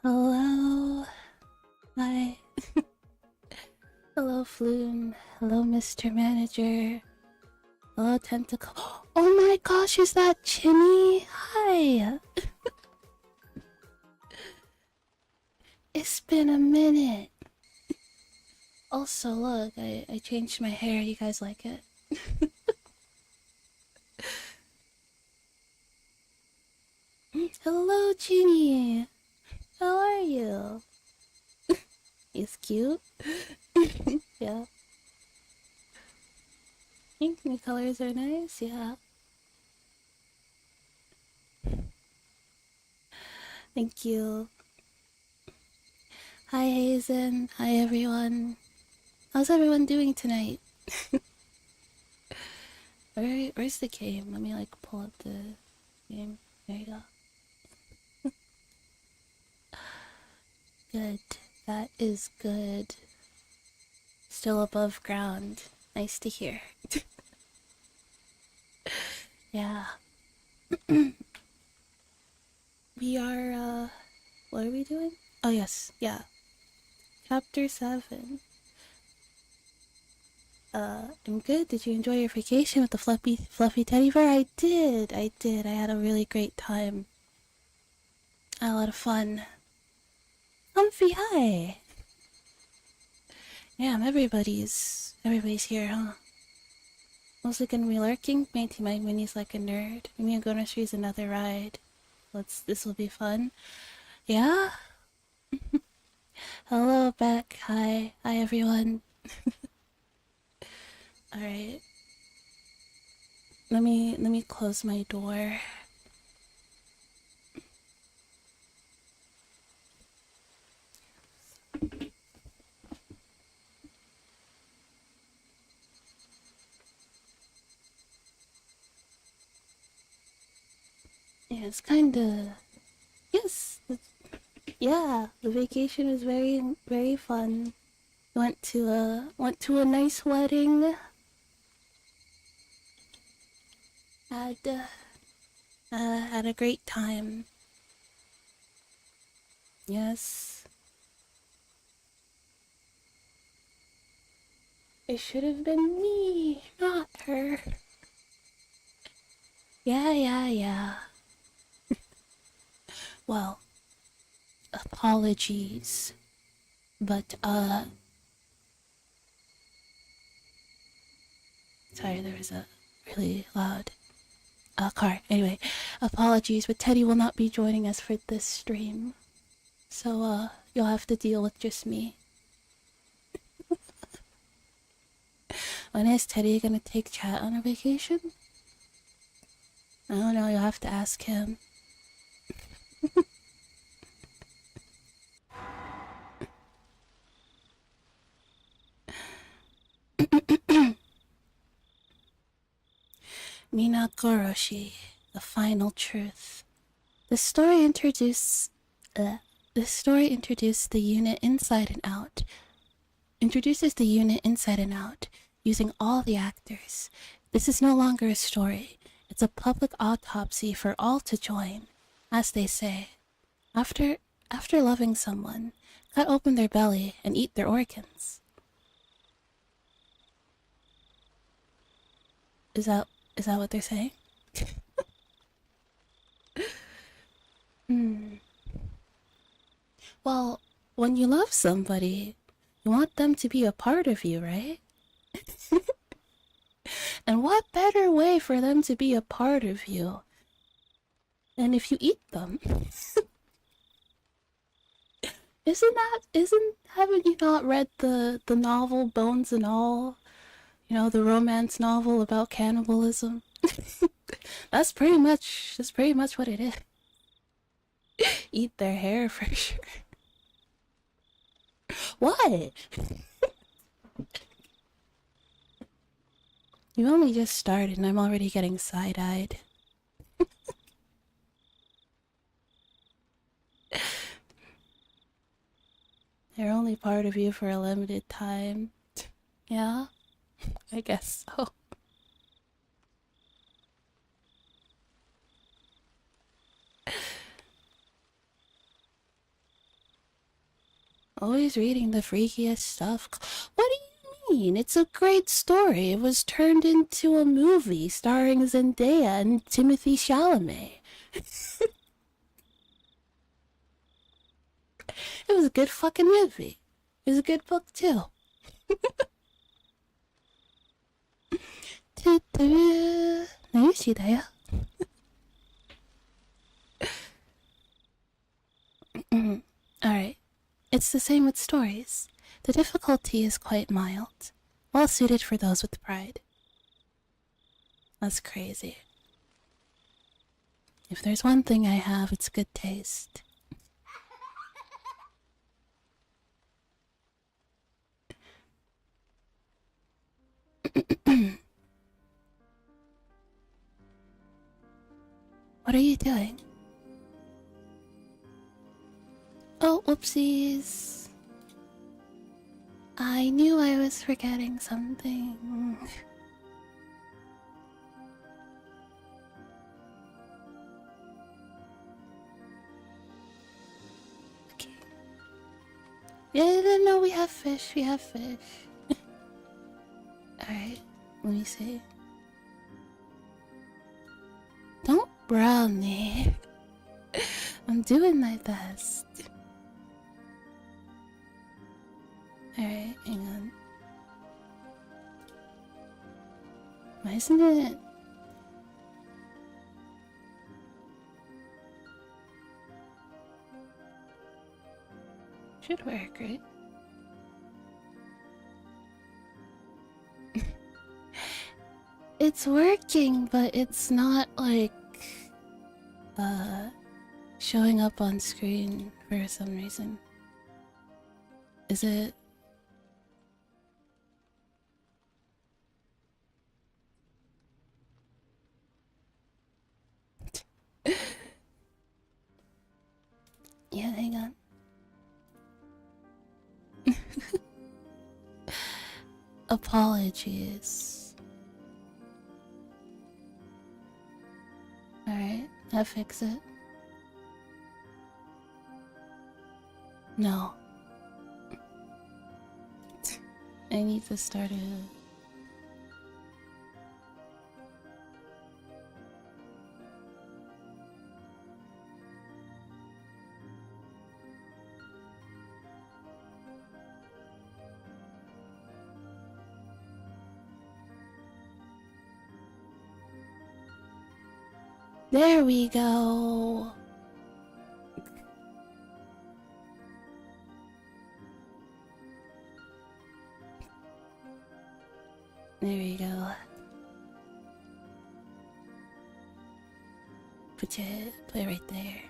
Hello. Hi. Hello, Floon. Hello, Mr. Manager. Hello, Tentacle. Oh my gosh, is that Chinny? Hi. It's been a minute. Also, look, I changed my hair. You guys like it? Hello, Chinny. How are you? He's cute. Yeah. I think the colors are nice. Yeah. Thank you. Hi, Hazen. Hi, everyone. How's everyone doing tonight? Where's the game? Let me like pull up the game. There you go. Good. That is good. Still above ground. Nice to hear. Yeah. We are what are we doing? Oh yes, yeah. Chapter 7. I'm good. Did you enjoy your vacation with the fluffy teddy bear? I did. I did. I had a really great time. I had a lot of fun. Comfy, hi. Yeah, everybody's here, huh? Mostly gonna be lurking, painting my minis like a nerd. Minagoroshi is another ride. This will be fun. Yeah? Hello, Beck. Hi. Hi, everyone. Alright. Let me close my door. Yeah, it's kinda... Yes! Yeah, the vacation was very fun. Went to a nice wedding. Had, had a great time. Yes. It should have been me, not her. Yeah. Well, apologies. But, sorry, there was a really loud car. Anyway, apologies, but Teddy will not be joining us for this stream. So, you'll have to deal with just me. When is Teddy gonna take chat on a vacation? I don't know, you'll have to ask him. Minagoroshi, the final truth. The story introduced the unit inside and out. Introduces the unit inside and out, using all the actors. This is no longer a story. It's a public autopsy for all to join. As they say, after loving someone, cut open their belly and eat their organs. Is that what they're saying? Well, when you love somebody, you want them to be a part of you, right? And what better way for them to be a part of you than if you eat them? Haven't you not read the novel Bones and All? You know, the romance novel about cannibalism? That's pretty much what it is. Eat their hair for sure. What? You only just started and I'm already getting side-eyed. They're only part of you for a limited time. Yeah, I guess so. Always reading the freakiest stuff. What do you mean? It's a great story. It was turned into a movie starring Zendaya and Timothy Chalamet. It was a good fucking movie. It was a good book too. 나유시다요. Alright. It's the same with stories. The difficulty is quite mild, well suited for those with pride. That's crazy. If there's one thing I have, it's good taste. What are you doing? Oh, whoopsies. I knew I was forgetting something. Okay. Yeah, no, we have fish. We have fish. Alright, let me see. Don't brown me. I'm doing my best. Alright, hang on. Why isn't it? Should work, right? It's working, but it's not like showing up on screen for some reason. Is it? Yeah, hang on. Apologies. Alright, I'll fix it. No. I need to start it. There we go. There we go. Put it right there.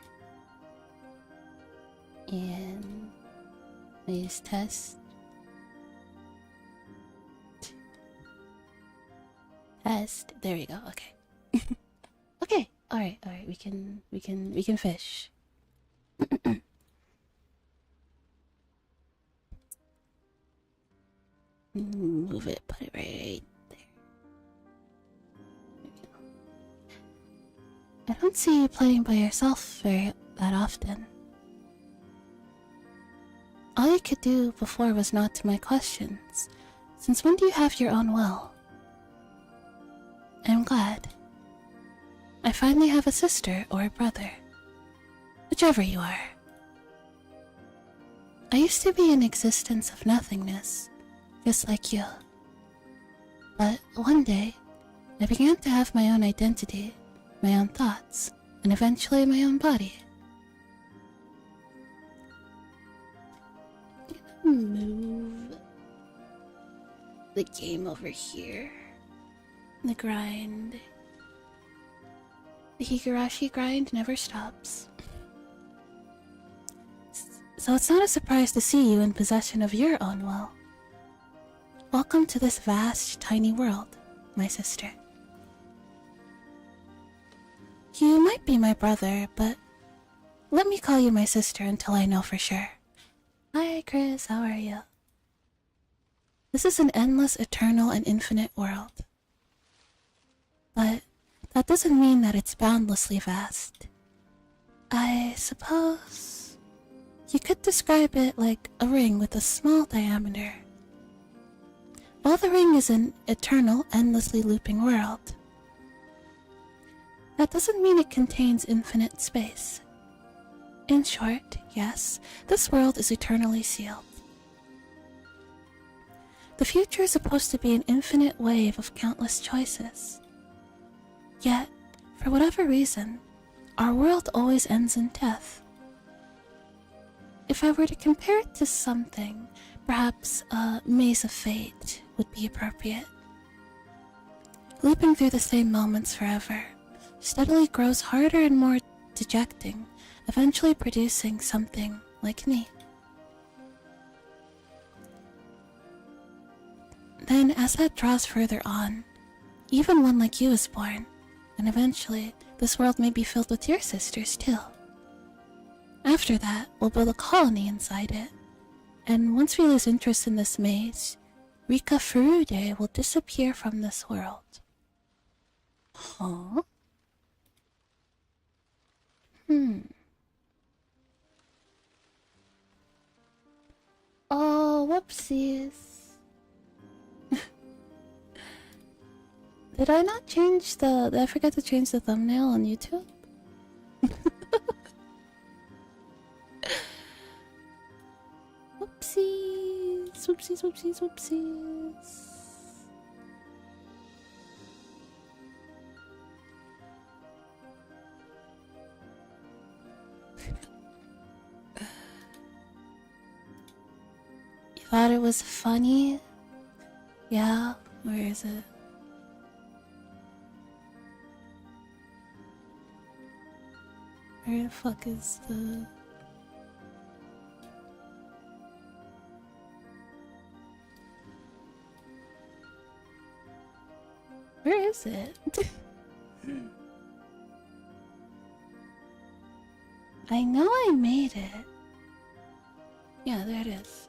And please test. Test. There we go. Okay. Okay. All right. We can fish. Move it. Put it right there. I don't see you playing by yourself that often. All you could do before was nod to my questions. Since when do you have your own will? I'm glad. I finally have a sister or a brother. Whichever you are. I used to be an existence of nothingness, just like you. But one day, I began to have my own identity, my own thoughts, and eventually my own body. Move the game over here. The grind. The Higurashi grind never stops. So it's not a surprise to see you in possession of your own will. Welcome to this vast, tiny world, my sister. You might be my brother, but let me call you my sister until I know for sure. Hi, Chris, how are you? This is an endless, eternal, and infinite world. But that doesn't mean that it's boundlessly vast. I suppose You could describe it like a ring with a small diameter. While the ring is an eternal, endlessly looping world, that doesn't mean it contains infinite space. In short, yes, this world is eternally sealed. The future is supposed to be an infinite wave of countless choices. Yet, for whatever reason, our world always ends in death. If I were to compare it to something, perhaps a maze of fate would be appropriate. Looping through the same moments forever steadily grows harder and more dejecting, eventually producing something like me. Then, as that draws further on, even one like you is born, and eventually this world may be filled with your sisters too. After that, we'll build a colony inside it, and once we lose interest in this maze, Rika Furude will disappear from this world. Huh? Oh, whoopsies. Did I not change the... Did I forget to change the thumbnail on YouTube? Whoopsies, whoopsies, whoopsies, whoopsies. You thought it was funny? Yeah, where is it? Where the fuck is the... Where is it? I know I made it. Yeah, there it is.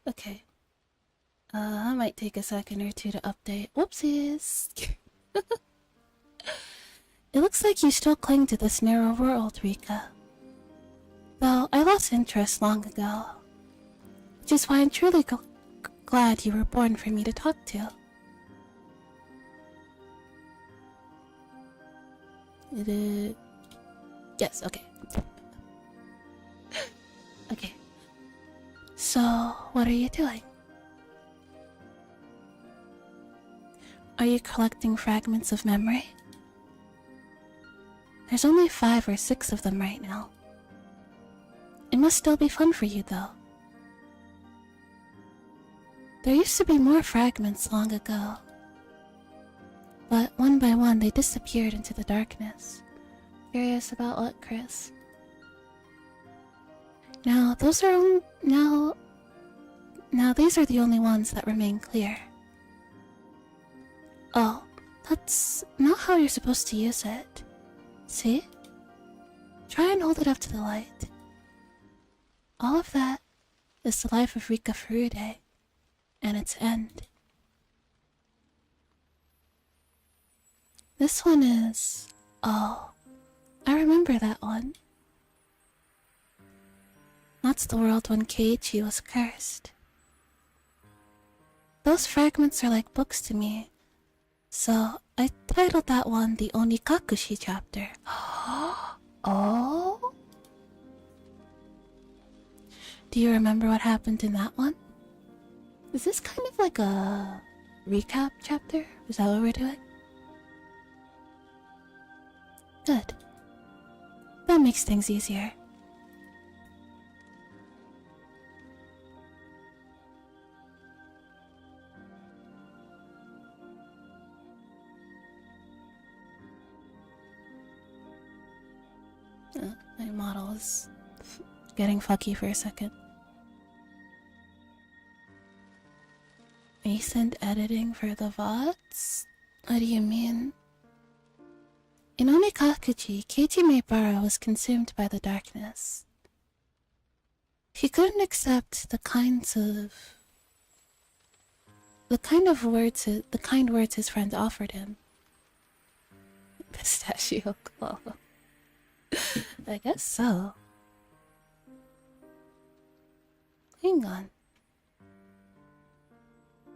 Okay. I might take a second or two to update. Whoopsies! It looks like you still cling to this narrow world, Rika. Though I lost interest long ago. Which is why I'm truly glad you were born for me to talk to. Yes, okay. Okay. So, what are you doing? Are you collecting fragments of memory? There's only 5 or 6 of them right now. It must still be fun for you, though. There used to be more fragments long ago. But one by one they disappeared into the darkness. Curious about what, Chris? Now, these are the only ones that remain clear. Oh, that's not how you're supposed to use it. See? Try and hold it up to the light. All of that is the life of Rika Furude, and its end. This one is... Oh, I remember that one. That's the world when Keiichi was cursed. Those fragments are like books to me, so I titled that one the Onikakushi chapter. Oh? Do you remember what happened in that one? Is this kind of like a recap chapter? Is that what we're doing? Good. That makes things easier. My model is getting fucky for a second. Recent editing for the VODs? What do you mean? In Onikakuchi, Keiichi Meibara was consumed by the darkness. He couldn't accept the kind words his friends offered him. Pistachio claw. I guess so. Hang on.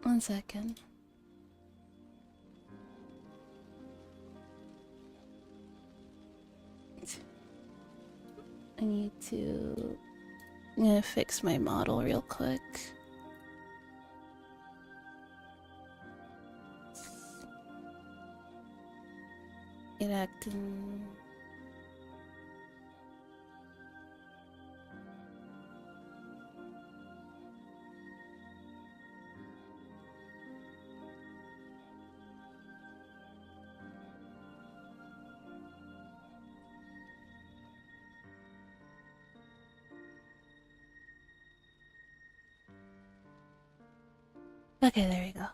1 second. I need to... I'm gonna fix my model real quick. Get acting... Okay, there we go.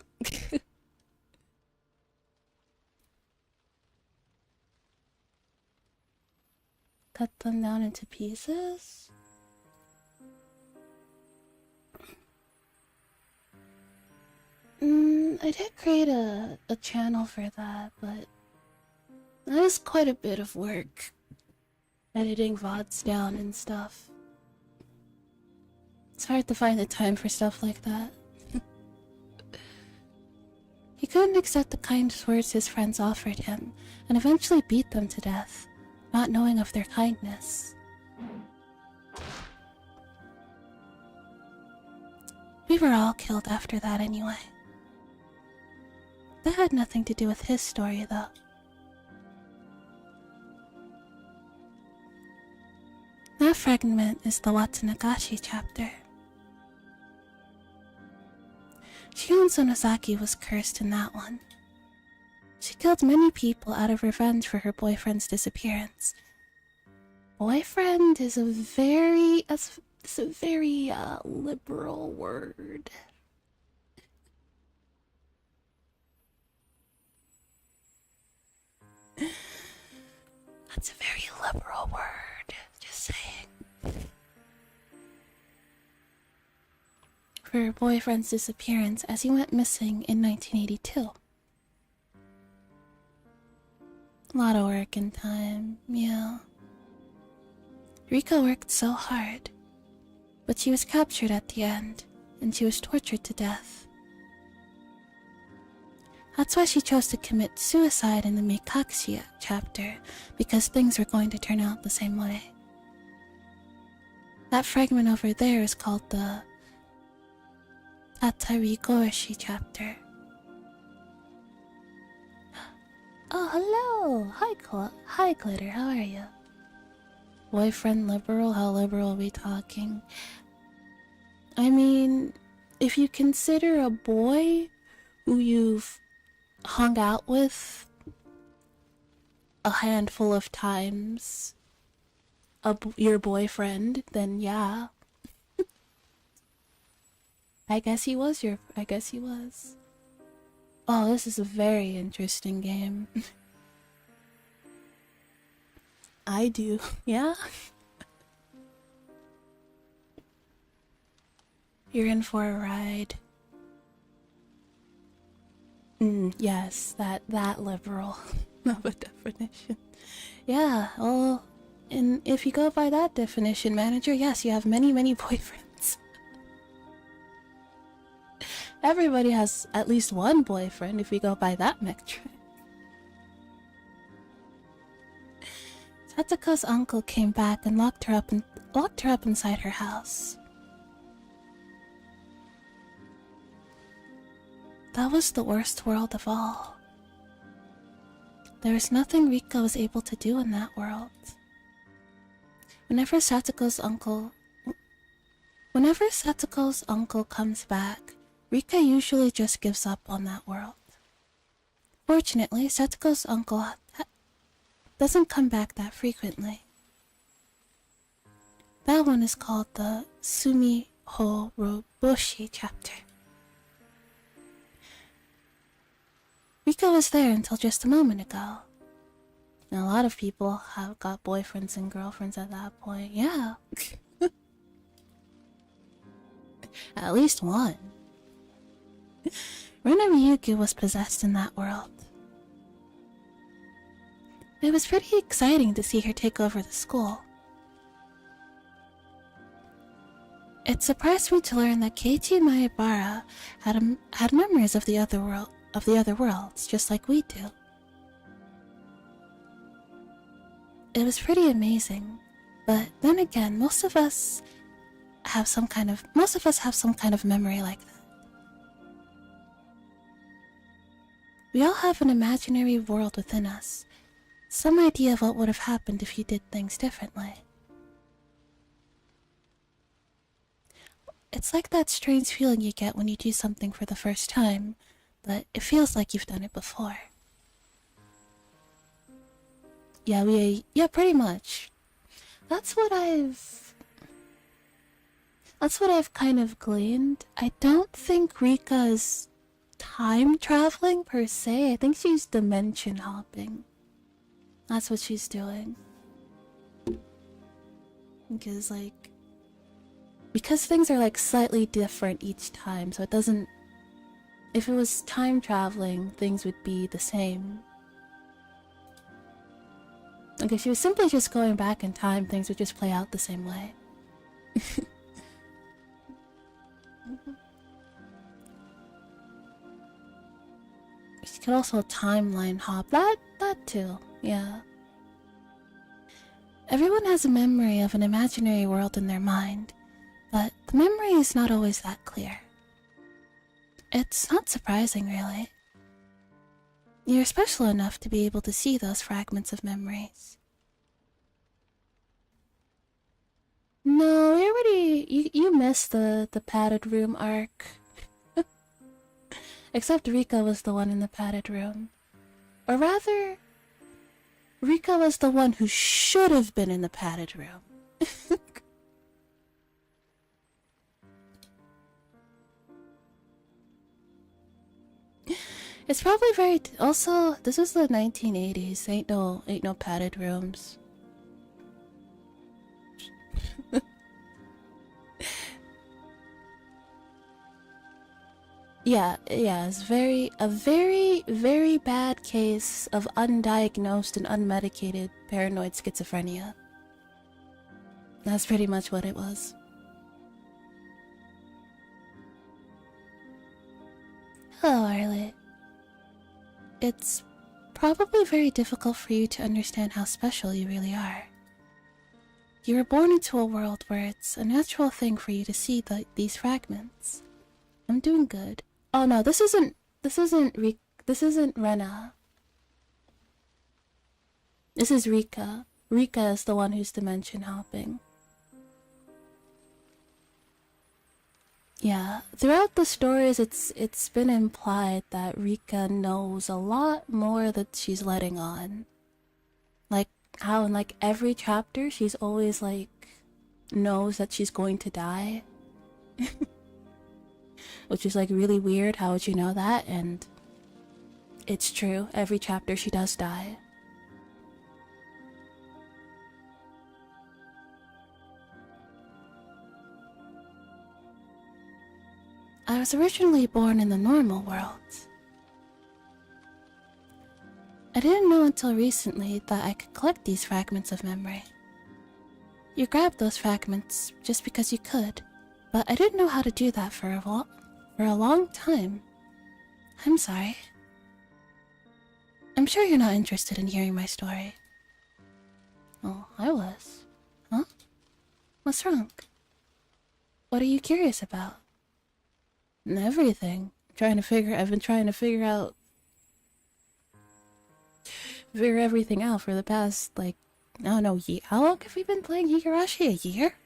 Cut them down into pieces. I did create a channel for that, but that is quite a bit of work. Editing VODs down and stuff. It's hard to find the time for stuff like that. He couldn't accept the kind words his friends offered him, and eventually beat them to death, not knowing of their kindness. We were all killed after that anyway. That had nothing to do with his story, though. That fragment is the Watsunagashi chapter. Shion Sonozaki was cursed in that one. She killed many people out of revenge for her boyfriend's disappearance. Boyfriend is a very liberal word. That's a very liberal word, just saying. For her boyfriend's disappearance as he went missing in 1982. A lot of work and time, yeah. Rika worked so hard, but she was captured at the end, and she was tortured to death. That's why she chose to commit suicide in the Meikakushi chapter, because things were going to turn out the same way. That fragment over there is called the Higurashi chapter. Oh, hello! Hi, Glitter, how are you? Boyfriend liberal? How liberal are we talking? I mean, if you consider a boy who you've hung out with a handful of times your boyfriend, then yeah. I guess he was. Oh, this is a very interesting game. I do, yeah? You're in for a ride. Yes, that liberal of a definition. Yeah, well, and if you go by that definition, manager, yes, you have many boyfriends. Everybody has at least one boyfriend if we go by that metric. Satsuko's uncle came back and locked her up inside her house. That was the worst world of all. There was nothing Rika was able to do in that world. Whenever Satsuko's uncle comes back, Rika usually just gives up on that world. Fortunately, Satsuko's uncle doesn't come back that frequently. That one is called the Sumihoroboshi chapter. Rika was there until just a moment ago. And a lot of people have got boyfriends and girlfriends at that point, yeah. At least one. Rena Ryugu was possessed in that world. It was pretty exciting to see her take over the school. It surprised me to learn that Keiichi Maebara had memories of the other worlds, just like we do. It was pretty amazing, but then again, most of us have some kind of memory like that. We all have an imaginary world within us, some idea of what would have happened if you did things differently. It's like that strange feeling you get when you do something for the first time, but it feels like you've done it before. Yeah, pretty much. That's what I've kind of gleaned. I don't think Rika is time traveling per se. I think she's dimension hopping. That's what she's doing. Because things are like slightly different each time, so it doesn't... If it was time traveling, things would be the same. Like if she was simply just going back in time, things would just play out the same way. She could also timeline hop. That too, yeah. Everyone has a memory of an imaginary world in their mind, but the memory is not always that clear. It's not surprising, really. You're special enough to be able to see those fragments of memories. No, we already... You missed the padded room arc. Except Rika was the one in the padded room. Or rather, Rika was the one who should have been in the padded room. It's probably very... Also, this is the 1980s. Ain't no padded rooms. Yeah, it's a very bad case of undiagnosed and unmedicated paranoid schizophrenia. That's pretty much what it was. Hello, Arlet. It's probably very difficult for you to understand how special you really are. You were born into a world where it's a natural thing for you to see these fragments. I'm doing good. Oh no, this isn't Rena. This is Rika. Rika is the one who's dimension hopping. Yeah, throughout the stories it's been implied that Rika knows a lot more that she's letting on. Like how in like every chapter she's always like knows that she's going to die. Which is like really weird. How would you know that? And it's true, every chapter she does die. I was originally born in the normal world. I didn't know until recently that I could collect these fragments of memory. You grabbed those fragments just because you could, but I didn't know how to do that for a long time. I'm sorry. I'm sure you're not interested in hearing my story. Oh, I was. Huh? What's wrong? What are you curious about? Everything. I've been trying to figure everything out for the past, like, I don't know, how long have we been playing Higurashi? A year?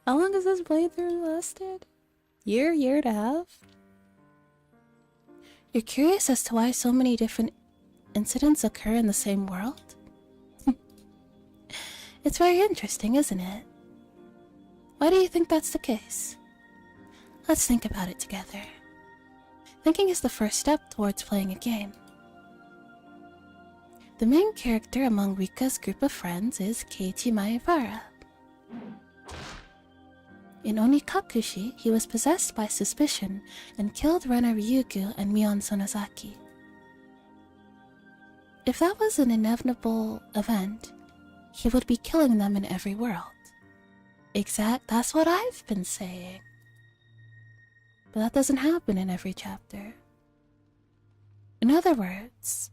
How long has this playthrough lasted? Year and a half? You're curious as to why so many different incidents occur in the same world? It's very interesting, isn't it? Why do you think that's the case? Let's think about it together. Thinking is the first step towards playing a game. The main character among Rika's group of friends is Keiichi Maebara. In Onikakushi, he was possessed by suspicion and killed Rena Ryugu and Mion Sonozaki. If that was an inevitable event, he would be killing them in every world. That's what I've been saying. But that doesn't happen in every chapter. In other words,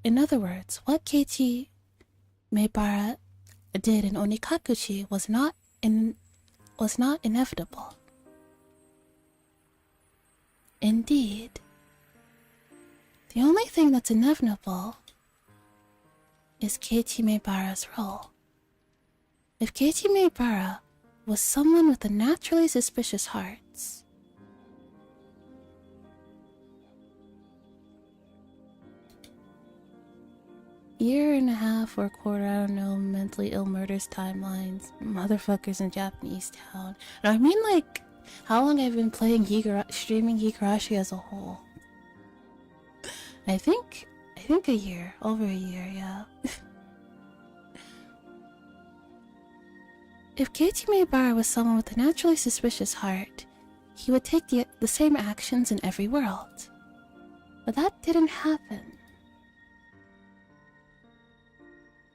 what Keiichi Maebara did in Onikakushi was not inevitable. Indeed, the only thing that's inevitable is Keiichi Maebara's role. If Keiichi Maebara was someone with a naturally suspicious heart, year and a half or quarter, I don't know, mentally ill murders timelines, motherfuckers in Japanese town. And I mean, like, how long I've been playing streaming Higurashi as a whole. I think a year, over a year, yeah. If Keiichi Maebara was someone with a naturally suspicious heart, he would take the same actions in every world. But that didn't happen.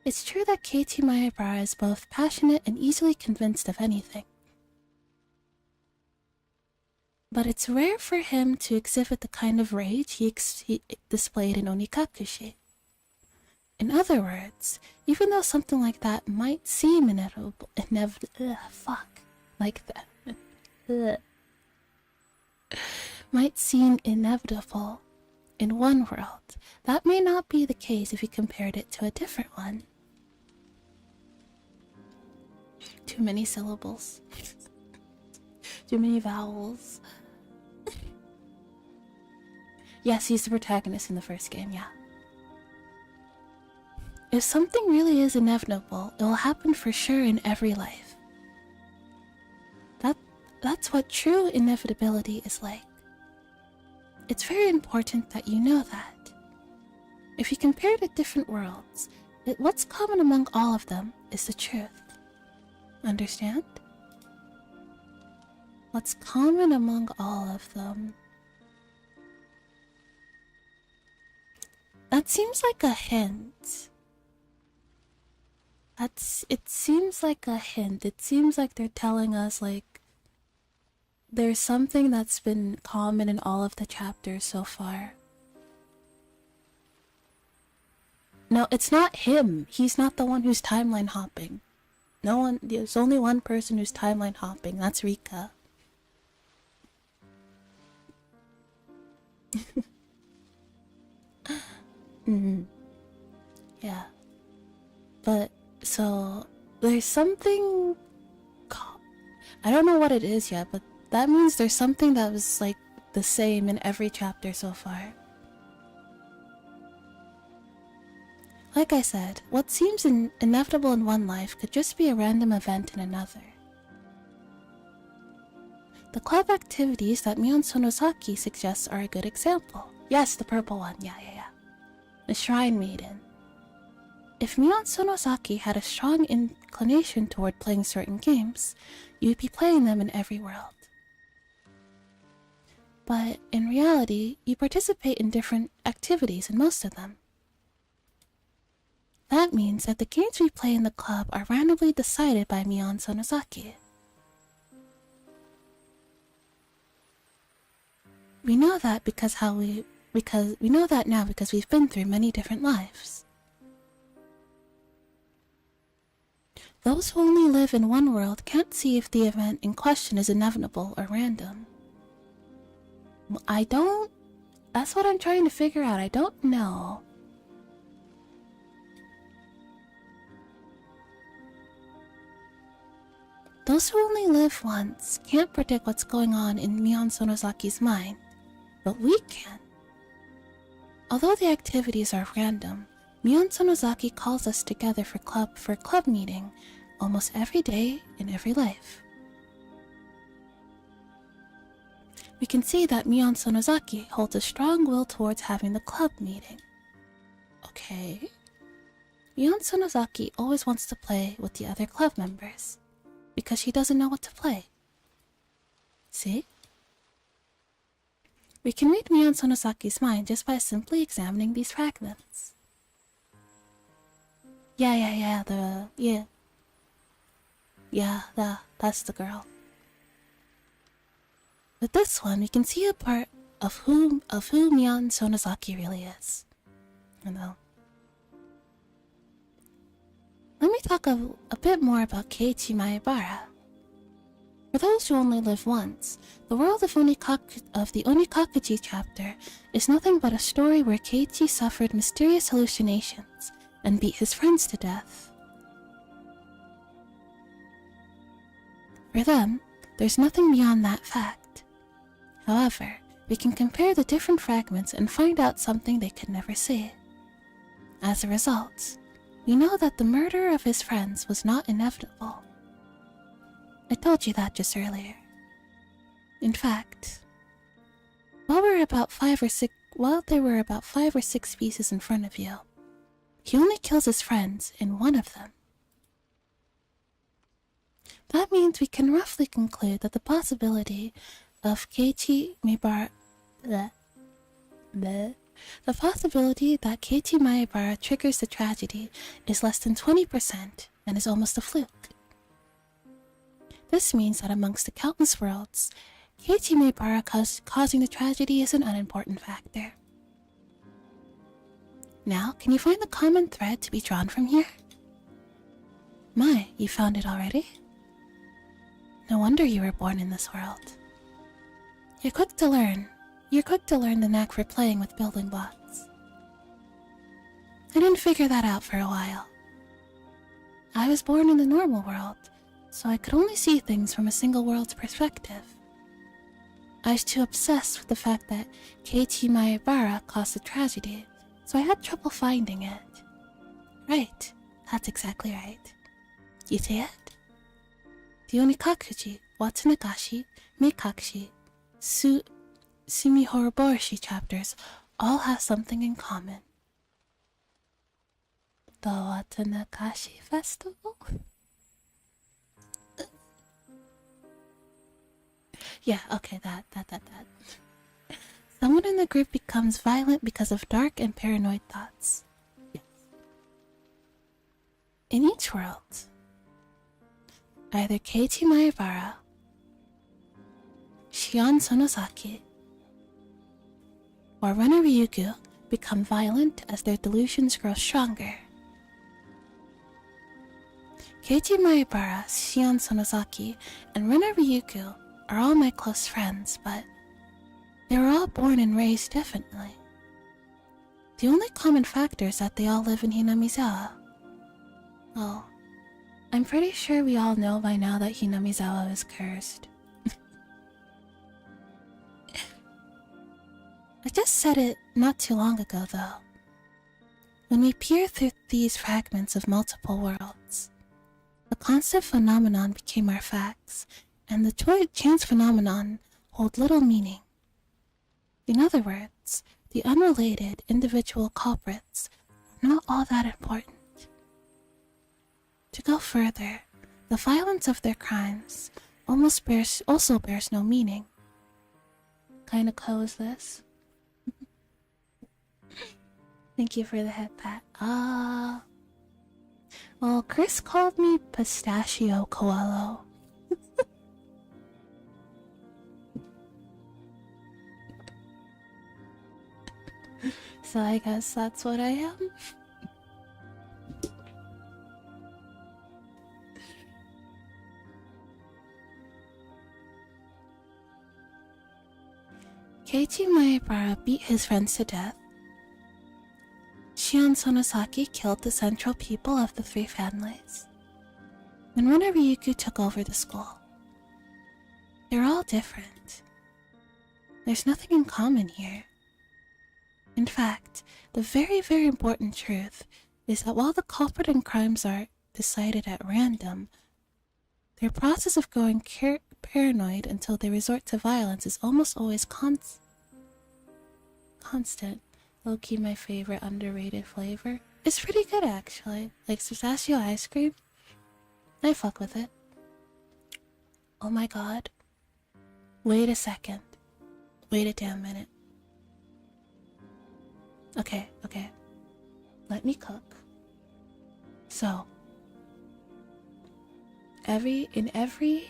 It's true that Keiichi Maebara is both passionate and easily convinced of anything. But it's rare for him to exhibit the kind of rage he displayed in Onikakushi. In other words, even though something like that might seem might seem inevitable in one world, that may not be the case if you compared it to a different one. Too many syllables. Too many vowels. Yes, he's the protagonist in the first game, yeah. If something really is inevitable, it will happen for sure in every life. That's what true inevitability is like. It's very important that you know that. If you compare to different worlds, what's common among all of them is the truth. Understand? What's common among all of them? That seems like a hint. It seems like a hint. It seems like they're telling us, like, there's something that's been common in all of the chapters so far. No, it's not him. He's not the one who's timeline hopping. There's only one person who's timeline hopping. That's Rika. Yeah. But, so, there's something... I don't know what it is yet, but that means there's something that was, like, the same in every chapter so far. Like I said, what seems inevitable in one life could just be a random event in another. The club activities that Mion Sonozaki suggests are a good example. Yes, the purple one, yeah. The Shrine Maiden. If Mion Sonozaki had a strong inclination toward playing certain games, you would be playing them in every world. But in reality, you participate in different activities in most of them. That means that the games we play in the club are randomly decided by Mion Sonozaki. We know that because we've been through many different lives. Those who only live in one world can't see if the event in question is inevitable or random. That's what I'm trying to figure out. I don't know. Those who only live once can't predict what's going on in Mion Sonozaki's mind, but we can. Although the activities are random, Mion Sonozaki calls us together for club meeting almost every day in every life. We can see that Mion Sonozaki holds a strong will towards having the club meeting. Okay. Mion Sonozaki always wants to play with the other club members, because she doesn't know what to play. See? We can read Mion Sonosaki's mind just by simply examining these fragments. Yeah, that's the girl. With this one, we can see a part of who Mion Sonosaki really is. You know. Let me talk a bit more about Keiichi Maebara. For those who only live once, the world of the Onikakuji chapter is nothing but a story where Keiichi suffered mysterious hallucinations and beat his friends to death. For them, there's nothing beyond that fact. However, we can compare the different fragments and find out something they could never see. As a result, we know that the murder of his friends was not inevitable. I told you that just earlier. In fact, while there were about 5 or 6 pieces in front of you, he only kills his friends in one of them. That means we can roughly conclude that the possibility of Keiichi Maebara triggers the tragedy is less than 20% and is almost a fluke. This means that amongst the countless worlds, Keiichi Maebara causing the tragedy is an unimportant factor. Now, can you find the common thread to be drawn from here? My, you found it already? No wonder you were born in this world. You're quick to learn the knack for playing with building blocks. I didn't figure that out for a while. I was born in the normal world, so I could only see things from a single world's perspective. I was too obsessed with the fact that Keiichi Maebara caused the tragedy, so I had trouble finding it. Right, that's exactly right. You see it? The Onikakuji, Watsunagashi, Meikakushi, Sumihoroboshi chapters all have something in common. The Watsunagashi Festival? Yeah, okay, that. Someone in the group becomes violent because of dark and paranoid thoughts. Yes. In each world, either Keiichi Maebara, Shion Sonosaki, or Rena Ryugu become violent as their delusions grow stronger. Keiichi Maebara, Shion Sonosaki, and Rena Ryugu are all my close friends, but they were all born and raised differently. The only common factor is that they all live in Hinamizawa. Oh, I'm pretty sure we all know by now that Hinamizawa is cursed. I just said it not too long ago, though. When we peer through these fragments of multiple worlds, the constant phenomenon became our facts, and the chance phenomenon hold little meaning. In other words, the unrelated individual culprits are not all that important. To go further, the violence of their crimes also bears no meaning. Kinda close this. Thank you for the head pat. Well, Chris called me Pistachio Coelho. So I guess that's what I am. Keiichi Maebara beat his friends to death. Shion Sonosaki killed the central people of the 3 families. And Rena Ryugu took over the school. They're all different. There's nothing in common here. In fact, the very, very important truth is that while the culprit and crimes are decided at random, their process of going paranoid until they resort to violence is almost always constant. Low-key my favorite underrated flavor. It's pretty good actually. Like pistachio ice cream. I fuck with it. Oh my god. Wait a second. Wait a damn minute. Okay. Let me cook. So, in every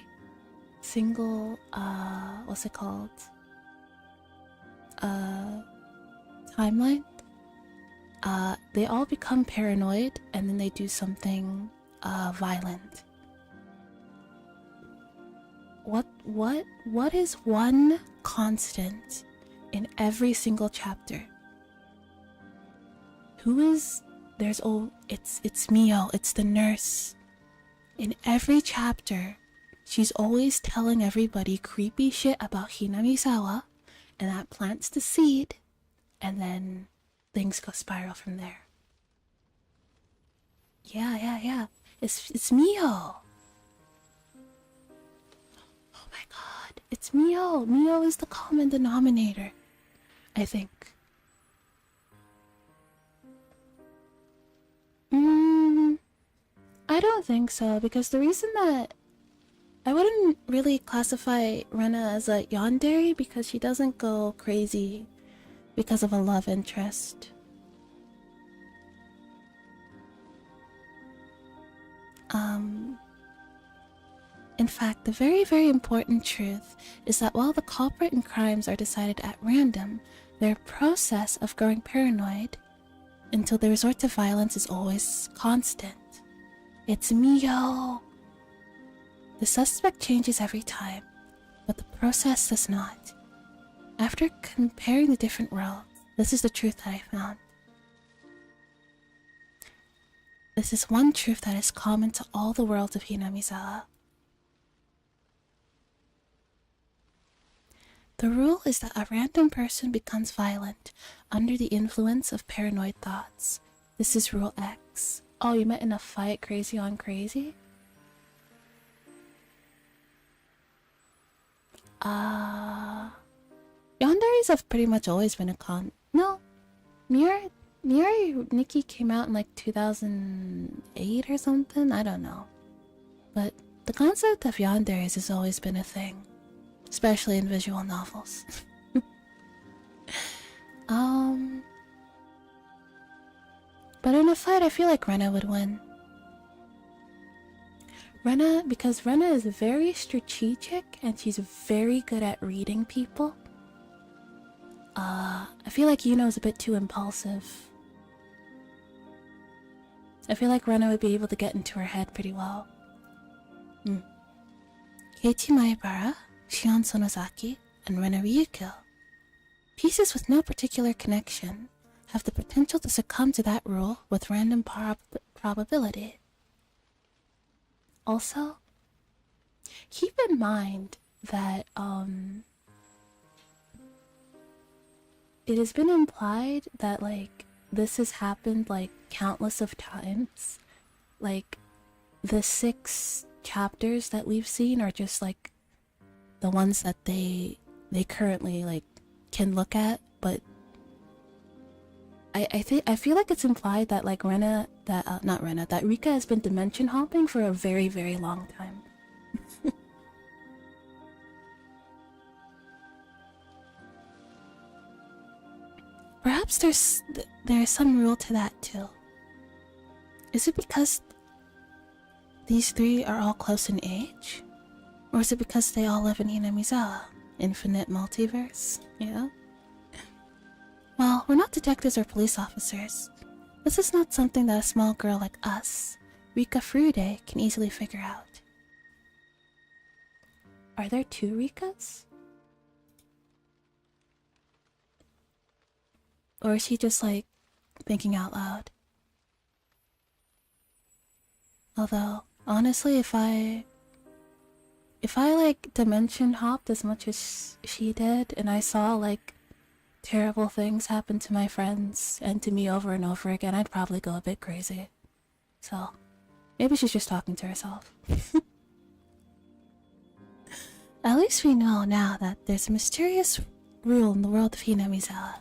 single, what's it called? Timeline? They all become paranoid and then they do something, violent. What is one constant in every single chapter? It's Mio, it's the nurse. In every chapter, she's always telling everybody creepy shit about Hinamizawa, and that plants the seed, and then things go spiral from there. Yeah. It's Mio. Oh my god, it's Mio. Mio is the common denominator, I think. I don't think so, because the reason that I wouldn't really classify Rena as a yandere because she doesn't go crazy because of a love interest. In fact, the very, very important truth is that while the culprit and crimes are decided at random, their process of growing paranoid until they resort to violence is always constant. It's Mio! The suspect changes every time, but the process does not. After comparing the different worlds, this is the truth that I found. This is one truth that is common to all the worlds of Hinamizawa. The rule is that a random person becomes violent under the influence of paranoid thoughts. This is Rule X. Oh, you met in a fight crazy on crazy? Yanderes have pretty much always been a con. No, Mirai Nikki came out in like 2008 or something? I don't know. But the concept of yanderes has always been a thing. Especially in visual novels. But in a fight, I feel like Rena would win. Because Rena is very strategic and she's very good at reading people. I feel like Yuno is a bit too impulsive. I feel like Rena would be able to get into her head pretty well. Keiichi Maebara, Shion Sonozaki, and Rena Ryukyo. Pieces with no particular connection have the potential to succumb to that rule with random probability. Also, keep in mind that it has been implied that like this has happened like countless of times. Like the 6 chapters that we've seen are just like the ones that they currently like can look at, but I feel like it's implied that like that Rika has been dimension hopping for a very, very long time. Perhaps there's some rule to that too. Is it because these 3 are all close in age? Or is it because they all live in Hinamizawa? Infinite multiverse, yeah? Well, we're not detectives or police officers. This is not something that a small girl like us, Rika Furude, can easily figure out. Are there 2 Rikas? Or is she just like thinking out loud? Although, honestly, if I like dimension hopped as much as she did and I saw like terrible things happen to my friends and to me over and over again, I'd probably go a bit crazy. So, maybe she's just talking to herself. At least we know now that there's a mysterious rule in the world of Hinamizawa.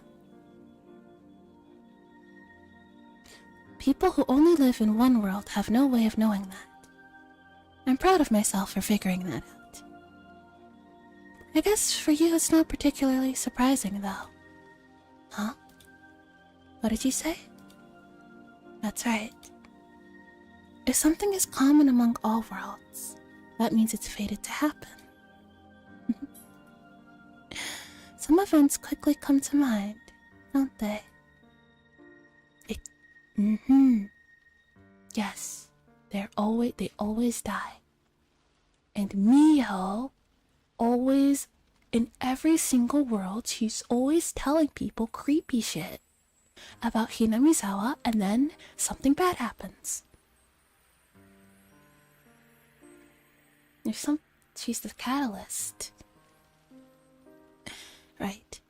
People who only live in one world have no way of knowing that. I'm proud of myself for figuring that out. I guess for you it's not particularly surprising, though. Huh? What did you say? That's right. If something is common among all worlds, that means it's fated to happen. Some events quickly come to mind, don't they? Yes, they always die. And Mio always, in every single world, she's always telling people creepy shit about Hinamizawa, and then something bad happens. She's the catalyst. Right.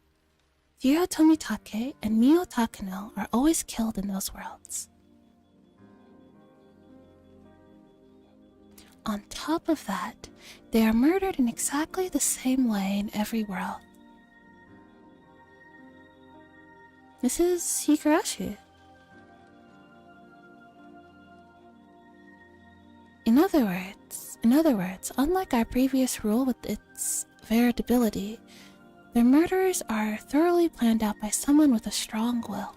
Jiro Tomitake and Mio Takano are always killed in those worlds. On top of that, they are murdered in exactly the same way in every world. This is Higurashi. In other words, unlike our previous rule with its veritability, their murders are thoroughly planned out by someone with a strong will.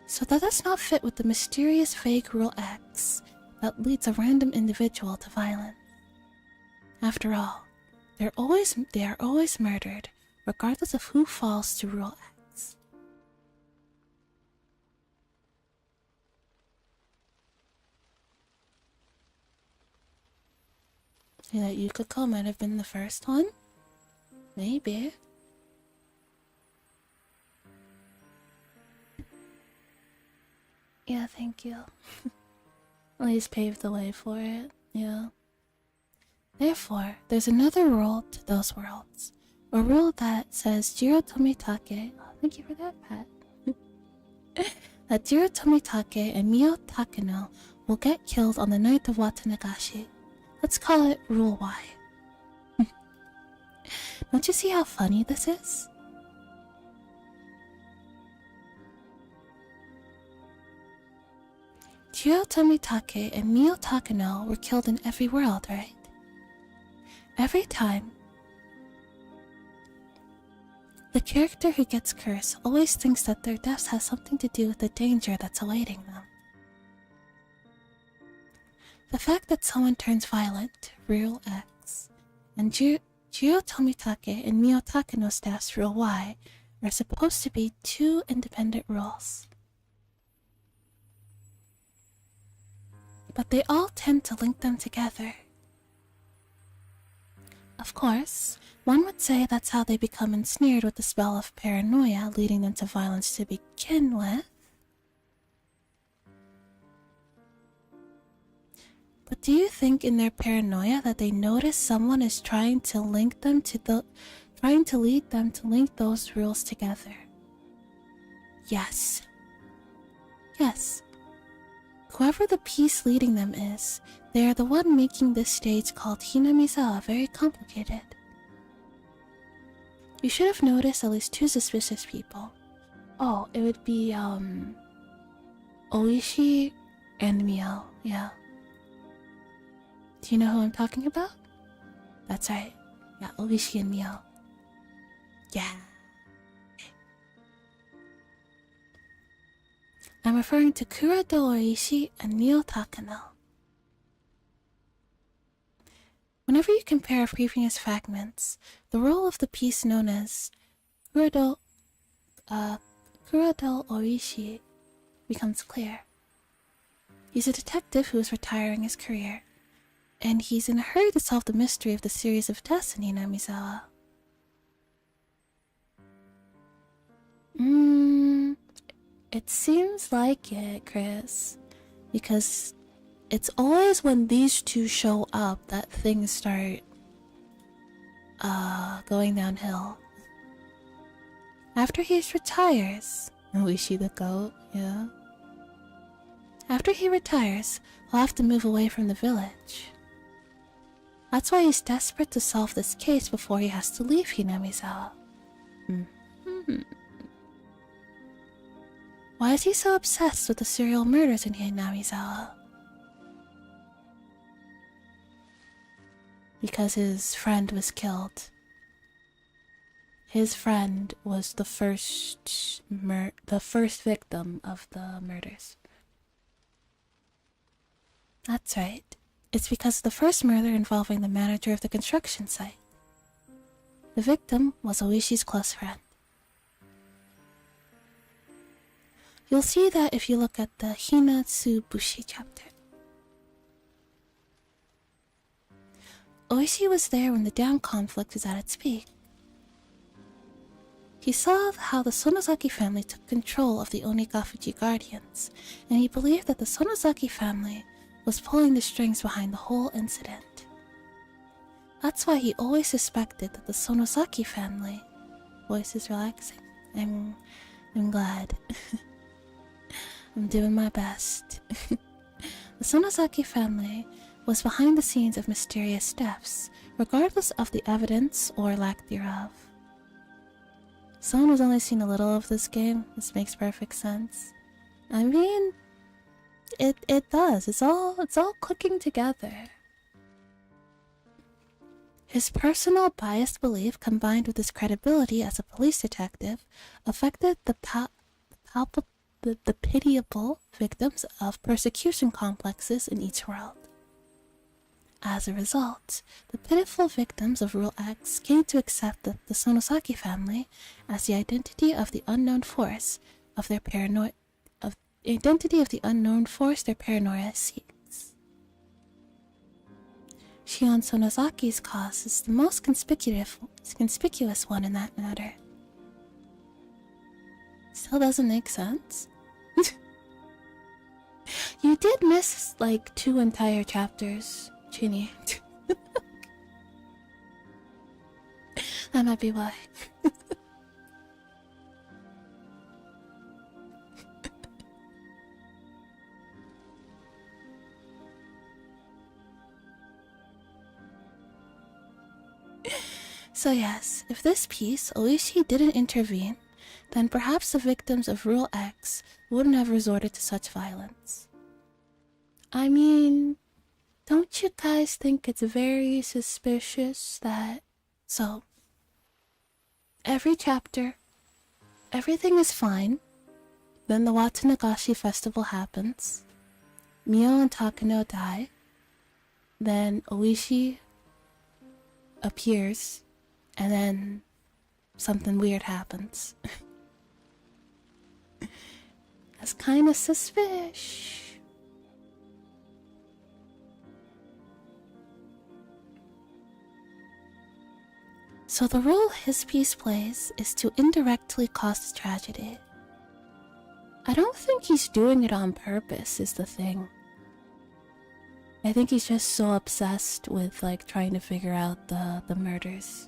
So that does not fit with the mysterious vague Rule X that leads a random individual to violence. After all, they are always murdered, regardless of who falls to Rule X. You know, Yukiko might have been the first one? Maybe. Yeah, thank you. At least paved the way for it, yeah. Therefore, there's another rule to those worlds. A rule that says Jiro Tomitake... Oh, thank you for that, Pat. That Jiro Tomitake and Mio Takano will get killed on the night of Watanagashi. Let's call it Rule Y. Don't you see how funny this is? Jiro Tomitake and Mio Takano were killed in every world, right? Every time. The character who gets cursed always thinks that their deaths has something to do with the danger that's awaiting them. The fact that someone turns violent, Rule X, and Jiro Tomitake and Mio Takano's deaths, Rule Y, are supposed to be two independent rules. But they all tend to link them together. Of course, one would say that's how they become ensnared with the spell of paranoia, leading them to violence to begin with. But do you think in their paranoia that they notice someone is trying to lead them to link those rules together? Yes. Yes. Whoever the piece leading them is, they are the one making this stage called Hinamizawa very complicated. You should have noticed at least two suspicious people. Oh, it would be, Oishi and Mio, yeah. Do you know who I'm talking about? That's right. Yeah, Oishi and Mio. Yeah. I'm referring to Kurado Oishi and Mio Takano. Whenever you compare previous fragments, the role of the piece known as Kurado Oishi becomes clear. He's a detective who is retiring his career, and he's in a hurry to solve the mystery of the series of deaths in Hinamizawa. It seems like it, Chris, because it's always when these two show up that things start going downhill. After he retires, Oishi the goat, yeah. After he retires, he'll have to move away from the village. That's why he's desperate to solve this case before he has to leave Hinamizawa. Why is he so obsessed with the serial murders in Hinamizawa? because his friend was killed. His friend was the first victim of the murders. That's right. It's because of the first murder involving the manager of the construction site. The victim was Oishi's close friend. You'll see that if you look at the Hinatsubushi chapter. Oishi was there when the dam conflict was at its peak. He saw how the Sonozaki family took control of the Onigafuji Guardians, and he believed that the Sonozaki family was pulling the strings behind the whole incident. That's why he always suspected that the Sonozaki family... Voice is relaxing. I'm glad. I'm doing my best. The Sonozaki family was behind the scenes of mysterious deaths, regardless of the evidence or lack thereof. Someone who's only seen a little of this game, this makes perfect sense. I mean, it does. It's all clicking together. His personal biased belief combined with his credibility as a police detective affected the pitiable victims of persecution complexes in each world. As a result, the pitiful victims of Rule X came to accept the Sonozaki family as the identity of the unknown force their paranoia seeks. Shion Sonozaki's cause is the most conspicuous one in that matter. Still doesn't make sense. You did miss like 2 entire chapters, Chinny. That might be why. So yes, if this piece, Oishi didn't intervene, then perhaps the victims of Rule X wouldn't have resorted to such violence. I mean, don't you guys think it's very suspicious that... So, every chapter, everything is fine, then the Watanagashi festival happens, Mio and Takano die, then Oishi appears, and then something weird happens. That's kinda suspicious. So the role his piece plays is to indirectly cause tragedy. I don't think he's doing it on purpose is the thing. I think he's just so obsessed with like trying to figure out the murders.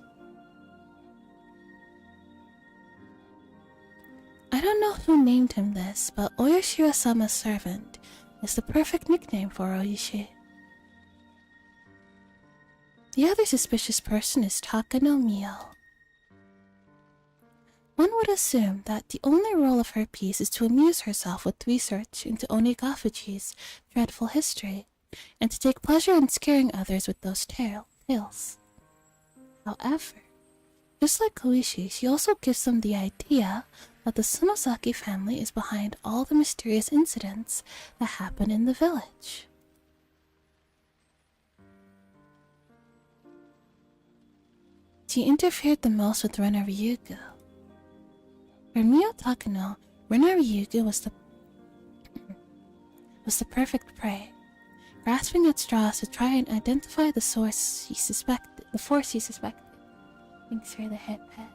I don't know who named him this, but Oyashiro-sama's servant is the perfect nickname for Oishi. The other suspicious person is Takano Mio. One would assume that the only role of her piece is to amuse herself with research into Onigafuji's dreadful history, and to take pleasure in scaring others with those tales. However, just like Koishi, she also gives them the idea that the Sonozaki family is behind all the mysterious incidents that happen in the village. She interfered the most with Rena Ryugu. For Mio Takano, Rena Ryugu was the perfect prey, grasping at straws to try and identify the force he suspected. Thanks for the head pat.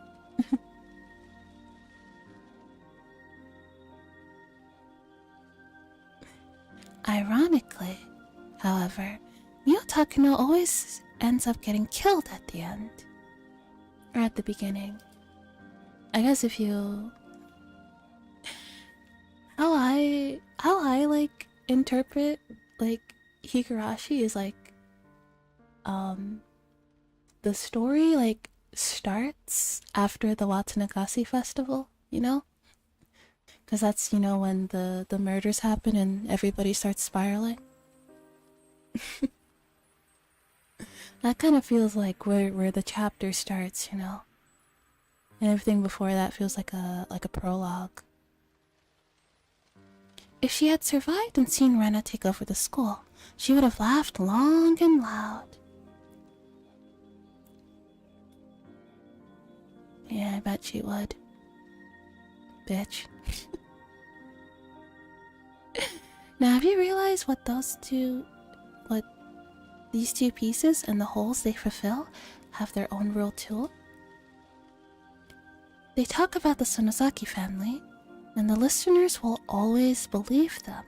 Ironically, however, Mio Takano always ends up getting killed at the end. Or at the beginning. I guess if you... How I like interpret like Higurashi is like the story like starts after the Watanagashi festival, you know? Because that's, you know, when the murders happen and everybody starts spiraling. That kind of feels like where the chapter starts, you know? And everything before that feels like a prologue. If she had survived and seen Rena take over the school, she would have laughed long and loud. Yeah, I bet she would. Bitch. Now, have you realized what these two pieces and the holes they fulfill have their own rule too? They talk about the Sonozaki family, and the listeners will always believe them.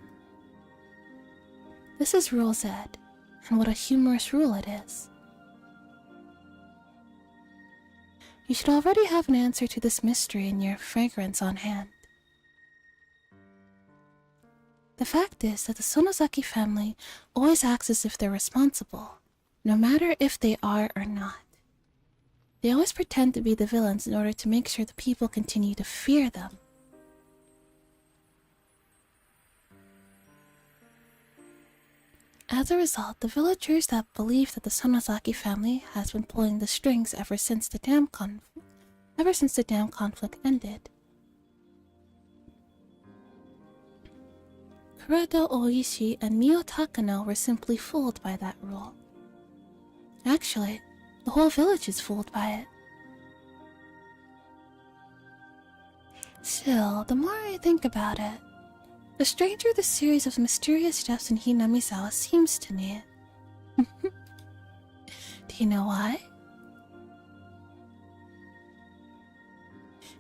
This is Rule Z, and what a humorous rule it is. You should already have an answer to this mystery in your fragrance on hand. The fact is that the Sonozaki family always acts as if they're responsible, no matter if they are or not. They always pretend to be the villains in order to make sure the people continue to fear them. As a result, the villagers that believe that the Sonozaki family has been pulling the strings ever since the dam conflict ended. Kurado Oishi and Mio Takano were simply fooled by that rule. Actually, the whole village is fooled by it. Still, the more I think about it, the stranger the series of mysterious deaths in Hinamizawa seems to me. Do you know why?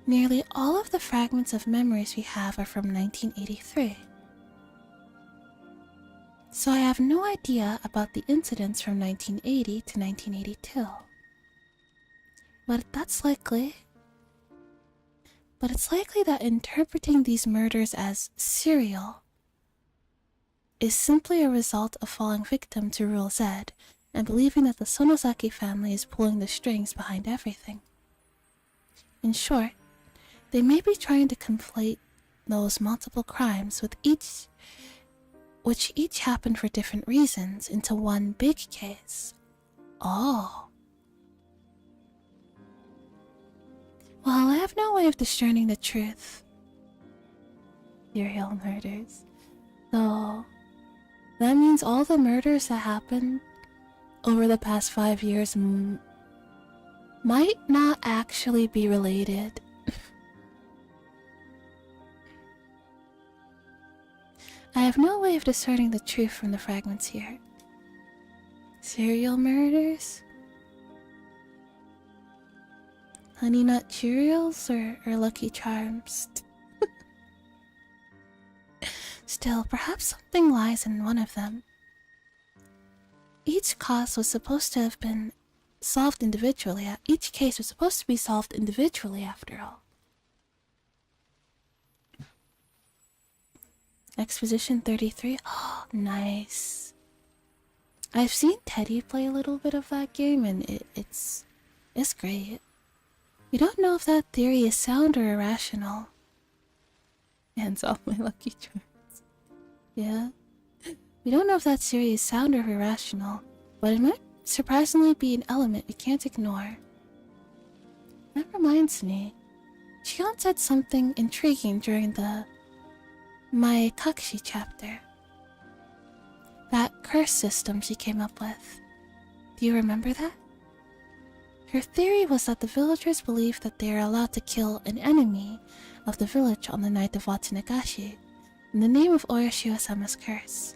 Nearly all of the fragments of memories we have are from 1983. So I have no idea about the incidents from 1980 to 1982. But it's likely that interpreting these murders as serial is simply a result of falling victim to Rule Z and believing that the Sonozaki family is pulling the strings behind everything. In short, they may be trying to conflate those multiple crimes which each happened for different reasons into one big case. Oh. Well, I have no way of discerning the truth. Serial murders. So, that means all the murders that happened over the past 5 years might not actually be related. I have no way of discerning the truth from the fragments here. Serial murders? Honey Nut Cheerios or Lucky Charms? Still, perhaps something lies in one of them. Each case was supposed to be solved individually after all. Exposition 33. Oh, nice. I've seen Teddy play a little bit of that game, and it's great. We don't know if that theory is sound or irrational. Hands off my Lucky Charms. Yeah. We don't know if that theory is sound or irrational, but it might surprisingly be an element we can't ignore. That reminds me. Shion said something intriguing during the My Kakshi chapter. That curse system she came up with. Do you remember that? Her theory was that the villagers believe that they are allowed to kill an enemy of the village on the night of Watsunagashi in the name of Oyashio-sama's curse.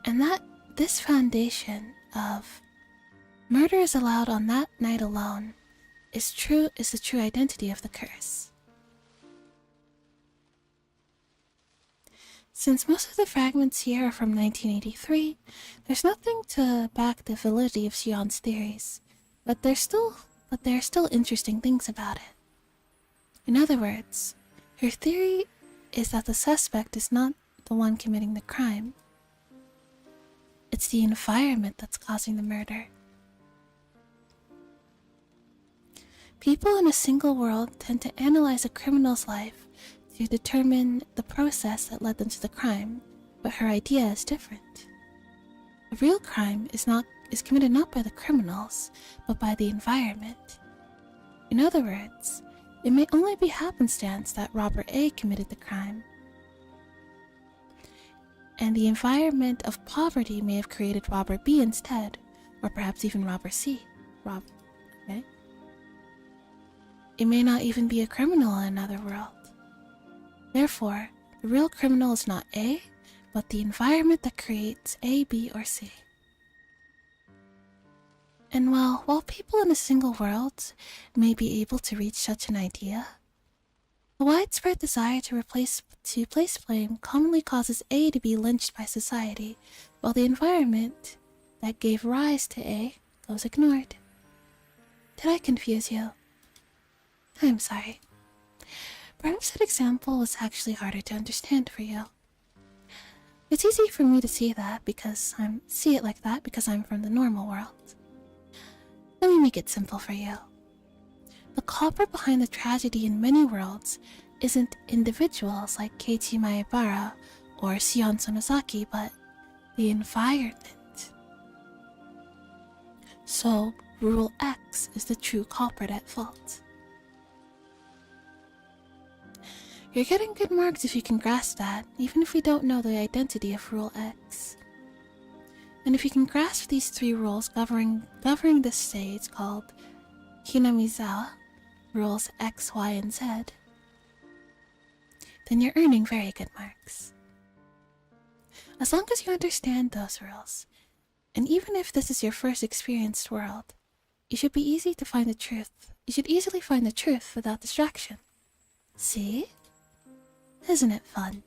And that this foundation of murder is allowed on that night alone is the true identity of the curse. Since most of the fragments here are from 1983, there's nothing to back the validity of Shion's theories, but there are still interesting things about it. In other words, her theory is that the suspect is not the one committing the crime. It's the environment that's causing the murder. People in a single world tend to analyze a criminal's life to determine the process that led them to the crime, but her idea is different. A real crime is committed not by the criminals, but by the environment. In other words, it may only be happenstance that robber A committed the crime, and the environment of poverty may have created robber B instead, or perhaps even robber C. Okay? It may not even be a criminal in another world. Therefore, the real criminal is not A, but the environment that creates A, B, or C. And while people in a single world may be able to reach such an idea, the widespread desire to place blame commonly causes A to be lynched by society, while the environment that gave rise to A goes ignored. Did I confuse you? I'm sorry. Perhaps that example was actually harder to understand for you. It's easy for me to see it like that because I'm from the normal world. Let me make it simple for you. The culprit behind the tragedy in many worlds isn't individuals like Keiichi Maebara or Sion Sonozaki, but the environment. So, Rule X is the true culprit at fault. You're getting good marks if you can grasp that, even if we don't know the identity of Rule X. And if you can grasp these 3 rules governing this stage called Hinamizawa, rules X, Y, and Z, then you're earning very good marks. As long as you understand those rules, and even if this is your first experienced world, you should easily find the truth without distraction. See? Isn't it fun?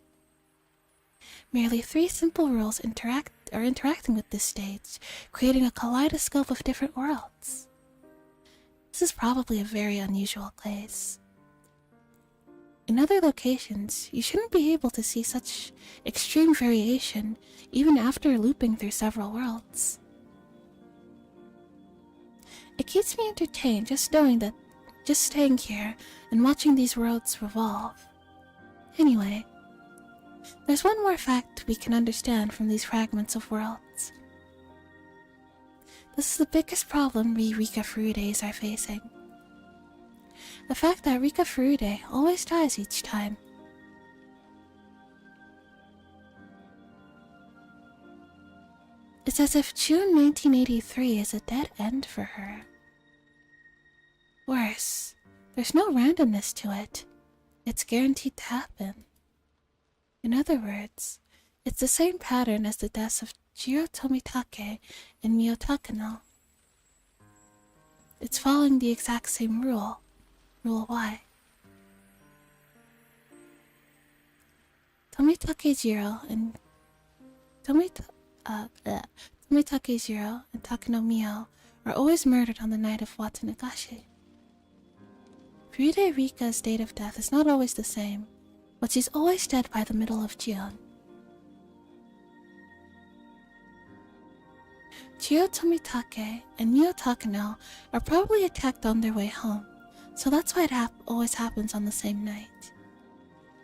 Merely 3 simple rules interacting with this stage, creating a kaleidoscope of different worlds. This is probably a very unusual case. In other locations, you shouldn't be able to see such extreme variation even after looping through several worlds. It keeps me entertained just knowing that just staying here and watching these worlds revolve. Anyway, there's one more fact we can understand from these fragments of worlds. This is the biggest problem we Rika Furudes are facing. The fact that Rika Furude always dies each time. It's as if June 1983 is a dead end for her. Worse, there's no randomness to it. It's guaranteed to happen. In other words, it's the same pattern as the deaths of Jiro Tomitake and Mio Takano. It's following the exact same rule, Rule Y. Tomitake Jiro and Takano Mio are always murdered on the night of Watanagashi. Furude Rika's date of death is not always the same, but she's always dead by the middle of June. Jiro Tomitake and Mio Takano are probably attacked on their way home, so that's why it always happens on the same night.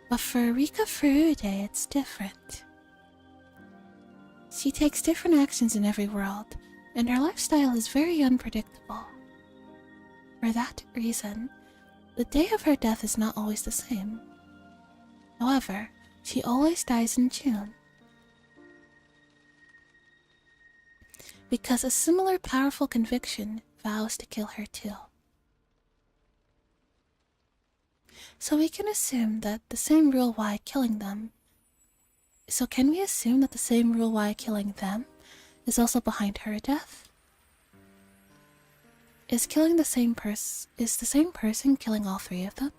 But for Rika Furude, it's different. She takes different actions in every world, and her lifestyle is very unpredictable. For that reason, the day of her death is not always the same. However, she always dies in June. Because a similar powerful conviction vows to kill her too. So we can assume that the same rule why killing them. So can we assume that the same rule why killing them is also behind her death? Is the same person killing all 3 of them?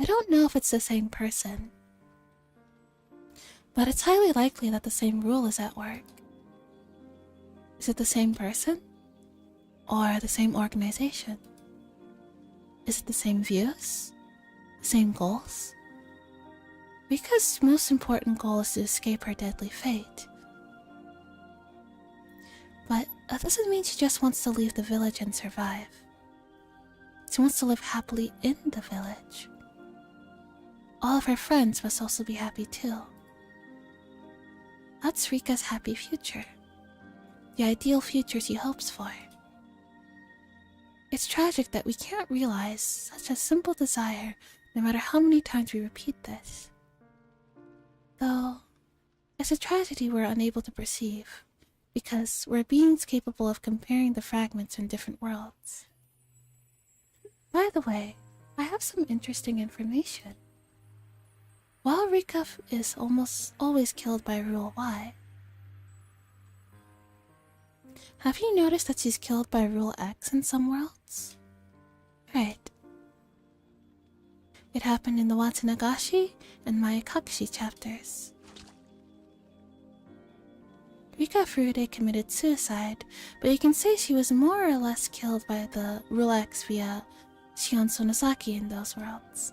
I don't know if it's the same person, but it's highly likely that the same rule is at work. Is it the same person? Or the same organization? Is it the same views? The same goals? Rika's most important goal is to escape her deadly fate. But that doesn't mean she just wants to leave the village and survive. She wants to live happily in the village. All of her friends must also be happy too. That's Rika's happy future. The ideal future she hopes for. It's tragic that we can't realize such a simple desire no matter how many times we repeat this. Though, it's a tragedy we're unable to perceive, because we're beings capable of comparing the fragments in different worlds. By the way, I have some interesting information. While Rika is almost always killed by Rule Y, have you noticed that she's killed by Rule X in some worlds? Right. It happened in the Watanagashi and Mayakashi chapters. Rika Furude committed suicide, but you can say she was more or less killed by the Rule X via Shion Sonosaki in those worlds.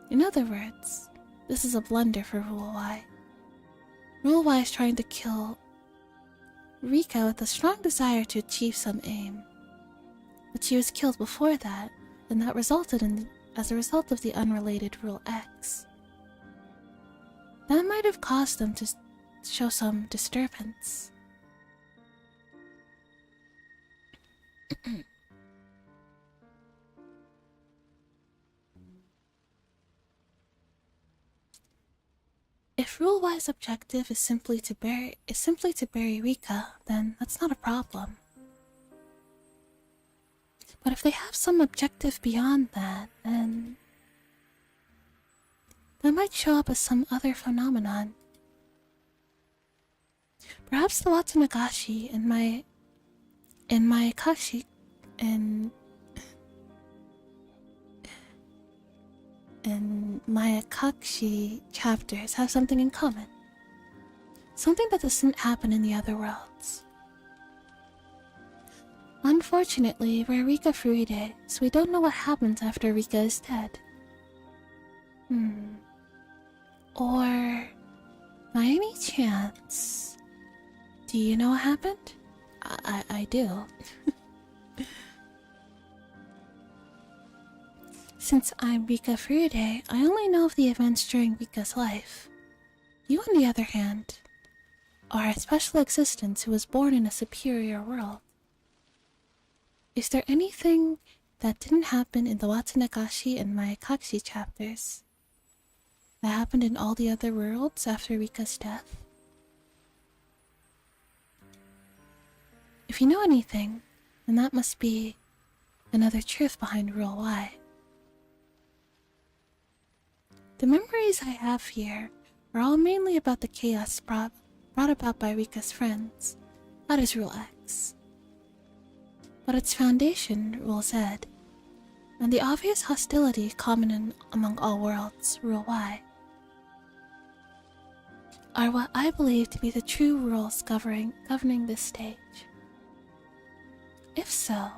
In other words, this is a blunder for Rule Y. Rule Y is trying to kill Rika with a strong desire to achieve some aim. But she was killed before that, and that resulted as a result of the unrelated Rule X. That might have caused them to show some disturbance. If Rule Y's objective is simply to bury Rika, then that's not a problem. But if they have some objective beyond that, then that might show up as some other phenomenon. Perhaps the Watanagashi and Mayakashi chapters have something in common. Something that doesn't happen in the other worlds. Unfortunately, we're Rika Furude, so we don't know what happens after Rika is dead. Or, by any chance, do you know what happened? I do. Since I'm Rika Furude, I only know of the events during Rika's life. You, on the other hand, are a special existence who was born in a superior world. Is there anything that didn't happen in the Watanagashi and Mayakashi chapters that happened in all the other worlds after Rika's death? If you know anything, then that must be another truth behind Rule Y. The memories I have here are all mainly about the chaos brought about by Rika's friends. That is Rule X. But its foundation, Rule Z, and the obvious hostility common among all worlds, Rule Y, are what I believe to be the true rules governing this stage. If so,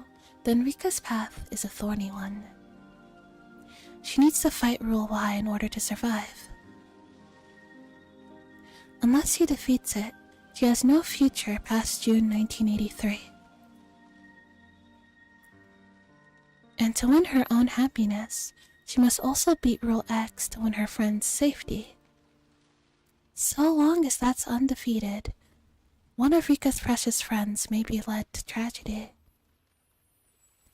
then Rika's path is a thorny one. She needs to fight Rule Y in order to survive. Unless she defeats it, she has no future past June 1983. And to win her own happiness, she must also beat Rule X to win her friend's safety. So long as that's undefeated, one of Rika's precious friends may be led to tragedy.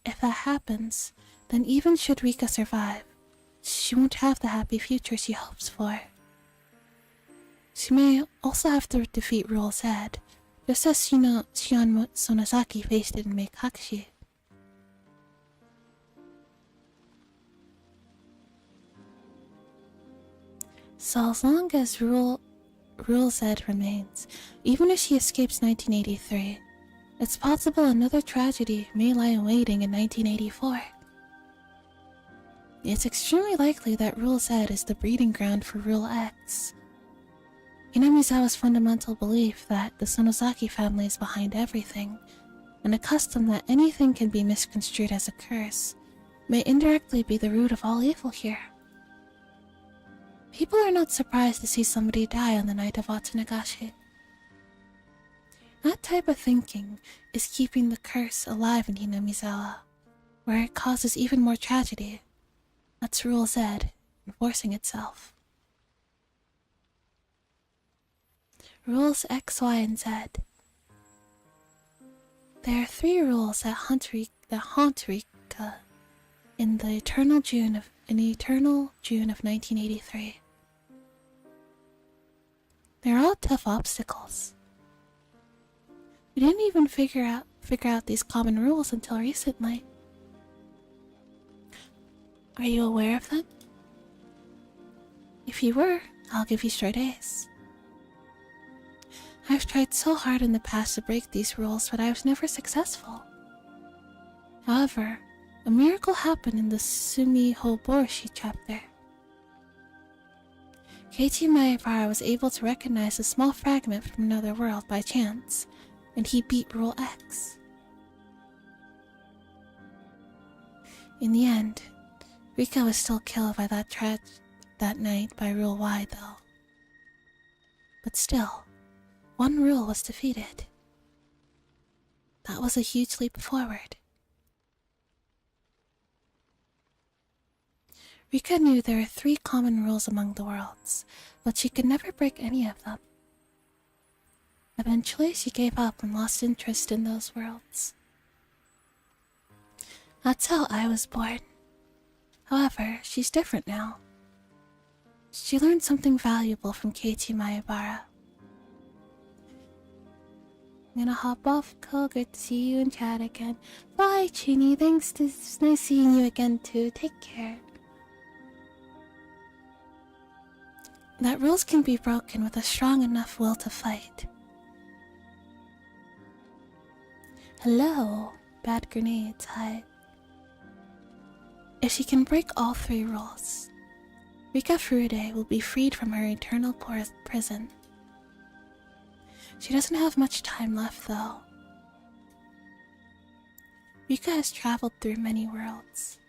If that happens, then even should Rika survive, she won't have the happy future she hopes for. She may also have to defeat Rule Z, just as Shion Sonosaki faced it in Mayakashi. So as long as Rule Z remains, even if she escapes 1983, it's possible another tragedy may lie in waiting in 1984. It's extremely likely that Rule Z is the breeding ground for Rule X. Hinamizawa's fundamental belief that the Sonosaki family is behind everything, and a custom that anything can be misconstrued as a curse, may indirectly be the root of all evil here. People are not surprised to see somebody die on the night of Watanagashi. That type of thinking is keeping the curse alive in Hinamizawa, where it causes even more tragedy. That's Rule Z enforcing itself. Rules X, Y, and Z. There are 3 rules that haunt Rika in the eternal June of 1983. They're all tough obstacles. We didn't even figure out these common rules until recently. Are you aware of them? If you were, I'll give you straight A's. I've tried so hard in the past to break these rules, but I was never successful. However, a miracle happened in the Minagoroshi chapter. Keiichi Maebara was able to recognize a small fragment from another world by chance, and he beat Rule X. In the end, Rika was still killed by that night by Rule Y, though. But still, 1 rule was defeated. That was a huge leap forward. Rika knew there were 3 common rules among the worlds, but she could never break any of them. Eventually, she gave up and lost interest in those worlds. That's how I was born. However, she's different now. She learned something valuable from Keiichi Maebara. I'm gonna hop off, Ko. Good to see you in chat again. Bye, Chini. Thanks. It's nice seeing you again, too. Take care. That rules can be broken with a strong enough will to fight. Hello, bad grenades. Hi. If she can break all 3 rules, Rika Furude will be freed from her eternal prison. She doesn't have much time left, though. Rika has traveled through many worlds.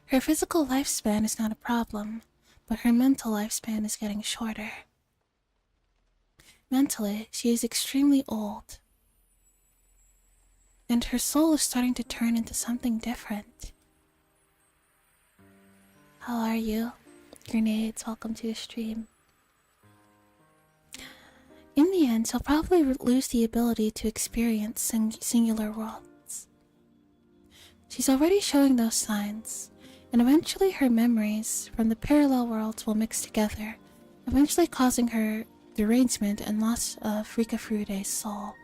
Her physical lifespan is not a problem, but her mental lifespan is getting shorter. Mentally, she is extremely old, and her soul is starting to turn into something different. How are you? Grenades, welcome to the stream. In the end, she'll probably lose the ability to experience singular worlds. She's already showing those signs, and eventually her memories from the parallel worlds will mix together, eventually causing her derangement and loss of Rika Furude's soul.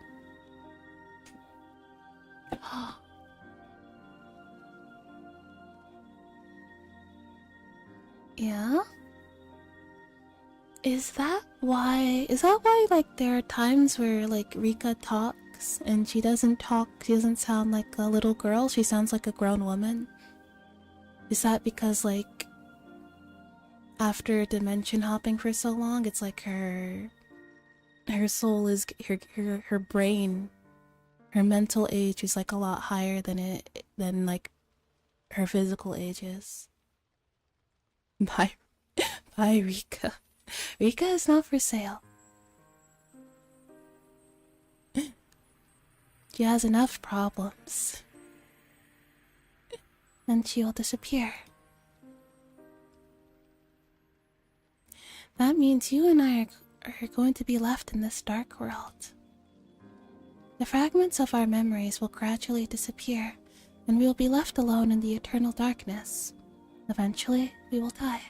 Yeah? Is that why, like, there are times where, like, Rika talks and she doesn't sound like a little girl, she sounds like a grown woman? Is that because, like, after dimension hopping for so long, it's like her soul is, her brain, her mental age is, like, a lot higher than like, her physical age is? Bye, Rika. Rika is not for sale. She has enough problems. Then she will disappear. That means you and I are going to be left in this dark world. The fragments of our memories will gradually disappear, and we will be left alone in the eternal darkness. Eventually, we will die.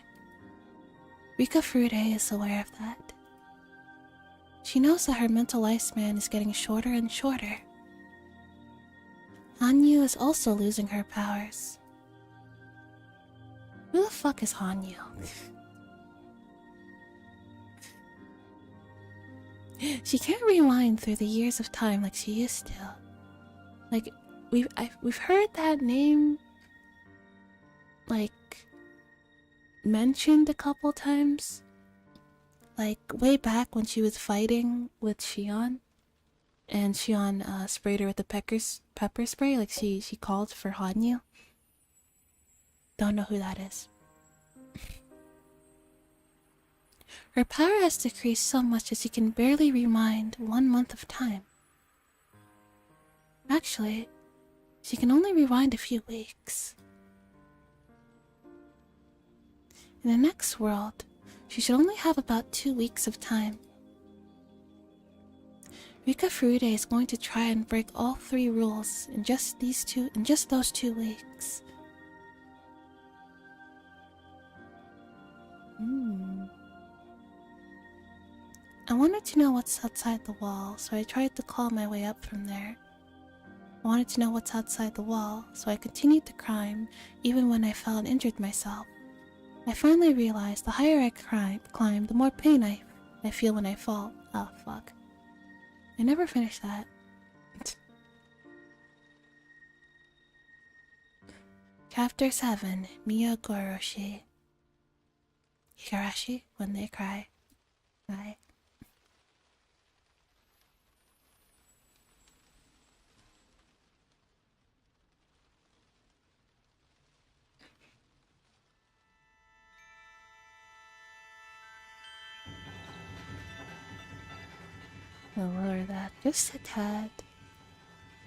Rika Furude is aware of that. She knows that her mental lifespan is getting shorter and shorter. Hanyu is also losing her powers. Who the fuck is Hanyu? She can't rewind through the years of time like she used to. Like, we've heard that name, like, mentioned a couple times. Like, way back when she was fighting with Shion, and Shion sprayed her with the pepper spray, like she called for Hanyu. Don't know who that is. Her power has decreased so much that she can barely rewind 1 month of time. Actually, she can only rewind a few weeks. In the next world, She should only have about 2 weeks of time. Rika Furude is going to try and break all 3 rules in just those 2 weeks. I wanted to know what's outside the wall, so I tried to claw my way up from there. I wanted to know what's outside the wall, so I continued to climb, even when I fell and injured myself. I finally realized the higher I climb, the more pain I feel when I fall. Oh, fuck. I never finished that. Chapter 7, Minagoroshi. Higurashi, when they cry. Bye. I'll lower that just a tad.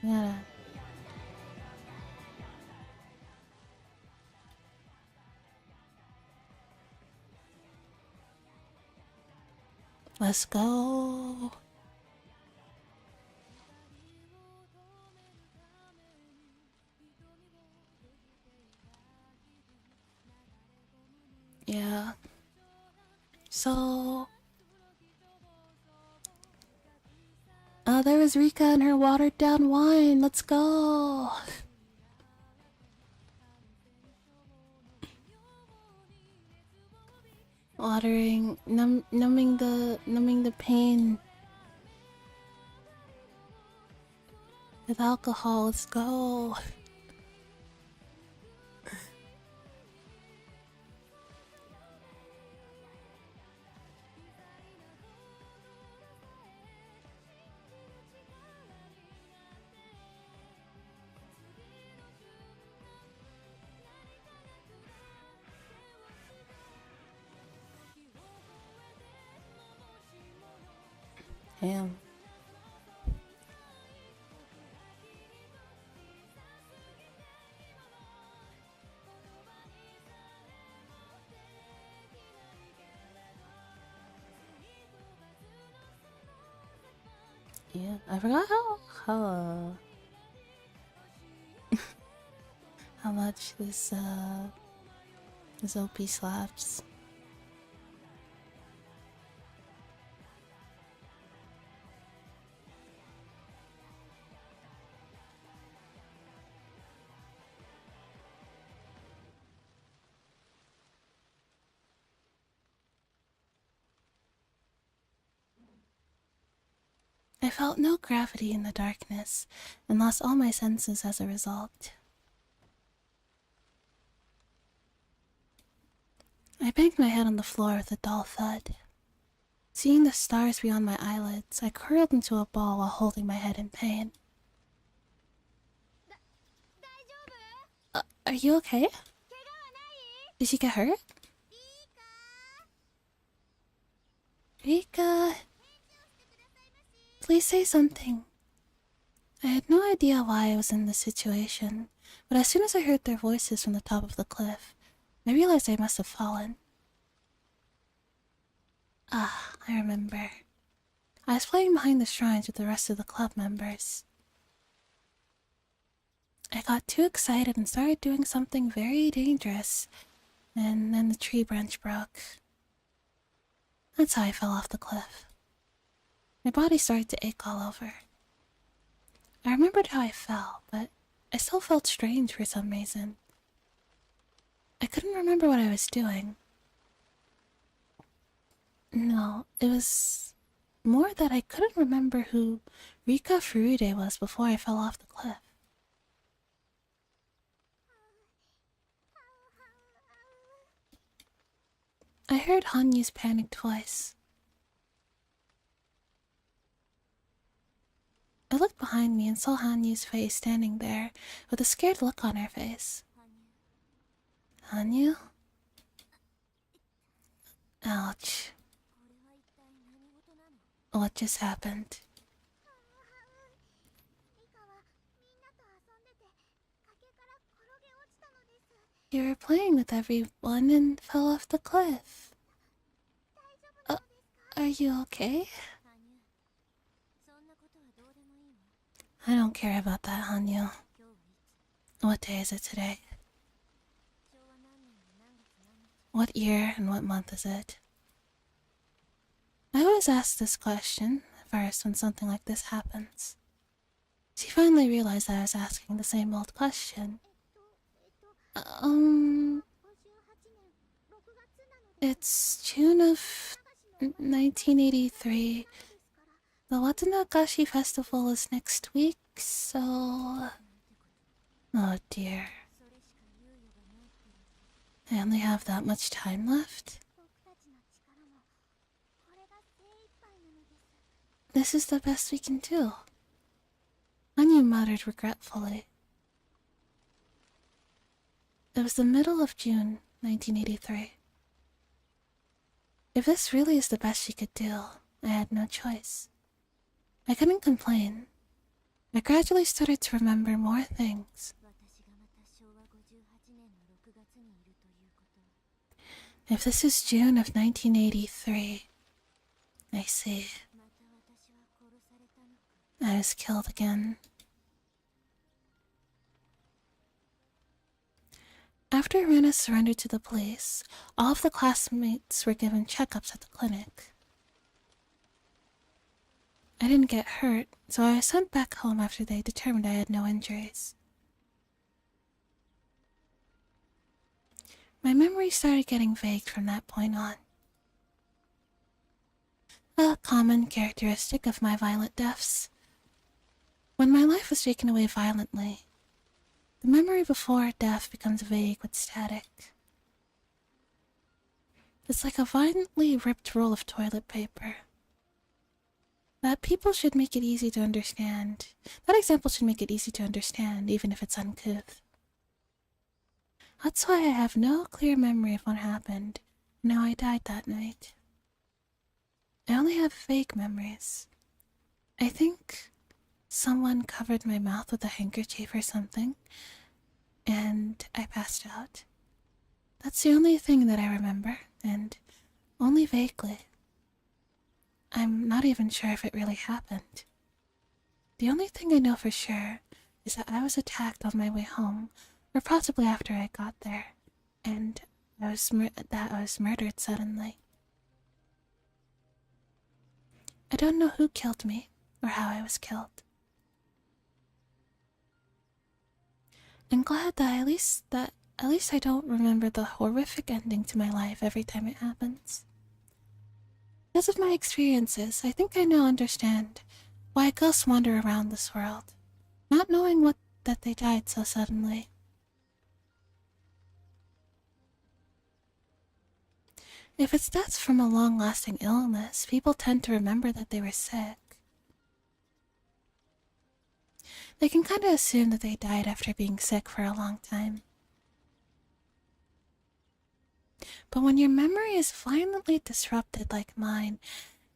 Yeah. Let's go. Yeah. So... there was Rika and her watered down wine. Let's go. Numbing the pain with alcohol. Let's go. Damn. Yeah, I forgot how much this OP slaps. I felt no gravity in the darkness and lost all my senses as a result. I banged my head on the floor with a dull thud. Seeing the stars beyond my eyelids, I curled into a ball while holding my head in pain. Are you okay? Did you get hurt? Rika... Please say something. I had no idea why I was in this situation, but as soon as I heard their voices from the top of the cliff, I realized I must have fallen. Ah, I remember. I was playing behind the shrines with the rest of the club members. I got too excited and started doing something very dangerous, and then the tree branch broke. That's how I fell off the cliff. My body started to ache all over. I remembered how I fell, but I still felt strange for some reason. I couldn't remember what I was doing. No, it was more that I couldn't remember who Rika Furude was before I fell off the cliff. I heard Hanyu's panicked voice. I looked behind me and saw Hanyu's face standing there with a scared look on her face. Hanyu? Ouch. What just happened? You were playing with everyone and fell off the cliff. Are you okay? I don't care about that, Hanyu. What day is it today? What year and what month is it? I always ask this question first when something like this happens. She finally realized I was asking the same old question. It's June of 1983. The Watanagashi festival is next week, so... Oh dear. I only have that much time left? This is the best we can do. Anya muttered regretfully. It was the middle of June, 1983. If this really is the best she could do, I had no choice. I couldn't complain. I gradually started to remember more things. If this is June of 1983, I see. I was killed again. After Rena surrendered to the police, all of the classmates were given checkups at the clinic. I didn't get hurt, so I was sent back home after they determined I had no injuries. My memory started getting vague from that point on. A common characteristic of my violent deaths. When my life was taken away violently, the memory before death becomes vague with static. It's like a violently ripped roll of toilet paper. That people should make it easy to understand. That example should make it easy to understand, even if it's uncouth. That's why I have no clear memory of what happened and how I died that night. I only have vague memories. I think someone covered my mouth with a handkerchief or something, and I passed out. That's the only thing that I remember, and only vaguely. I'm not even sure if it really happened. The only thing I know for sure is that I was attacked on my way home, or possibly after I got there, and I was murdered suddenly. I don't know who killed me, or how I was killed. I'm glad that at least I don't remember the horrific ending to my life every time it happens. Because of my experiences, I think I now understand why ghosts wander around this world, not knowing that they died so suddenly. If it's deaths from a long-lasting illness, people tend to remember that they were sick. They can kinda assume that they died after being sick for a long time. But when your memory is violently disrupted like mine,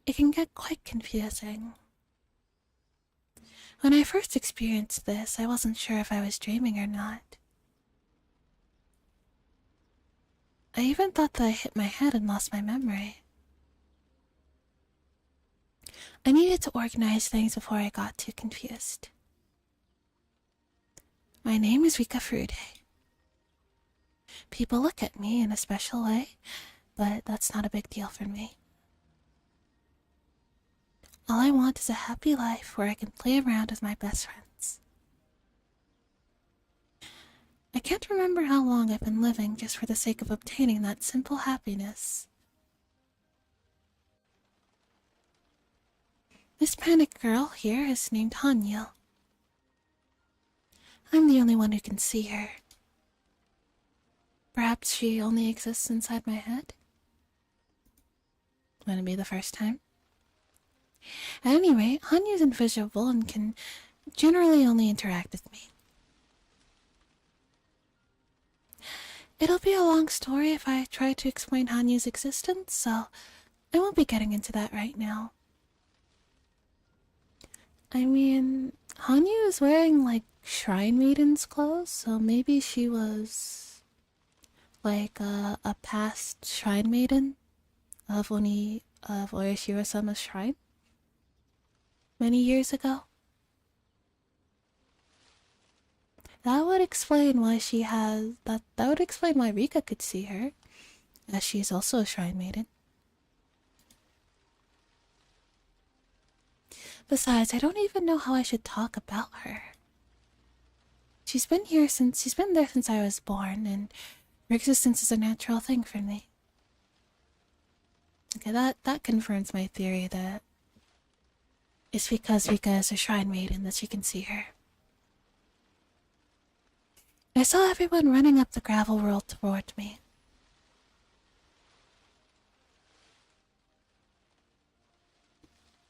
it can get quite confusing. When I first experienced this, I wasn't sure if I was dreaming or not. I even thought that I hit my head and lost my memory. I needed to organize things before I got too confused. My name is Rika Furude. People look at me in a special way, but that's not a big deal for me. All I want is a happy life where I can play around with my best friends. I can't remember how long I've been living just for the sake of obtaining that simple happiness. This panicked girl here is named Hanyu. I'm the only one who can see her. Perhaps she only exists inside my head? Wouldn't it be the first time? At any rate, Hanyu's invisible and can generally only interact with me. It'll be a long story if I try to explain Hanyu's existence, so I won't be getting into that right now. I mean, Hanyu is wearing, like, Shrine Maiden's clothes, so maybe she was, like, a past Shrine Maiden of of Oyashiro-sama's shrine many years ago. That would explain why she has that. That would explain why Rika could see her, as she is also a shrine maiden. Besides, I don't even know how I should talk about her. She's been there since I was born, and her existence is a natural thing for me. Okay, that confirms my theory that it's because Rika is a shrine maiden that she can see her. I saw everyone running up the gravel road toward me.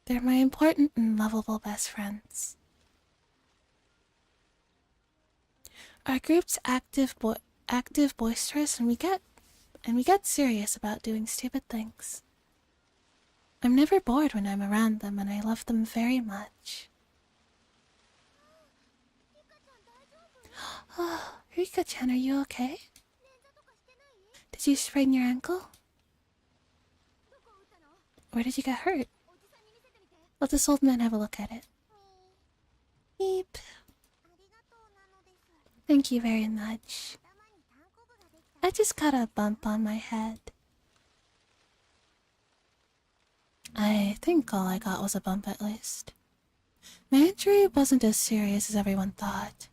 They're my important and lovable best friends. Our group's active, boisterous, and we get serious about doing stupid things. I'm never bored when I'm around them, and I love them very much. Oh, Rika-chan, are you okay? Did you sprain your ankle? Where did you get hurt? Let this old man have a look at it. Beep. Thank you very much. I just got a bump on my head. I think all I got was a bump at least. My injury wasn't as serious as everyone thought.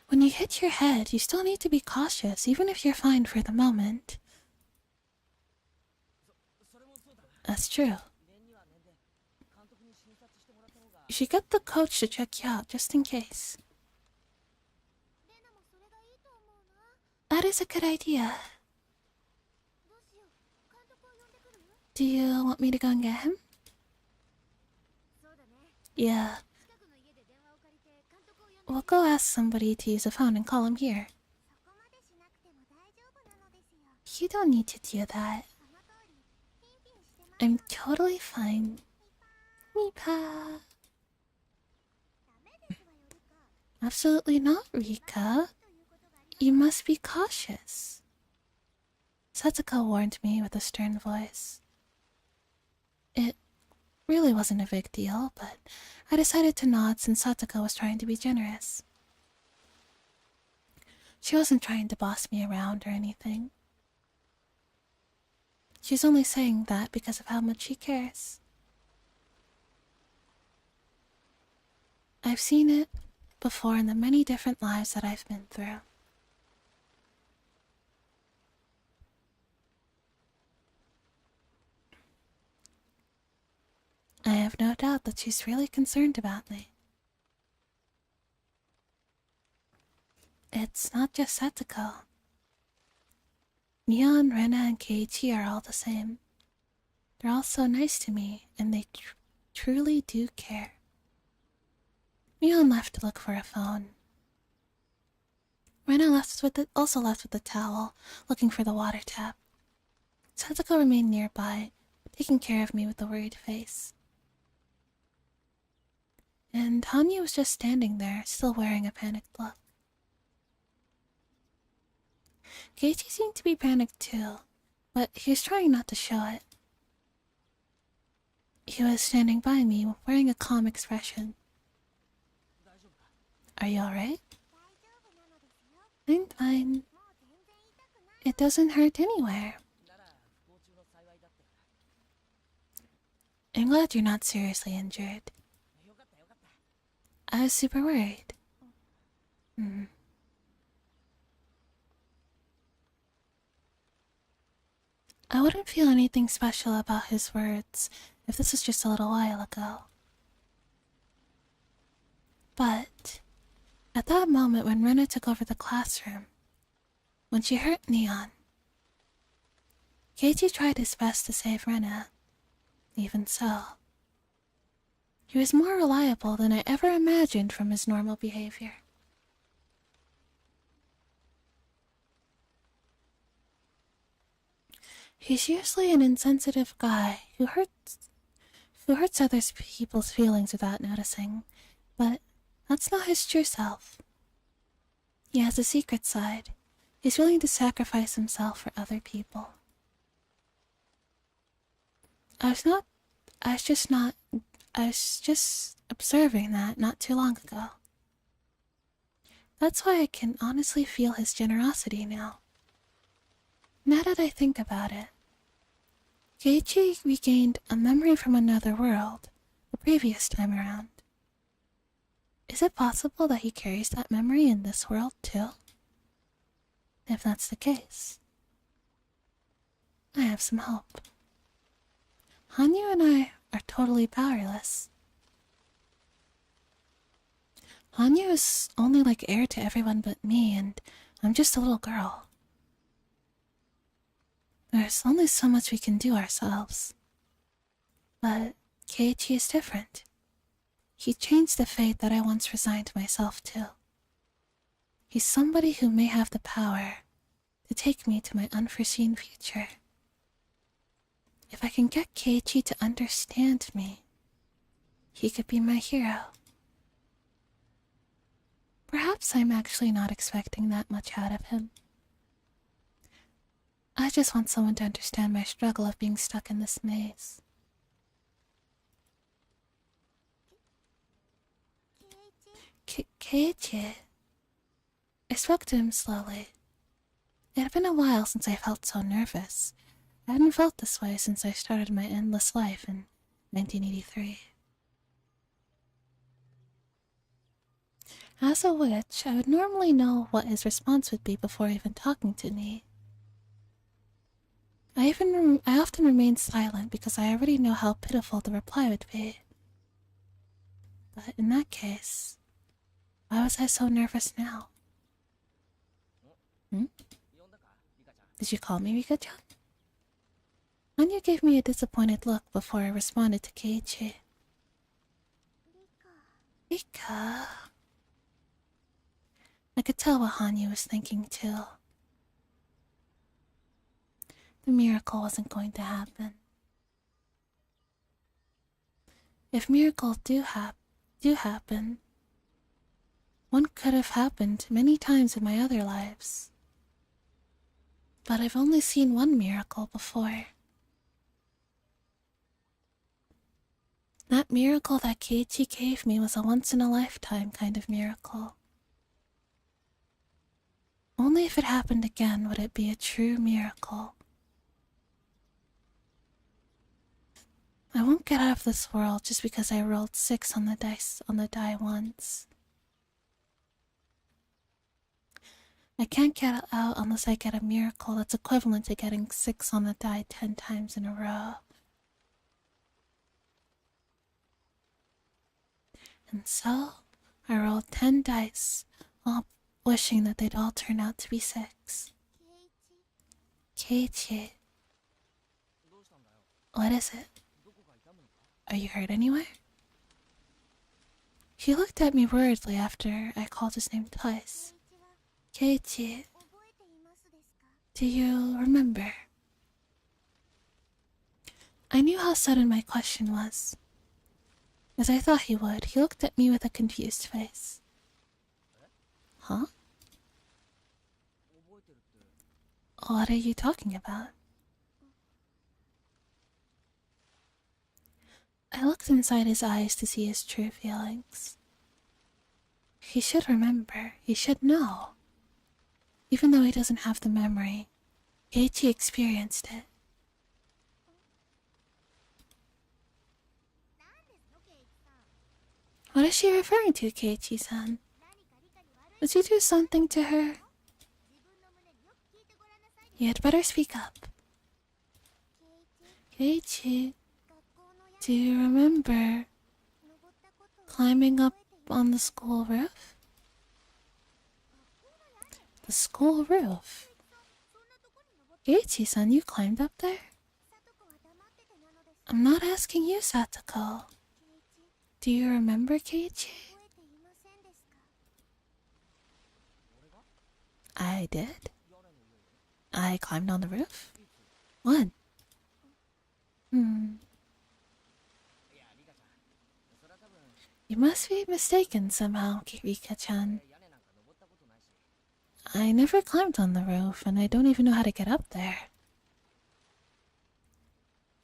When you hit your head, you still need to be cautious, even if you're fine for the moment. That's true. You should get the coach to check you out, just in case. That is a good idea. Do you want me to go and get him? Yeah. We'll go ask somebody to use a phone and call him here. You don't need to do that. I'm totally fine. Mipa. Absolutely not, Rika. You must be cautious. Satsuko warned me with a stern voice. It really wasn't a big deal, but I decided to nod since Satsuko was trying to be generous. She wasn't trying to boss me around or anything. She's only saying that because of how much she cares. I've seen it before in the many different lives that I've been through. I have no doubt that she's really concerned about me. It's not just Satsuko. Mion, Rena, and Keiichi are all the same. They're all so nice to me, and they truly do care. Mion left to look for a phone. Rena also left with the towel, looking for the water tap. Satsuko remained nearby, taking care of me with a worried face. And Hanya was just standing there, still wearing a panicked look. Keiichi seemed to be panicked too, but he was trying not to show it. He was standing by me, wearing a calm expression. Are you alright? I'm fine. It doesn't hurt anywhere. I'm glad you're not seriously injured. I was super worried. I wouldn't feel anything special about his words if this was just a little while ago. But at that moment when Rena took over the classroom, when she hurt Neon, Keiichi tried his best to save Rena. Even so, he was more reliable than I ever imagined from his normal behavior. He's usually an insensitive guy who hurts other people's feelings without noticing, but that's not his true self. He has a secret side, He's willing to sacrifice himself for other people. I was just observing that not too long ago. That's why I can honestly feel his generosity now. Now that I think about it, Keiichi regained a memory from another world the previous time around. Is it possible that he carries that memory in this world too? If that's the case, I have some hope. Hanyu and I are totally powerless. Hanyu is only like heir to everyone but me, and I'm just a little girl. There's only so much we can do ourselves. But Keiichi is different. He changed the fate that I once resigned myself to. He's somebody who may have the power to take me to my unforeseen future. If I can get Keiichi to understand me, he could be my hero. Perhaps I'm actually not expecting that much out of him. I just want someone to understand my struggle of being stuck in this maze. Keiichi. I spoke to him slowly. It had been a while since I felt so nervous. I hadn't felt this way since I started my endless life in 1983. As a witch, I would normally know what his response would be before even talking to me. I often remain silent because I already know how pitiful the reply would be. But in that case, why was I so nervous now? Did you call me Rika-chan? Anya gave me a disappointed look before I responded to Keiichi. Rika. I could tell what Hanyu was thinking too. The miracle wasn't going to happen. If miracles do happen, one could have happened many times in my other lives. But I've only seen one miracle before. That miracle that Keiichi gave me was a once-in-a-lifetime kind of miracle. Only if it happened again would it be a true miracle. I won't get out of this world just because I rolled 6 on the die once. I can't get out unless I get a miracle that's equivalent to getting 6 on the die 10 times in a row. And so, I rolled 10 dice, all wishing that they'd all turn out to be 6. Keiichi. What is it? Are you hurt anywhere? He looked at me worriedly after I called his name twice. Keiichi. Do you remember? I knew how sudden my question was. As I thought he would, he looked at me with a confused face. Huh? What are you talking about? I looked inside his eyes to see his true feelings. He should remember. He should know. Even though he doesn't have the memory, Keiichi experienced it. What is she referring to, Keiichi-san? Did you do something to her? You had better speak up. Keiichi, do you remember climbing up on the school roof? The school roof? Keiichi-san, you climbed up there? I'm not asking you, Satoko. Do you remember, Keiichi? I did. I climbed on the roof. When? You must be mistaken somehow, Rika-chan. I never climbed on the roof, and I don't even know how to get up there.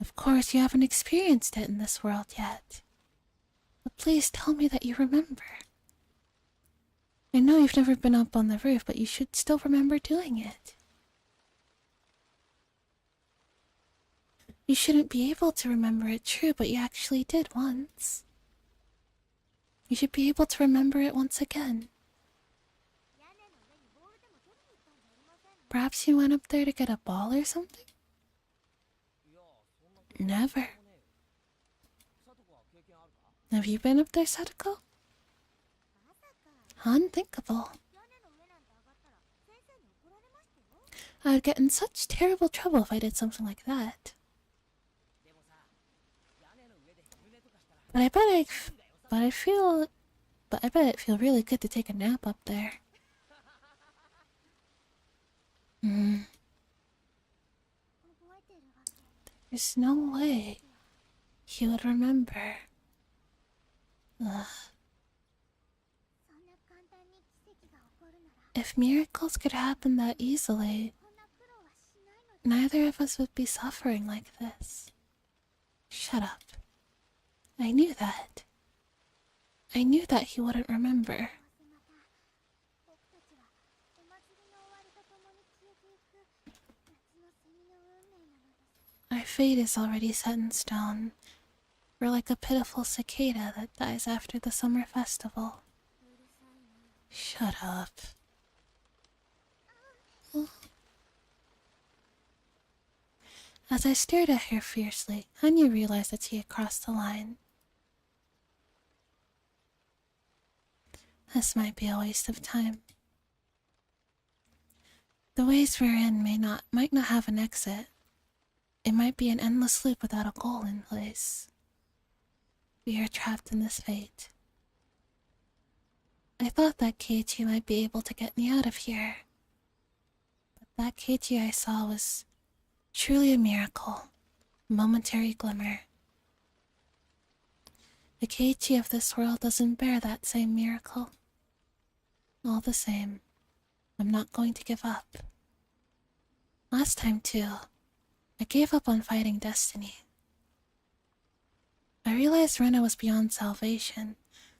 Of course, you haven't experienced it in this world yet. But please tell me that you remember. I know you've never been up on the roof, but you should still remember doing it. You shouldn't be able to remember it true, but you actually did once. You should be able to remember it once again. Perhaps you went up there to get a ball or something? Never. Have you been up there, Sadako? Unthinkable. I would get in such terrible trouble if I did something like that. But I bet it'd feel really good to take a nap up there. There's no way he would remember. Ugh. If miracles could happen that easily, neither of us would be suffering like this. Shut up. I knew that. I knew that he wouldn't remember. Our fate is already set in stone. We're like a pitiful cicada that dies after the summer festival. Shut up. As I stared at her fiercely, Hanya realized that she had crossed the line. This might be a waste of time. The ways we're in might not have an exit. It might be an endless loop without a goal in place. We are trapped in this fate. I thought that Keiichi might be able to get me out of here. But that Keiichi I saw was truly a miracle, a momentary glimmer. The Keiichi of this world doesn't bear that same miracle. All the same, I'm not going to give up. Last time too, I gave up on fighting destiny. I realized Rena was beyond salvation,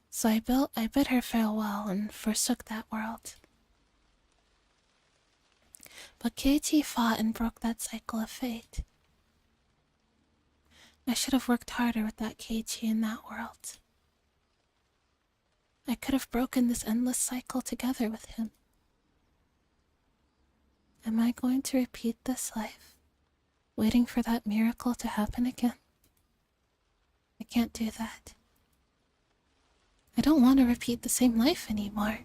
so I bid her farewell and forsook that world. But Keiichi fought and broke that cycle of fate. I should have worked harder with that Keiichi in that world. I could have broken this endless cycle together with him. Am I going to repeat this life, waiting for that miracle to happen again? I can't do that. I don't want to repeat the same life anymore.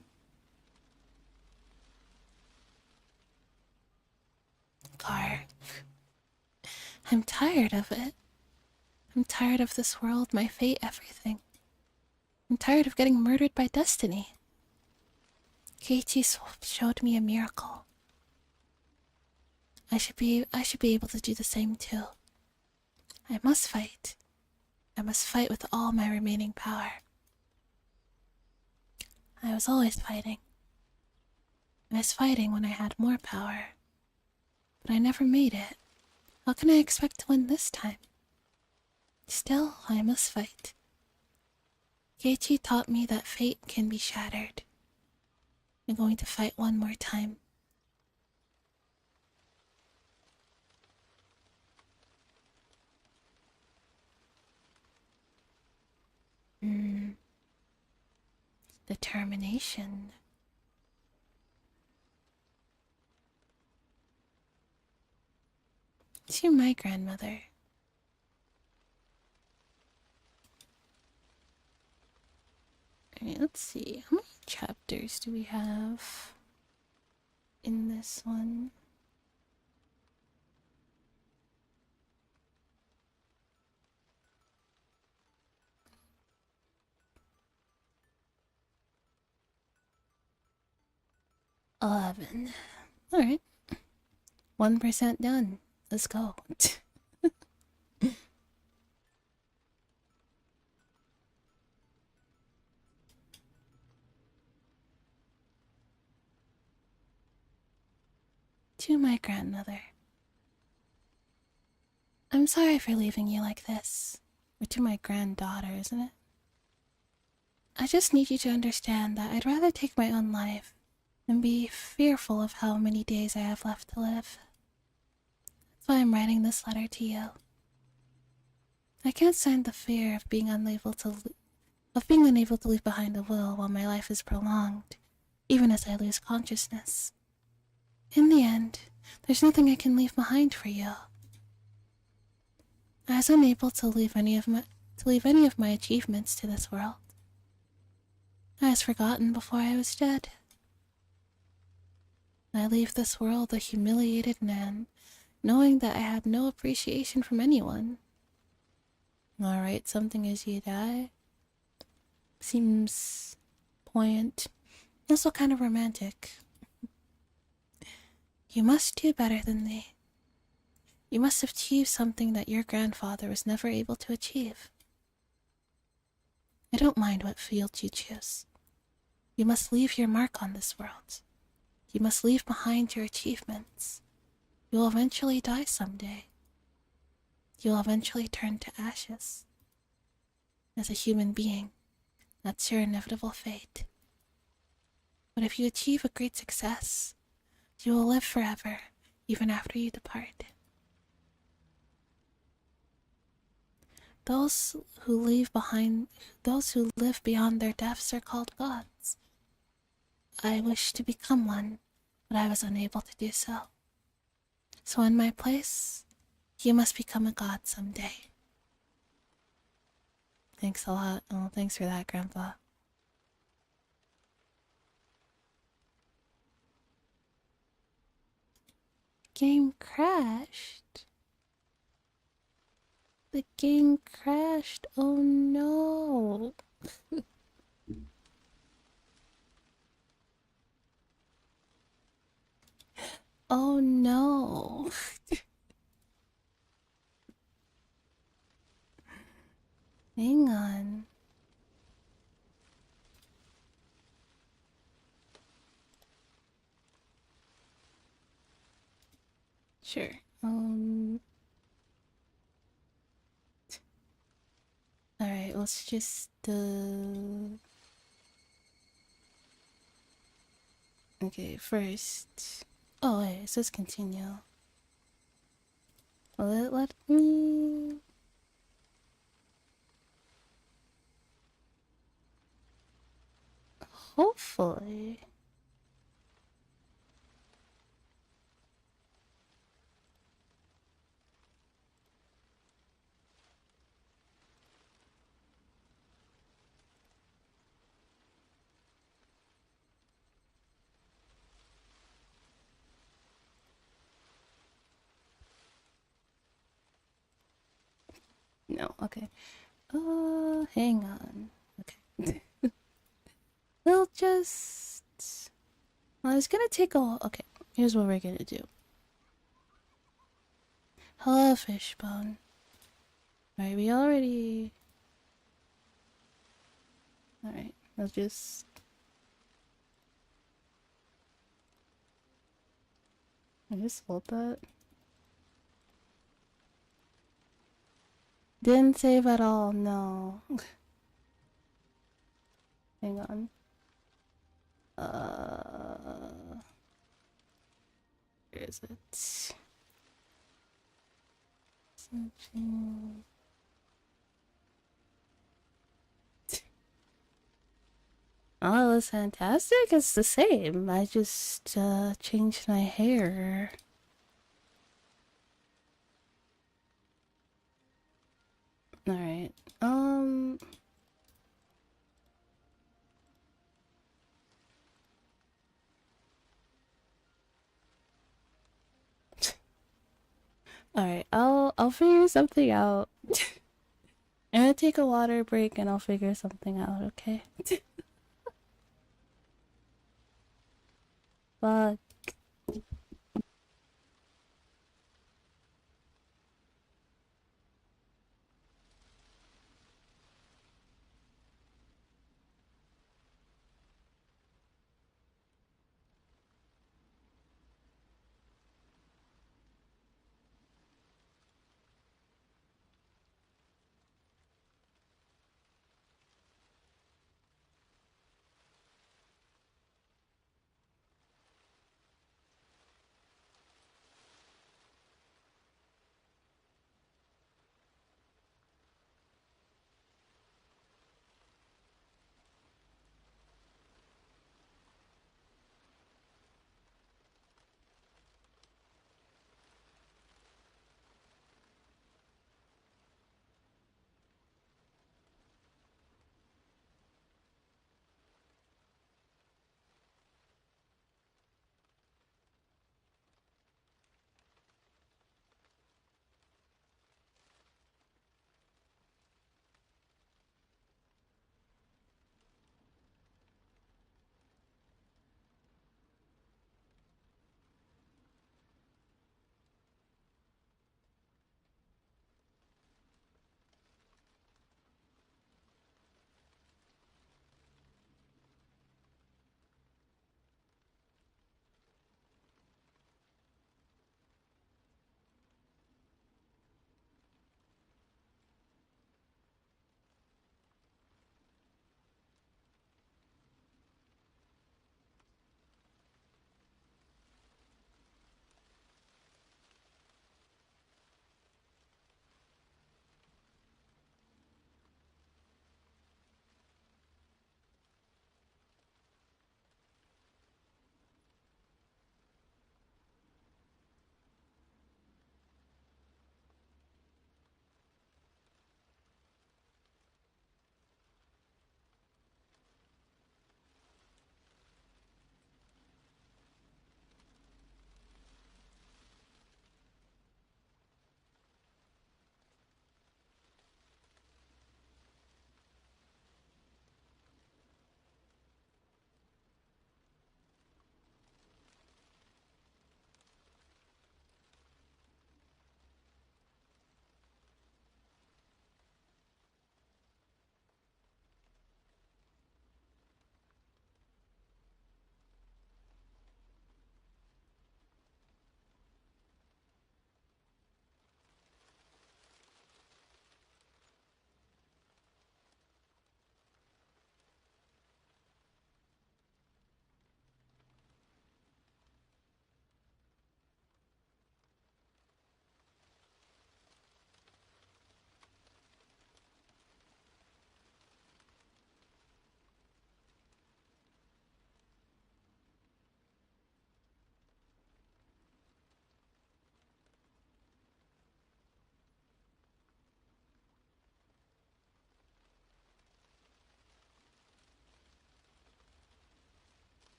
Gar. I'm tired of it. I'm tired of this world, my fate, everything. I'm tired of getting murdered by destiny. Keiichi showed me a miracle. I should be able to do the same too. I must fight. I must fight with all my remaining power. I was always fighting. I was fighting when I had more power. But I never made it. How can I expect to win this time? Still, I must fight. Keiichi taught me that fate can be shattered. I'm going to fight one more time. Determination. To my grandmother. Alright, let's see. How many chapters do we have in this one? $11. Alright. 1% done. Let's go. To my grandmother. I'm sorry for leaving you like this. Or to my granddaughter, isn't it? I just need you to understand that I'd rather take my own life than be fearful of how many days I have left to live. That's why I'm writing this letter to you. I can't stand the fear of being unable to leave behind a will while my life is prolonged, even as I lose consciousness. In the end, there's nothing I can leave behind for you. I was unable to leave any of my achievements to this world. I was forgotten before I was dead. I leave this world a humiliated man, knowing that I had no appreciation from anyone. I'll write something as you die. Seems poignant, also kind of romantic. You must do better than me. You must achieve something that your grandfather was never able to achieve. I don't mind what field you choose. You must leave your mark on this world. You must leave behind your achievements. You'll eventually die someday. You'll eventually turn to ashes. As a human being, that's your inevitable fate. But if you achieve a great success, you will live forever, even after you depart. Those who live beyond their deaths are called gods. I wish to become one, but I was unable to do so. So in my place, you must become a god someday. Thanks a lot. Oh, thanks for that, Grandpa. Game crashed. The game crashed. Oh no. Oh no. Hang on. Sure. Alright, let's just okay, first. Oh wait, it says continue. Will it let me? Hopefully. No, okay. Hang on. Okay. We'll just... Well, it's gonna take a... Okay, here's what we're gonna do. Hello, Fishbone. Alright, we already... Alright, I'll just... I just hold that. Didn't save at all, no. Hang on. Where is it? Searching. Oh, it's fantastic. It's the same. I just changed my hair. Alright. Alright, I'll figure something out. I'm gonna take a water break and I'll figure something out, okay? Fuck.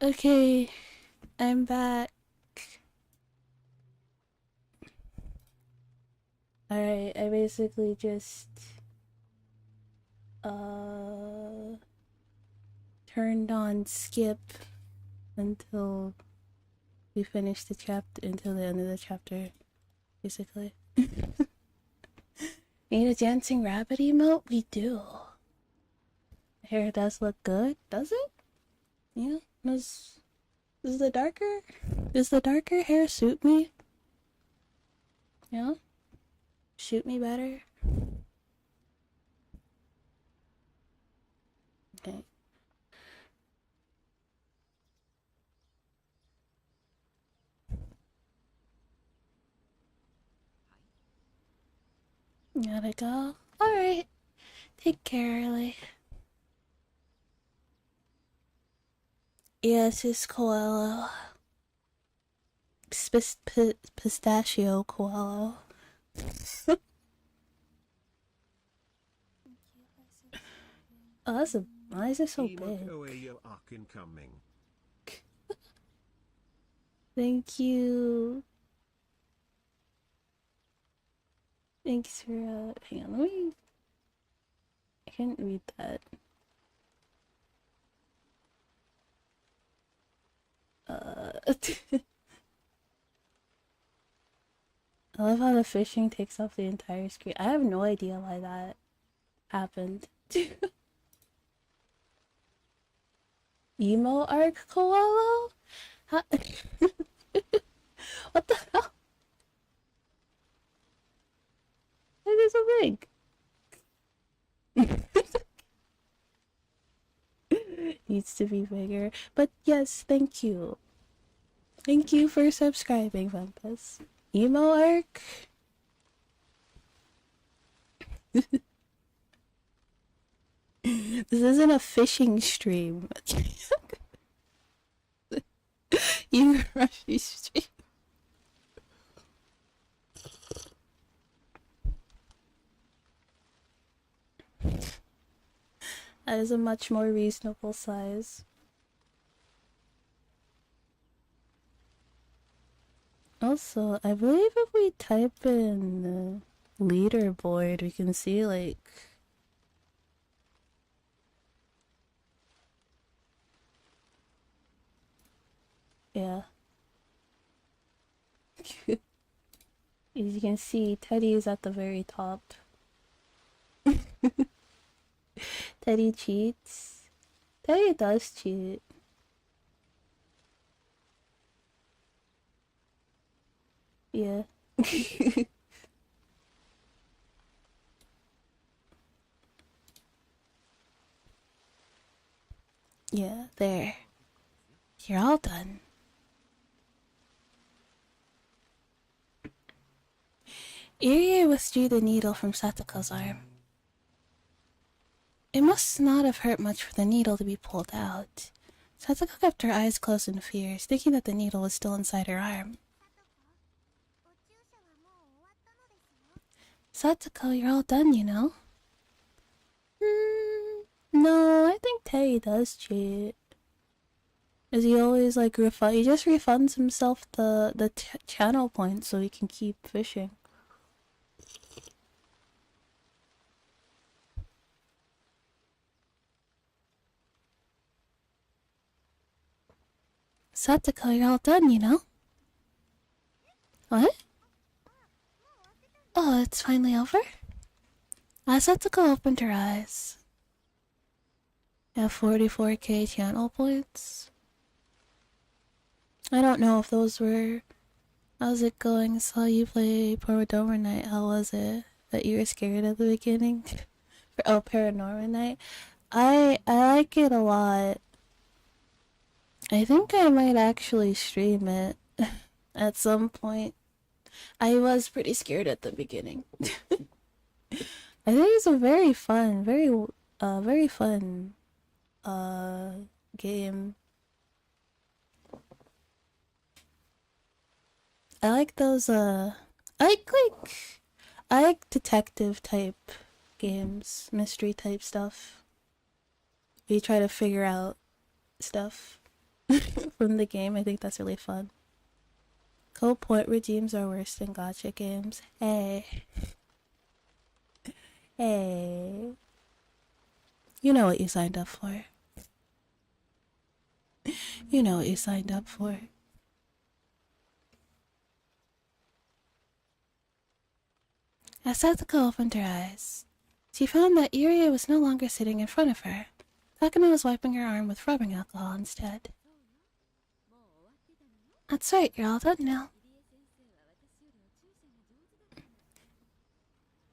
Okay, I'm back. Alright, I basically just turned on skip until we finish the chapter, until the end of the chapter, basically. Need a dancing rabbit emote? We do. Hair does look good, does it? Yeah, does the darker hair suit me? Yeah? Shoot me better? Okay. Gotta go. Alright. Take care, Riley. Yes, it's Coelho. Pistachio Coelho. Oh, that's a... Why is it so big? Thank you. Thanks for, hang on, let me... I can't read that. I love how the fishing takes up the entire screen. I have no idea why that happened. Emo arc Koala? How what the hell? Why is it so big? Needs to be bigger. But yes, thank you. Thank you for subscribing, Vampus. Emo arc? This isn't a fishing stream. Higurashi stream. That is a much more reasonable size. Also, I believe if we type in leaderboard, we can see, like... Yeah. As you can see, Teddy is at the very top. Teddy cheats. Teddy does cheat. Yeah. Yeah, there. You're all done. Irie withdrew the needle from Satoko's arm. It must not have hurt much for the needle to be pulled out. Satoko kept her eyes closed in fear, thinking that the needle was still inside her arm. Satoko, you're all done, you know? No, I think Tei does cheat. Is he always like he just refunds himself the channel points so he can keep fishing. Satoko, you're all done, you know? What? Oh, it's finally over? Satoko opened her eyes. You have 44k channel points? I don't know if those were... How's it going? Saw you play Paranormal Night. How was it? That you were scared at the beginning? Oh, Paranormal Night. I like it a lot. I think I might actually stream it at some point. I was pretty scared at the beginning. I think it's a very fun, very fun game. I like those I like detective type games, mystery type stuff. We try to figure out stuff. from the game. I think that's really fun. Co-point redeems are worse than gacha games. Hey. Hey. You know what you signed up for. You know what you signed up for. As Satsuko opened her eyes, she found that Irie was no longer sitting in front of her. Takano was wiping her arm with rubbing alcohol instead. That's right, you're all done now.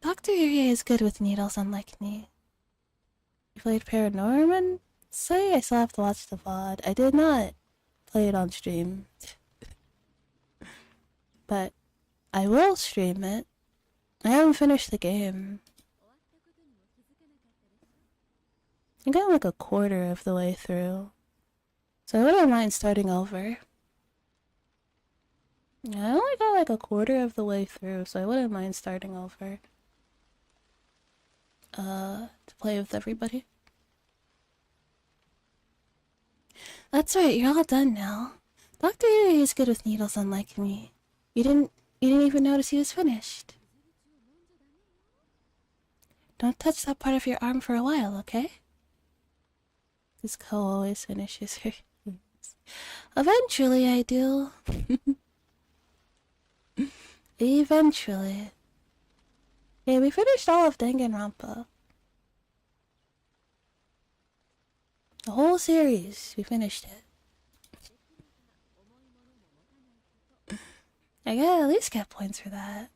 Dr. Irie is good with needles, unlike me. You played Paranorman? Sorry, I still have to watch the VOD. I did not play it on stream. But I will stream it. I haven't finished the game. I got like a quarter of the way through. So I wouldn't mind starting over. I only got like a quarter of the way through, so I wouldn't mind starting over. To play with everybody. That's right, you're all done now. Dr. Yuri is good with needles, unlike me. You didn't even notice he was finished. Don't touch that part of your arm for a while, okay? This Ko always finishes her things. Eventually I do. Eventually. Yeah, we finished all of Danganronpa. The whole series, we finished it. I gotta at least get points for that.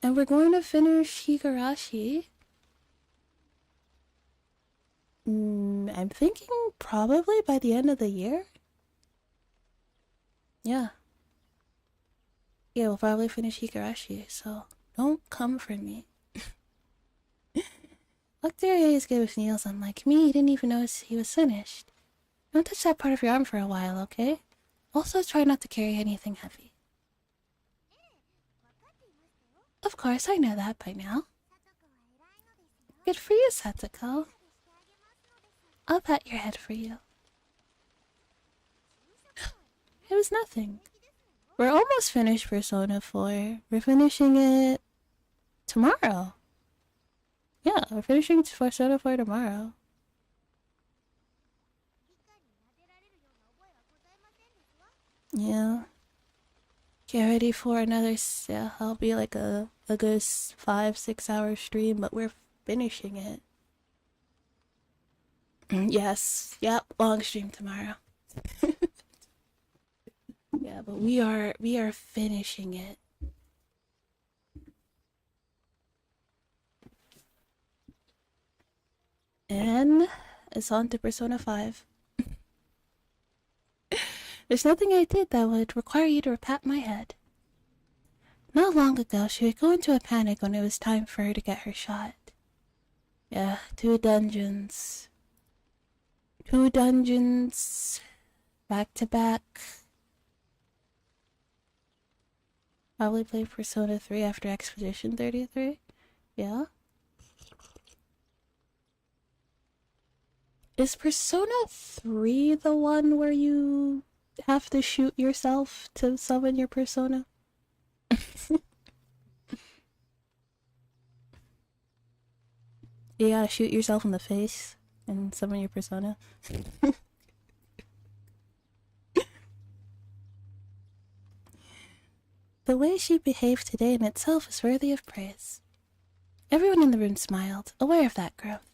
And we're going to finish Higurashi. I'm thinking probably by the end of the year. Yeah. Yeah, we'll probably finish Higurashi, so don't come for me. Dr. is good with needles, unlike me. He didn't even notice he was finished. Don't touch that part of your arm for a while, okay? Also, try not to carry anything heavy. Of course, I know that by now. Good for you, Satsuko. I'll pat your head for you. It was nothing. We're almost finished Persona 4. We're finishing it tomorrow. Yeah, we're finishing Persona 4 tomorrow. Yeah. Get ready for another, yeah, I'll be like a good 5-6 hour stream, but we're finishing it. Yes, yep, long stream tomorrow. Yeah, but we are finishing it. And it's on to Persona 5. There's nothing I did that would require you to pat my head. Not long ago, she would go into a panic when it was time for her to get her shot. Yeah, 2 dungeons. 2 dungeons. Back to back. Probably play Persona 3 after Expedition 33. Yeah. Is Persona 3 the one where you have to shoot yourself to summon your persona? You gotta shoot yourself in the face and summon your persona. The way she behaved today in itself is worthy of praise. Everyone in the room smiled, aware of that growth.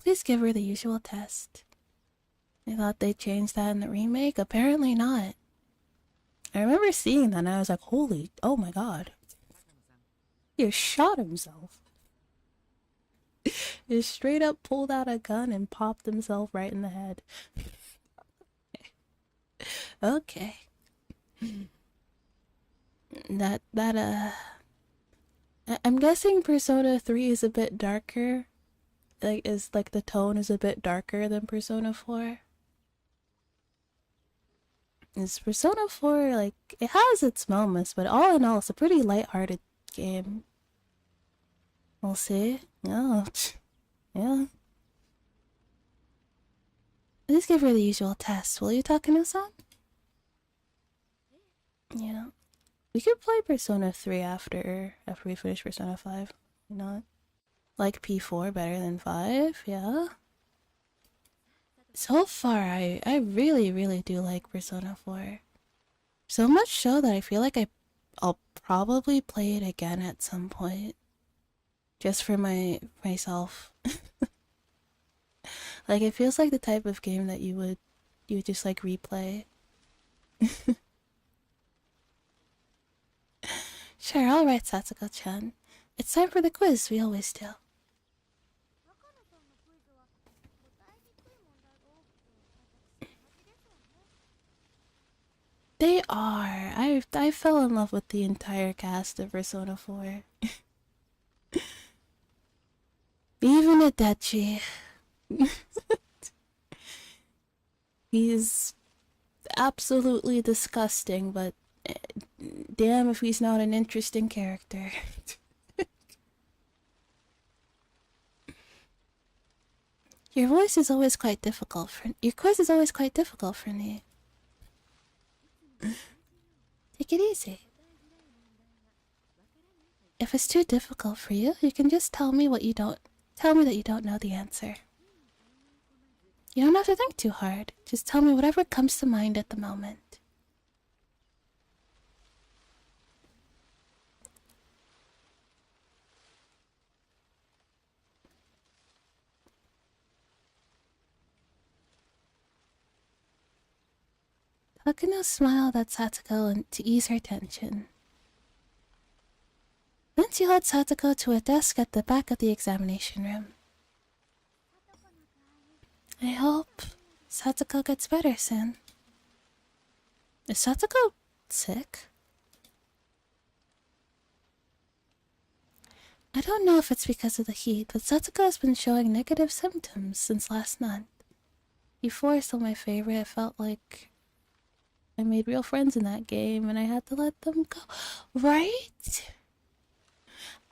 Please give her the usual test. I thought they changed that in the remake. Apparently not. I remember seeing that and I was like, holy, oh my god. He shot himself. He straight up pulled out a gun and popped himself right in the head. Okay. I'm guessing Persona 3 is a bit darker. Like the tone is a bit darker than Persona 4. Is Persona 4, like, it has its moments, but all in all, it's a pretty lighthearted game. We'll see. Yeah. Yeah. Let's give her the usual test, will you, Takano-san? Yeah. We could play Persona 3 after we finish Persona 5. Why not? Like P4 better than 5, yeah? So far, I really, really do like Persona 4. So much so that I feel like I'll probably play it again at some point. Just for myself. Like, it feels like the type of game that you would just like replay. Sure, alright, Satsuko-chan. It's time for the quiz, we always do. They are. I fell in love with the entire cast of Persona 4. Even Adachi. He's absolutely disgusting, but damn if he's not an interesting character. Your quiz is always quite difficult for me. Take it easy. If it's too difficult for you, you can just tell me that you don't know the answer. You don't have to think too hard. Just tell me whatever comes to mind at the moment. Takano smiled at Satoko to ease her tension. Then she led Satoko to a desk at the back of the examination room. I hope Satoko gets better soon. Is Satoko sick? I don't know if it's because of the heat, but Satoko has been showing negative symptoms since last month. Before is still my favorite. I felt like I made real friends in that game and I had to let them go. Right?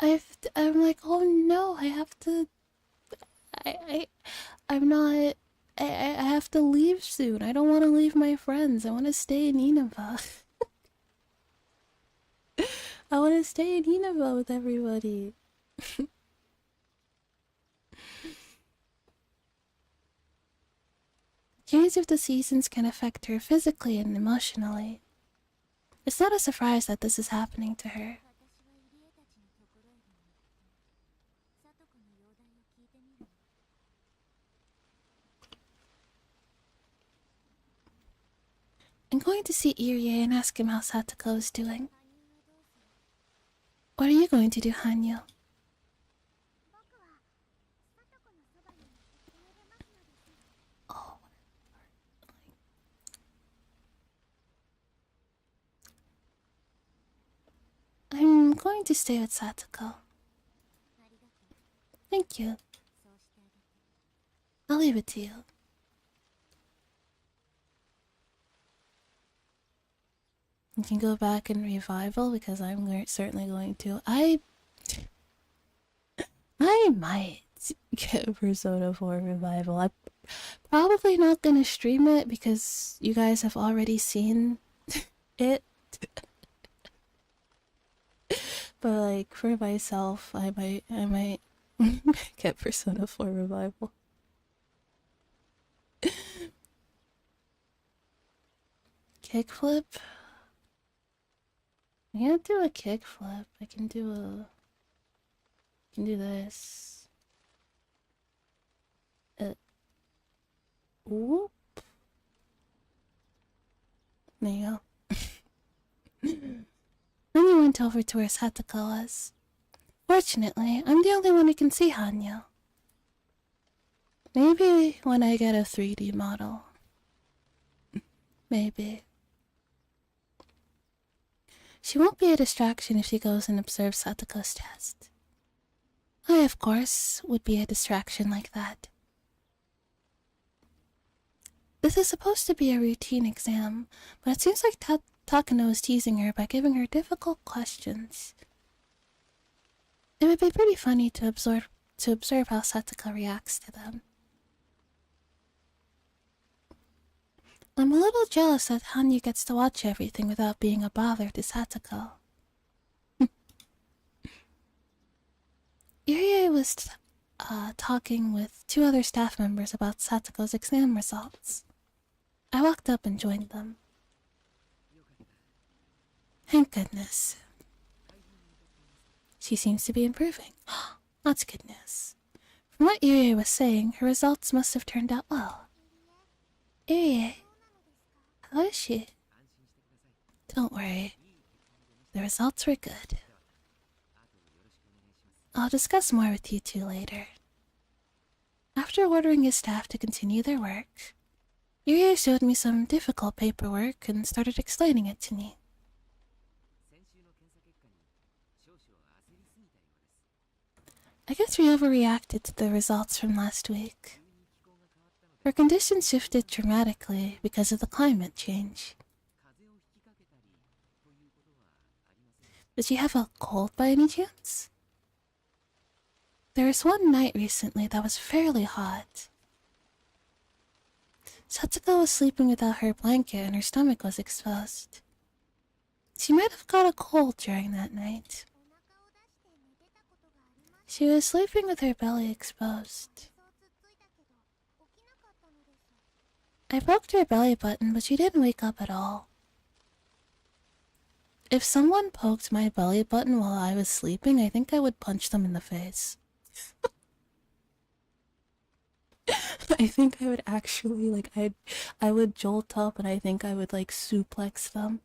I'm like, oh no, I have to... I'm not... I have to leave soon. I don't want to leave my friends. I want to stay in Inaba. I want to stay in Inaba with everybody. Change of the seasons can affect her physically and emotionally. It's not a surprise that this is happening to her. I'm going to see Irie and ask him how Satoko is doing. What are you going to do, Hanyo? Oh. I'm going to stay with Satoko. Thank you. I'll leave it to you. You can go back and revival because I'm certainly going to. I might get Persona 4 revival. I'm probably not gonna stream it because you guys have already seen it. But like for myself, I might get Persona 4 revival. Kickflip? I can't do a kickflip. I can do this. Whoop. There you go. Then he went over to where Satoko was. Fortunately, I'm the only one who can see Hanyo. Maybe when I get a 3D model. Maybe. She won't be a distraction if she goes and observes Satoko's test. I, of course, would be a distraction like that. This is supposed to be a routine exam, but it seems like Takano is teasing her by giving her difficult questions. It would be pretty funny to observe how Satoko reacts to them. I'm a little jealous that Hanyu gets to watch everything without being a bother to Satoko. Irie was talking with two other staff members about Satoko's exam results. I walked up and joined them. Thank goodness. She seems to be improving. That's good news. From what Irie was saying, her results must have turned out well. Irie, how is she? Don't worry. The results were good. I'll discuss more with you two later. After ordering his staff to continue their work, Irie showed me some difficult paperwork and started explaining it to me. I guess we overreacted to the results from last week. Her condition shifted dramatically because of the climate change. Did she have a cold by any chance? There was one night recently that was fairly hot. Satsuko was sleeping without her blanket and her stomach was exposed. She might have got a cold during that night. She was sleeping with her belly exposed. I poked her belly button, but she didn't wake up at all. If someone poked my belly button while I was sleeping, I think I would punch them in the face. I think I would actually, like, I would jolt up and I think I would, like, suplex them.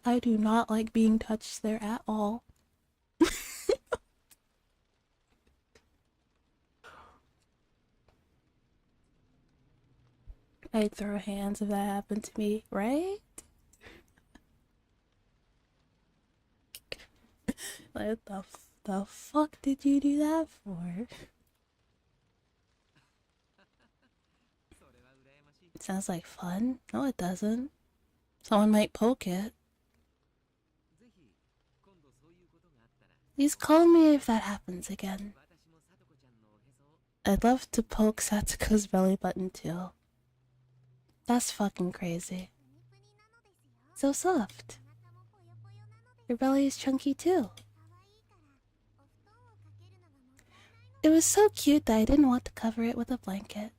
I do not like being touched there at all. I'd throw hands if that happened to me, right? What the fuck did you do that for? It sounds like fun. No, it doesn't. Someone might poke it. Please call me if that happens again. I'd love to poke Satsuko's belly button too. That's fucking crazy. So soft. Your belly is chunky too. It was so cute that I didn't want to cover it with a blanket.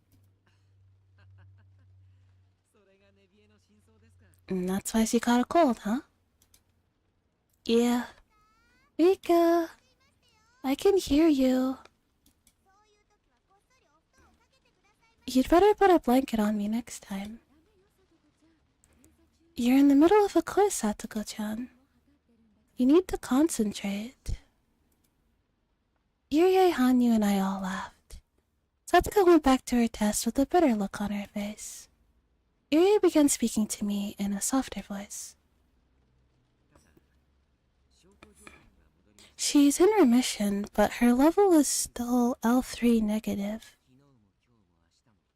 And that's why she caught a cold, huh? Yeah. Rika! I can hear you. You'd better put a blanket on me next time. You're in the middle of a quiz, Satoko-chan. You need to concentrate. Irie, Hanyu, and I all laughed. Satoko went back to her test with a bitter look on her face. Irie began speaking to me in a softer voice. She's in remission, but her level is still L3 negative.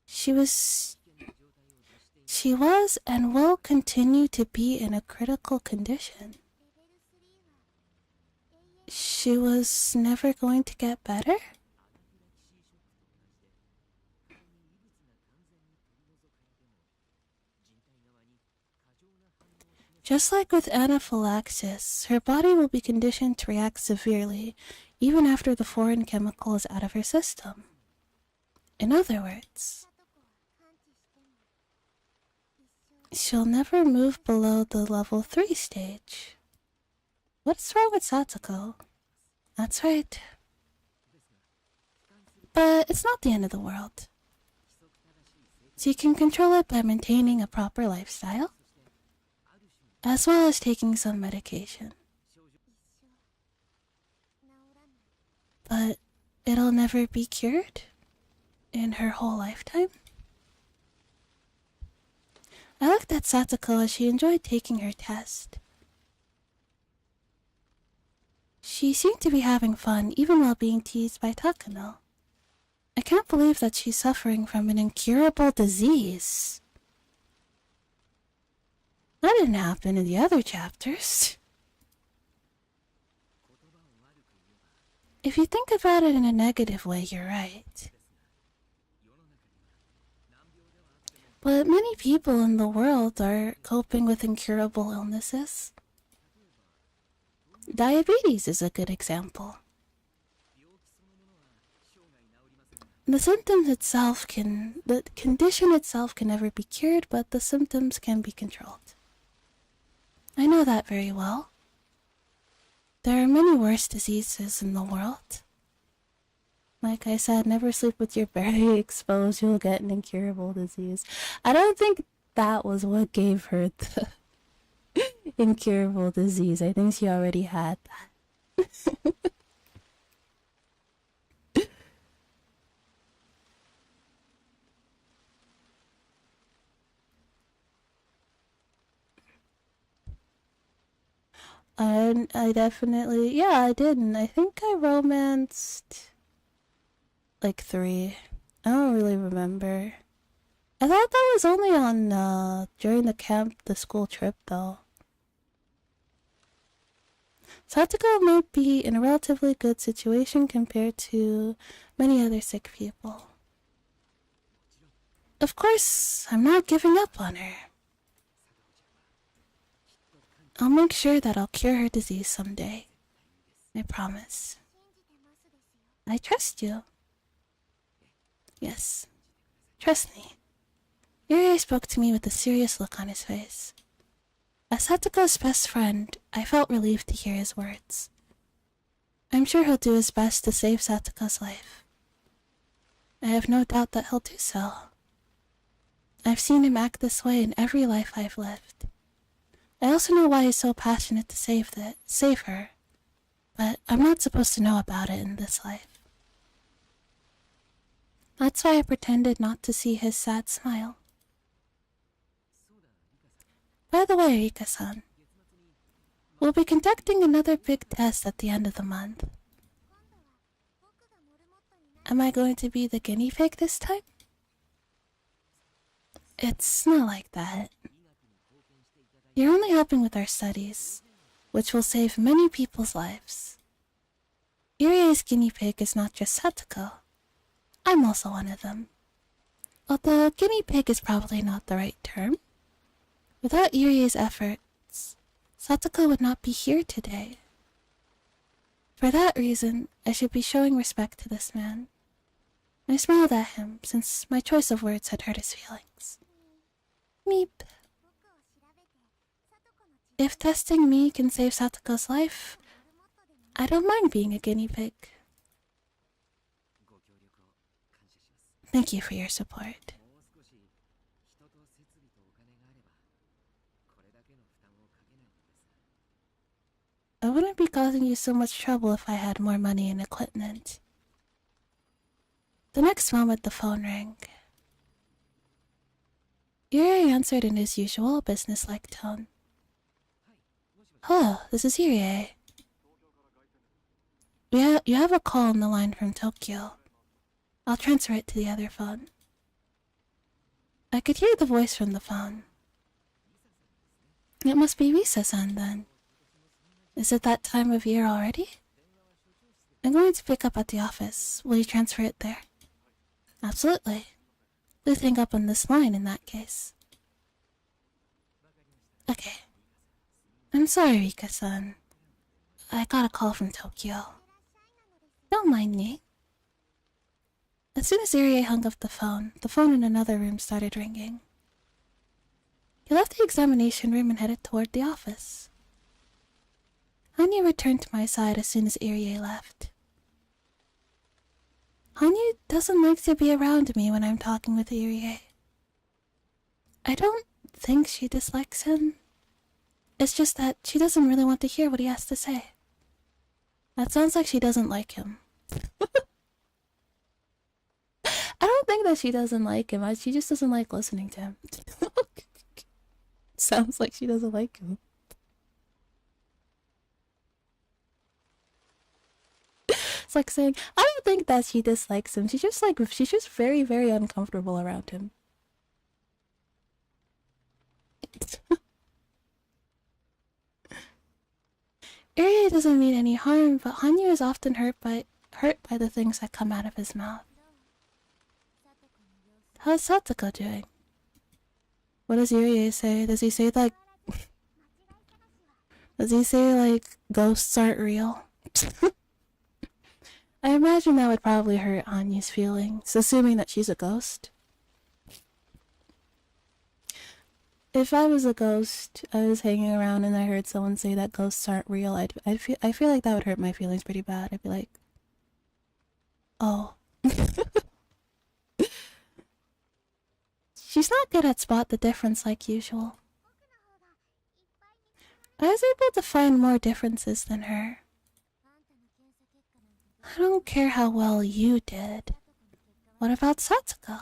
She was and will continue to be in a critical condition. She was never going to get better? Just like with anaphylaxis, her body will be conditioned to react severely even after the foreign chemical is out of her system. In other words, she'll never move below the level 3 stage. What's wrong with Satsuko? That's right. But it's not the end of the world. She can control it by maintaining a proper lifestyle, as well as taking some medication. But it'll never be cured in her whole lifetime? I looked at Satsuko as she enjoyed taking her test. She seemed to be having fun even while being teased by Takano. I can't believe that she's suffering from an incurable disease. That didn't happen in the other chapters. If you think about it in a negative way, you're right. But many people in the world are coping with incurable illnesses. Diabetes is a good example. The condition itself can never be cured, but the symptoms can be controlled. I know that very well. There are many worse diseases in the world. Like I said, never sleep with your belly exposed, you'll get an incurable disease. I don't think that was what gave her the incurable disease. I think she already had that. I definitely, yeah, I didn't. I think I romanced like 3. I don't really remember. I thought that was only on during the school trip though. Satoko might be in a relatively good situation compared to many other sick people. Of course, I'm not giving up on her. I'll make sure that I'll cure her disease someday. I promise. I trust you. Yes, trust me. Yuri spoke to me with a serious look on his face. As Satoko's best friend, I felt relieved to hear his words. I'm sure he'll do his best to save Satoko's life. I have no doubt that he'll do so. I've seen him act this way in every life I've lived. I also know why he's so passionate to save her, but I'm not supposed to know about it in this life. That's why I pretended not to see his sad smile. By the way, Rika-san, we'll be conducting another big test at the end of the month. Am I going to be the guinea pig this time? It's not like that. You're only helping with our studies, which will save many people's lives. Irie's guinea pig is not just Satoko. I'm also one of them. Although guinea pig is probably not the right term. Without Irie's efforts, Satoko would not be here today. For that reason, I should be showing respect to this man. I smiled at him, since my choice of words had hurt his feelings. Meep. If testing me can save Satoko's life, I don't mind being a guinea pig. Thank you for your support. I wouldn't be causing you so much trouble if I had more money and equipment. The next moment the phone rang. Irie answered in his usual business-like tone. Hello, this is Irie. You have a call on the line from Tokyo. I'll transfer it to the other phone. I could hear the voice from the phone. It must be Risa-san then. Is it that time of year already? I'm going to pick up at the office. Will you transfer it there? Absolutely. Please hang up on this line in that case. Okay. I'm sorry, Rika-san. I got a call from Tokyo. Don't mind me. As soon as Irie hung up the phone in another room started ringing. He left the examination room and headed toward the office. Hanyu returned to my side as soon as Irie left. Hanyu doesn't like to be around me when I'm talking with Irie. I don't think she dislikes him. It's just that she doesn't really want to hear what he has to say. That sounds like she doesn't like him. I don't think that she doesn't like him. She just doesn't like listening to him. Sounds like she doesn't like him. It's like saying, I don't think that she dislikes him. She's just very, very uncomfortable around him. Irie doesn't mean any harm, but Hanyu is often hurt by the things that come out of his mouth. How's Satoko doing? What does Yurie say? Does he say like... Does he say like ghosts aren't real? I imagine that would probably hurt Anya's feelings, assuming that she's a ghost. If I was a ghost, I was hanging around and I heard someone say that ghosts aren't real, I feel like that would hurt my feelings pretty bad. I'd be like, oh. She's not good at spot the difference like usual. I was able to find more differences than her. I don't care how well you did. What about Satsuko?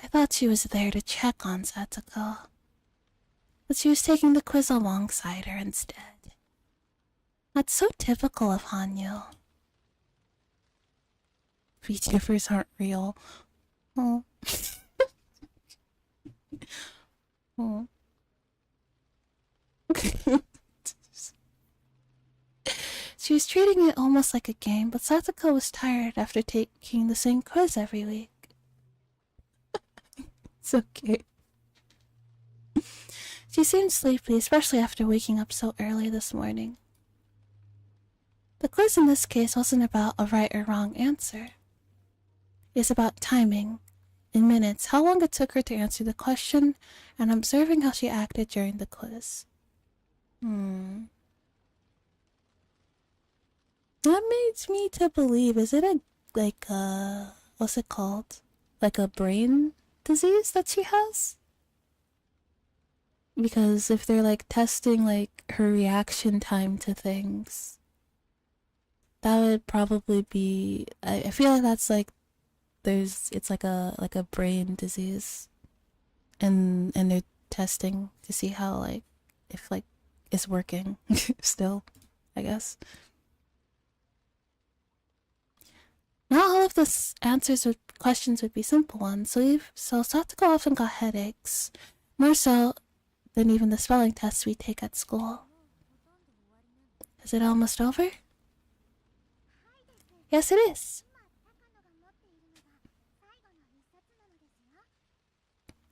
I thought she was there to check on Satsuko, but she was taking the quiz alongside her instead. That's so typical of Hanyu. VTubers aren't real. Oh. Oh. She was treating it almost like a game, but Satsuko was tired after taking the same quiz every week. It's okay. She seemed sleepy, especially after waking up so early this morning. The quiz in this case wasn't about a right or wrong answer. It's about timing, in minutes, how long it took her to answer the question, and observing how she acted during the quiz. That leads me to believe, is it what's it called? Like a brain disease that she has? Because if they're like testing like her reaction time to things, that would probably be, I feel like that's like it's like a brain disease, and they're testing to see how like if like it's working still, I guess. Not all of the questions would be simple ones, so Satsuko often got headaches, more so than even the spelling tests we take at school. Is it almost over? Yes, it is.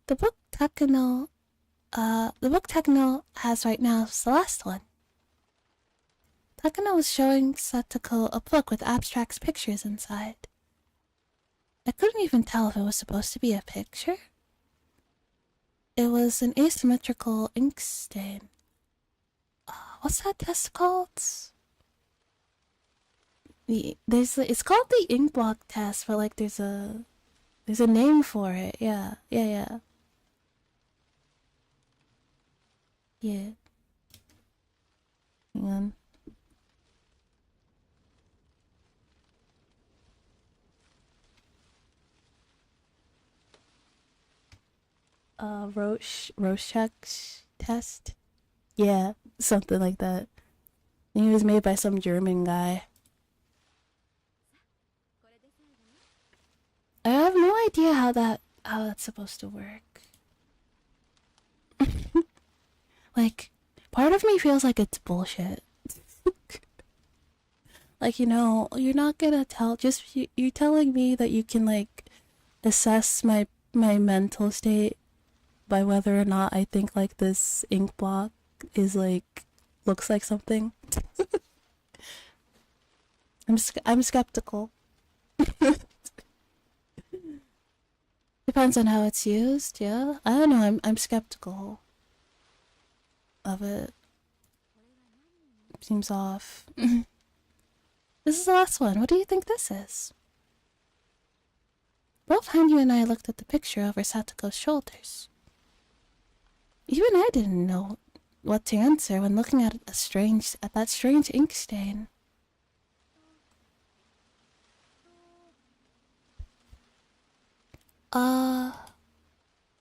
The book Takano has right now is the last one. Takano was showing Satsuko a book with abstract pictures inside. I couldn't even tell if it was supposed to be a picture. It was an asymmetrical ink stain. What's that test called? It's called the ink block test, but like there's a name for it. Yeah. Yeah. Hang on. Rorschach's test? Yeah, something like that. I think it was made by some German guy. I have no idea how that's supposed to work. Like, part of me feels like it's bullshit. Like, you know, you're not gonna tell, you're telling me that you can like assess my mental state by whether or not I think like this ink block is like looks like something. I'm skeptical. Depends on how it's used, yeah. I don't know, I'm skeptical of it. Seems off. This is the last one. What do you think this is? Both Hanyu and I looked at the picture over Satsuko's shoulders. Even I didn't know what to answer when looking at that strange ink stain.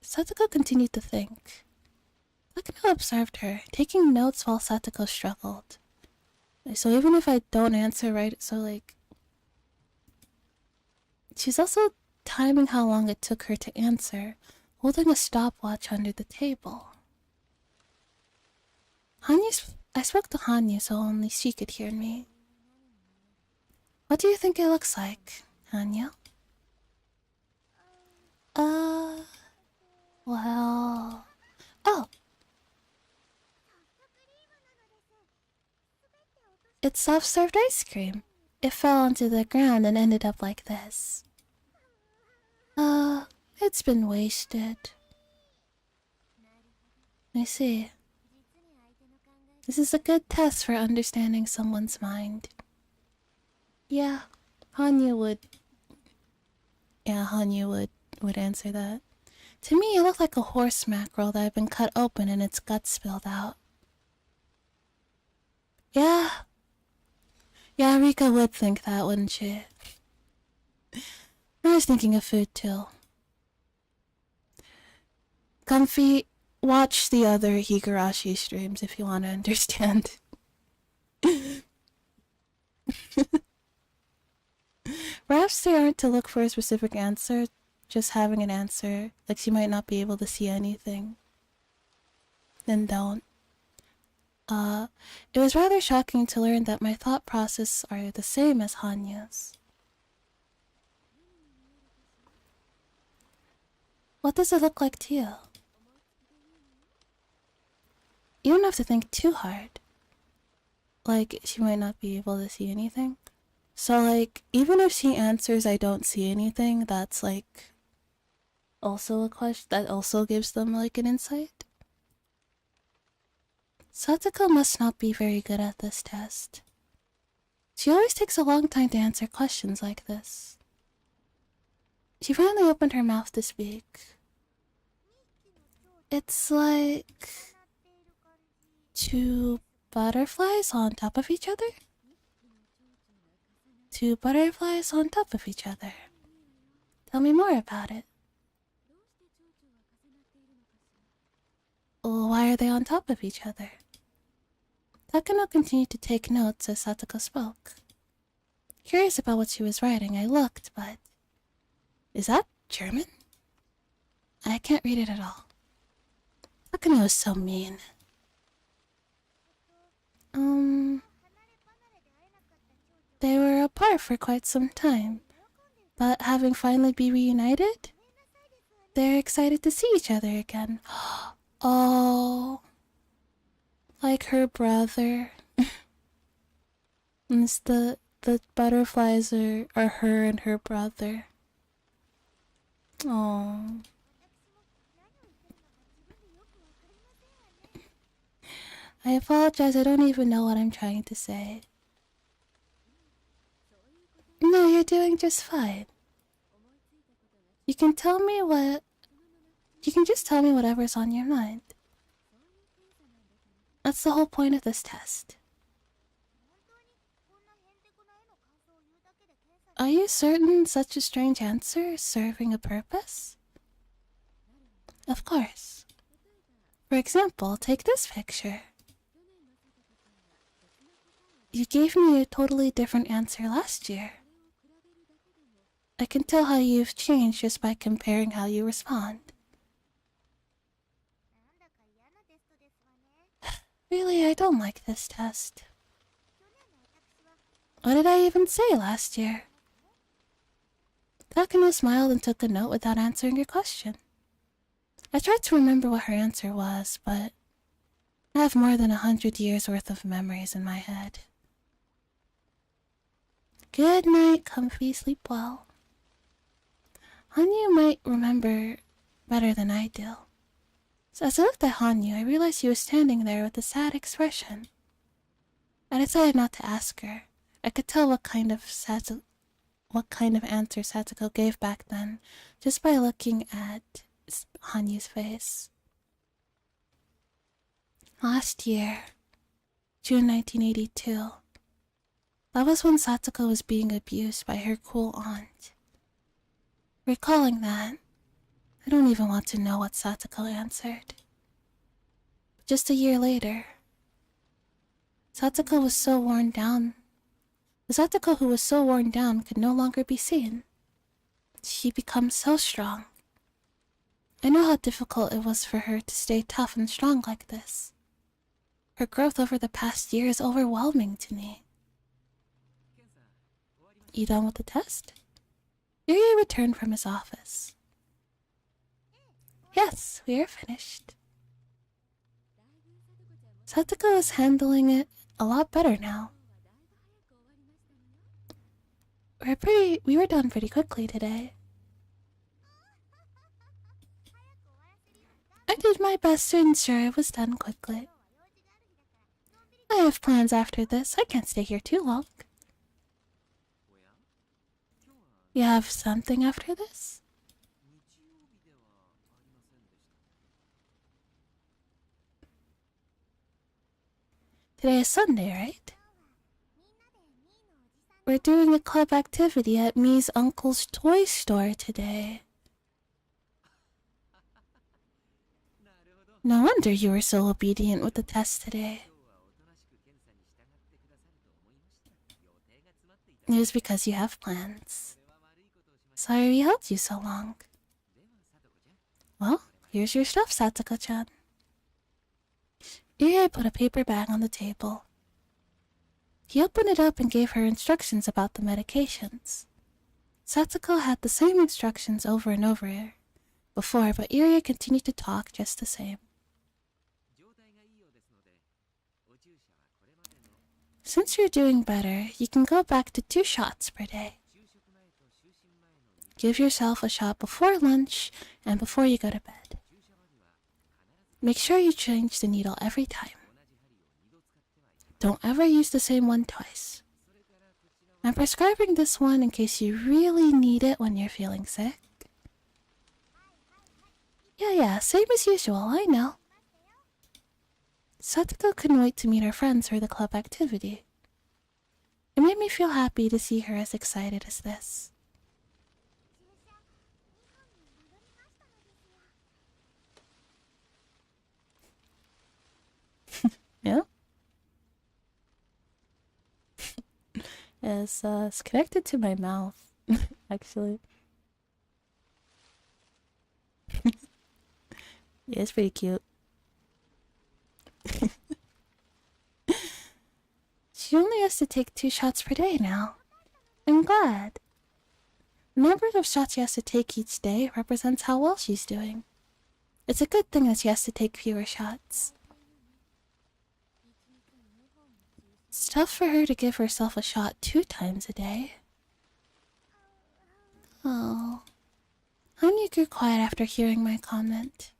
Satsuko continued to think. Takano observed her, taking notes while Satsuko struggled. So even if I don't answer right, so like... She's also timing how long it took her to answer, holding a stopwatch under the table. I spoke to Hanyu so only she could hear me. What do you think it looks like, Hanyu? Uh, well... Oh! It's soft-served ice cream. It fell onto the ground and ended up like this. It's been wasted. I see. This is a good test for understanding someone's mind. Yeah, Hanyu would... Yeah, Hanyu would answer that. To me, it looked like a horse mackerel that had been cut open and its guts spilled out. Yeah. Yeah, Rika would think that, wouldn't she? I was thinking of food, too. Comfy, watch the other Higurashi streams if you want to understand. Perhaps they aren't to look for a specific answer, just having an answer, like she might not be able to see anything. Then don't. It was rather shocking to learn that my thought process are the same as Hanyu's. What does it look like to you? You don't have to think too hard. Like, she might not be able to see anything. So, like, even if she answers I don't see anything, that's, like, also a question that also gives them, like, an insight. Satoko must not be very good at this test. She always takes a long time to answer questions like this. She finally opened her mouth to speak. It's like... two butterflies on top of each other? Two butterflies on top of each other. Tell me more about it. Oh, why are they on top of each other? Takano continued to take notes as Satoko spoke. Curious about what she was writing, I looked, but... Is that German? I can't read it at all. Takano is so mean. They were apart for quite some time, but having finally been reunited, they're excited to see each other again. Oh, like her brother. It's the butterflies are her and her brother. Oh. I apologize, I don't even know what I'm trying to say. No, you're doing just fine. You can tell me what... You can just tell me whatever's on your mind. That's the whole point of this test. Are you certain such a strange answer is serving a purpose? Of course. For example, take this picture. You gave me a totally different answer last year. I can tell how you've changed just by comparing how you respond. Really, I don't like this test. What did I even say last year? Takano smiled and took a note without answering your question. I tried to remember what her answer was, but I have more than 100 years worth of memories in my head. Good night, comfy, sleep well. Hanyu might remember better than I do. So as I looked at Hanyu, I realized she was standing there with a sad expression. I decided not to ask her. I could tell what kind of answer Satoko gave back then just by looking at Hanyu's face. Last year, June 1982. That was when Satoko was being abused by her cool aunt. Recalling that, I don't even want to know what Satoko answered. Just a year later, Satoko was so worn down. The Satoko who was so worn down could no longer be seen. She becomes so strong. I know how difficult it was for her to stay tough and strong like this. Her growth over the past year is overwhelming to me. You done with the test? Yuri returned from his office. Yes, we are finished. Satoko is handling it a lot better now. We were done pretty quickly today. I did my best to ensure it was done quickly. I have plans after this. I can't stay here too long. You have something after this? Today is Sunday, right? We're doing a club activity at Mi's uncle's toy store today. No wonder you were so obedient with the test today. It was because you have plans. Sorry we held you so long. Well, here's your stuff, Satoko-chan. Irie put a paper bag on the table. He opened it up and gave her instructions about the medications. Satoko had the same instructions over and over before, but Irie continued to talk just the same. Since you're doing better, you can go back to 2 shots per day. Give yourself a shot before lunch and before you go to bed. Make sure you change the needle every time. Don't ever use the same one twice. I'm prescribing this one in case you really need it when you're feeling sick. Yeah, same as usual, I know. Satoko couldn't wait to meet her friends for the club activity. It made me feel happy to see her as excited as this. Yeah? It's connected to my mouth, actually. Yeah, it's pretty cute. She only has to take 2 shots per day now. I'm glad. The number of shots she has to take each day represents how well she's doing. It's a good thing that she has to take fewer shots. It's tough for her to give herself a shot 2 times a day. Oh. Honey grew quiet after hearing my comment.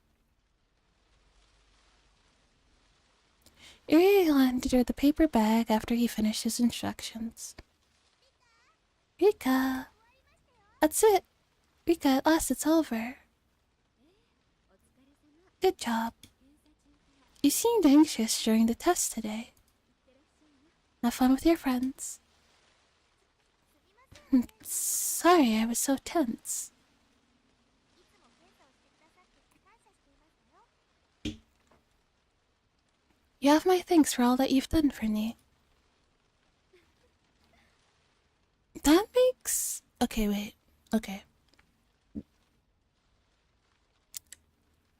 Irie handed her the paper bag after he finished his instructions. Rika! That's it! Rika, at last it's over. Good job. You seemed anxious during the test today. Have fun with your friends. Sorry, I was so tense. You have my thanks for all that you've done for me. That makes... Okay, wait. Okay.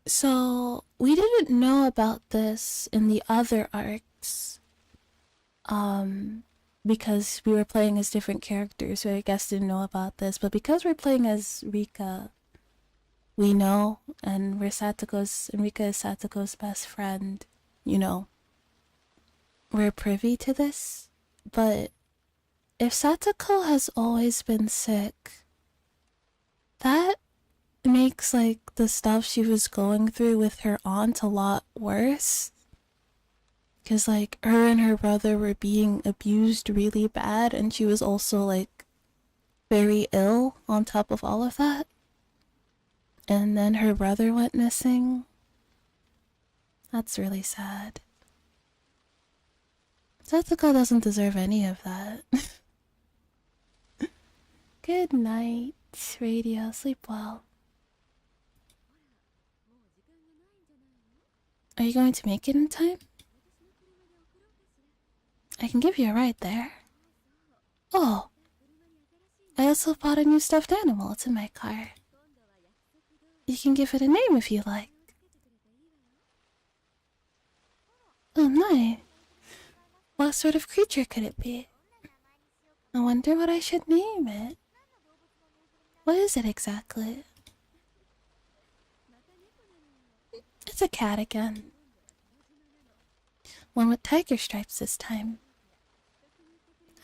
So, we didn't know about this in the other arcs. Because we were playing as different characters, so I guess didn't know about this. But because we're playing as Rika, we know, and Rika is Satoko's best friend, you know. We're privy to this. But if Satoko has always been sick, that makes, like, the stuff she was going through with her aunt a lot worse. Because, like, her and her brother were being abused really bad, and she was also, like, very ill on top of all of that. And then her brother went missing. That's really sad. Satoko doesn't deserve any of that. Good night, radio. Sleep well. Are you going to make it in time? I can give you a ride there. Oh, I also bought a new stuffed animal. It's in my car. You can give it a name if you like. Oh, nice. What sort of creature could it be? I wonder what I should name it. What is it exactly? It's a cat again. One with tiger stripes this time.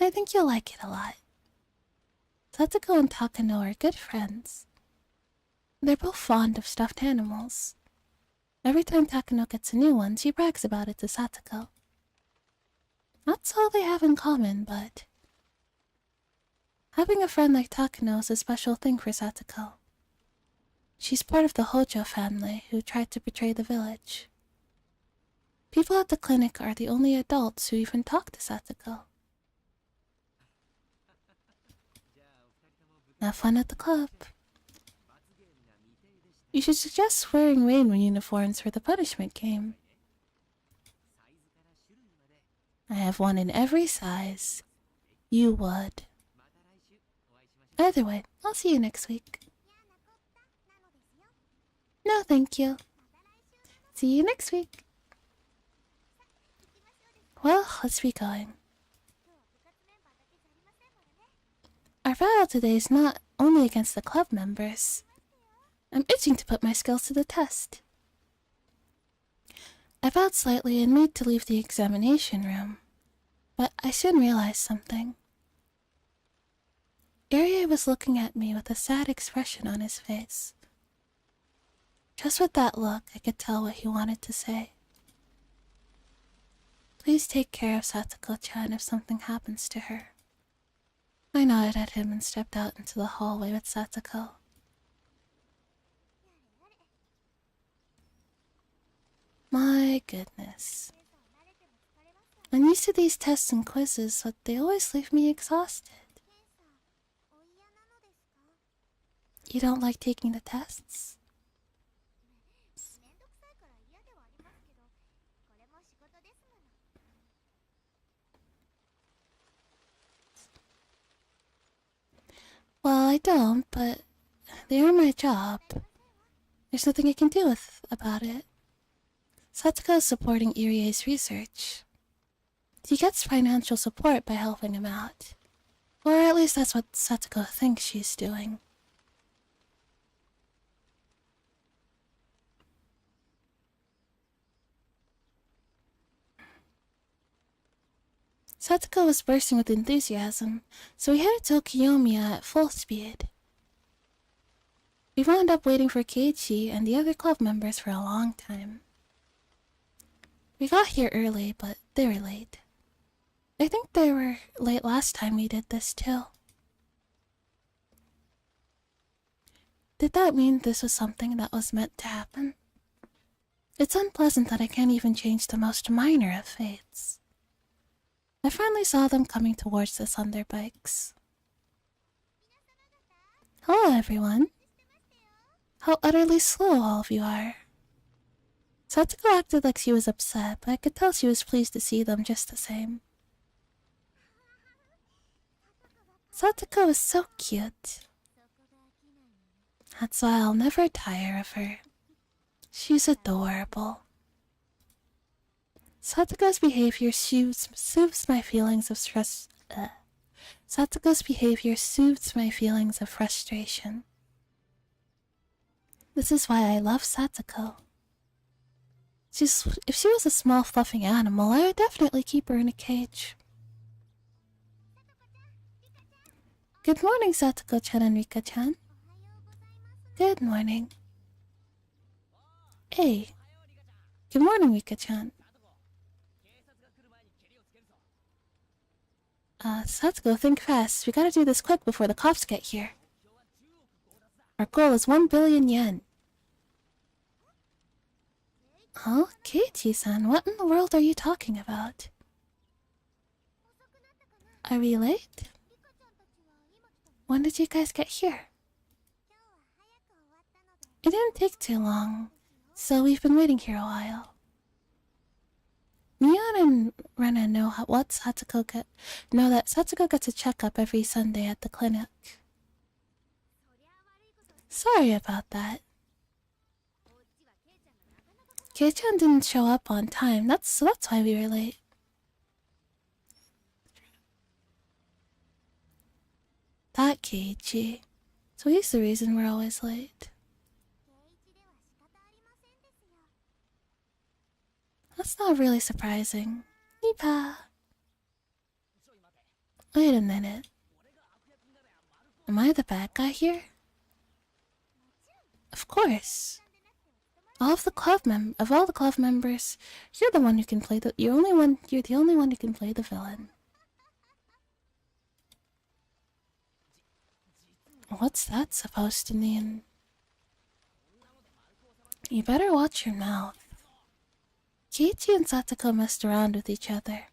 I think you'll like it a lot. Satsuko and Takano are good friends. They're both fond of stuffed animals. Every time Takano gets a new one, she brags about it to Satsuko. That's all they have in common, but having a friend like Takano is a special thing for Satsuko. She's part of the Hojo family who tried to betray the village. People at the clinic are the only adults who even talk to Satsuko. Have fun at the club. You should suggest wearing rainbow uniforms for the punishment game. I have one in every size. You would. Either way, I'll see you next week. No, thank you. See you next week. Well, let's be going. Our battle today is not only against the club members. I'm itching to put my skills to the test. I bowed slightly and made to leave the examination room, but I soon realized something. Irie was looking at me with a sad expression on his face. Just with that look, I could tell what he wanted to say. Please take care of Satsuko-chan if something happens to her. I nodded at him and stepped out into the hallway with Satsuko. My goodness. I'm used to these tests and quizzes, but they always leave me exhausted. You don't like taking the tests? Well, I don't, but they are my job. There's nothing I can do about it. Satsuko is supporting Irie's research. He gets financial support by helping him out. Or at least that's what Satsuko thinks she's doing. Satsuko was bursting with enthusiasm, so we headed to Kiyomiya at full speed. We wound up waiting for Keiichi and the other club members for a long time. We got here early, but they were late. I think they were late last time we did this too. Did that mean this was something that was meant to happen? It's unpleasant that I can't even change the most minor of fates. I finally saw them coming towards us on their bikes. Hello, everyone. How utterly slow all of you are. Satsuko acted like she was upset, but I could tell she was pleased to see them just the same. Satsuko is so cute. That's why I'll never tire of her. She's adorable. Satsuko's behavior soothes my feelings of stress. Satsuko's behavior soothes my feelings of frustration. This is why I love Satsuko. If she was a small fluffing animal, I would definitely keep her in a cage. Good morning, Satsuko-chan and Rika-chan. Good morning. Hey. Good morning, Rika-chan. Satsuko, think fast. We gotta do this quick before the cops get here. Our goal is 1 billion yen. Huh? Keiichi-san, what in the world are you talking about? Are we late? When did you guys get here? It didn't take too long, so we've been waiting here a while. Mion and Rena know that Satsuko gets a checkup every Sunday at the clinic. Sorry about that. Kei-chan didn't show up on time, that's why we were late. That Keiichi. So he's the reason we're always late. That's not really surprising. Nipa. Wait a minute. Am I the bad guy here? Of course. Of all the club members, you're the one who can play you're the only one who can play the villain. What's that supposed to mean? You better watch your mouth. Keiichi and Satoko messed around with each other.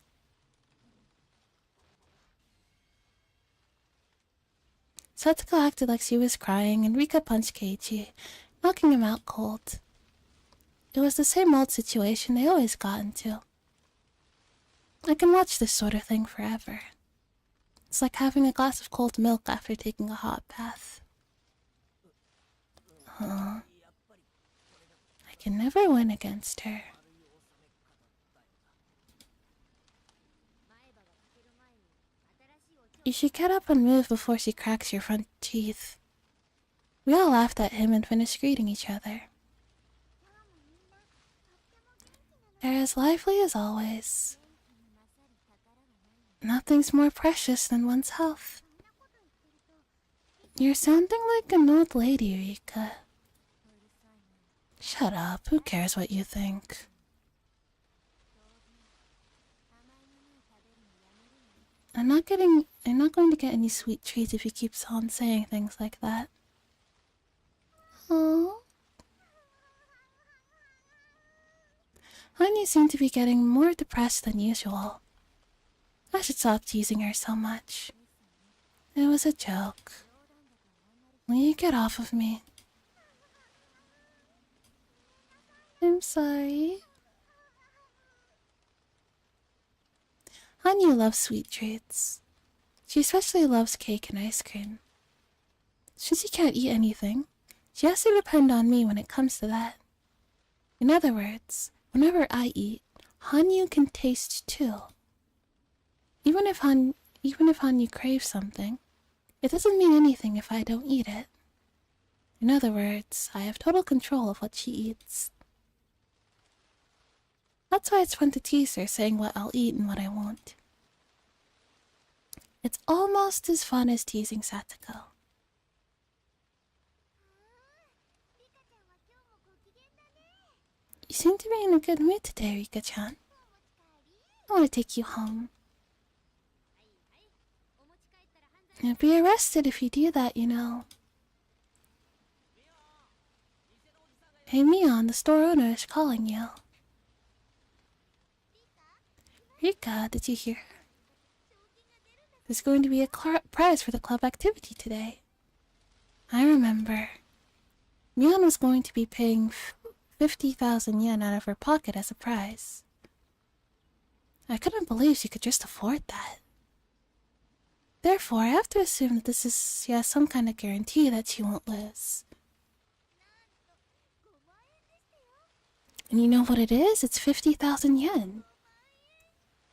Satoko acted like she was crying, and Rika punched Keiichi, knocking him out cold. It was the same old situation they always got into. I can watch this sort of thing forever. It's like having a glass of cold milk after taking a hot bath. I can never win against her. You should get up and move before she cracks your front teeth. We all laughed at him and finished greeting each other. They're as lively as always. Nothing's more precious than one's health. You're sounding like an old lady, Rika. Shut up, who cares what you think? I'm not going to get any sweet treats if he keeps on saying things like that. Oh. Anya seemed to be getting more depressed than usual. I should stop teasing her so much. It was a joke. Will you get off of me? I'm sorry. Anya loves sweet treats. She especially loves cake and ice cream. Since she can't eat anything, she has to depend on me when it comes to that. In other words, whenever I eat, Hanyu can taste too. Even if Hanyu craves something, it doesn't mean anything if I don't eat it. In other words, I have total control of what she eats. That's why it's fun to tease her, saying what I'll eat and what I won't. It's almost as fun as teasing Satoko. You seem to be in a good mood today, Rika-chan. I want to take you home. You'll be arrested if you do that, you know. Hey Mion, the store owner is calling you. Rika, did you hear? There's going to be a prize for the club activity today. I remember. Mion was going to be paying 50,000 yen out of her pocket as a prize. I couldn't believe she could just afford that. Therefore, I have to assume that this is some kind of guarantee that she won't lose. And you know what it is? It's 50,000 yen.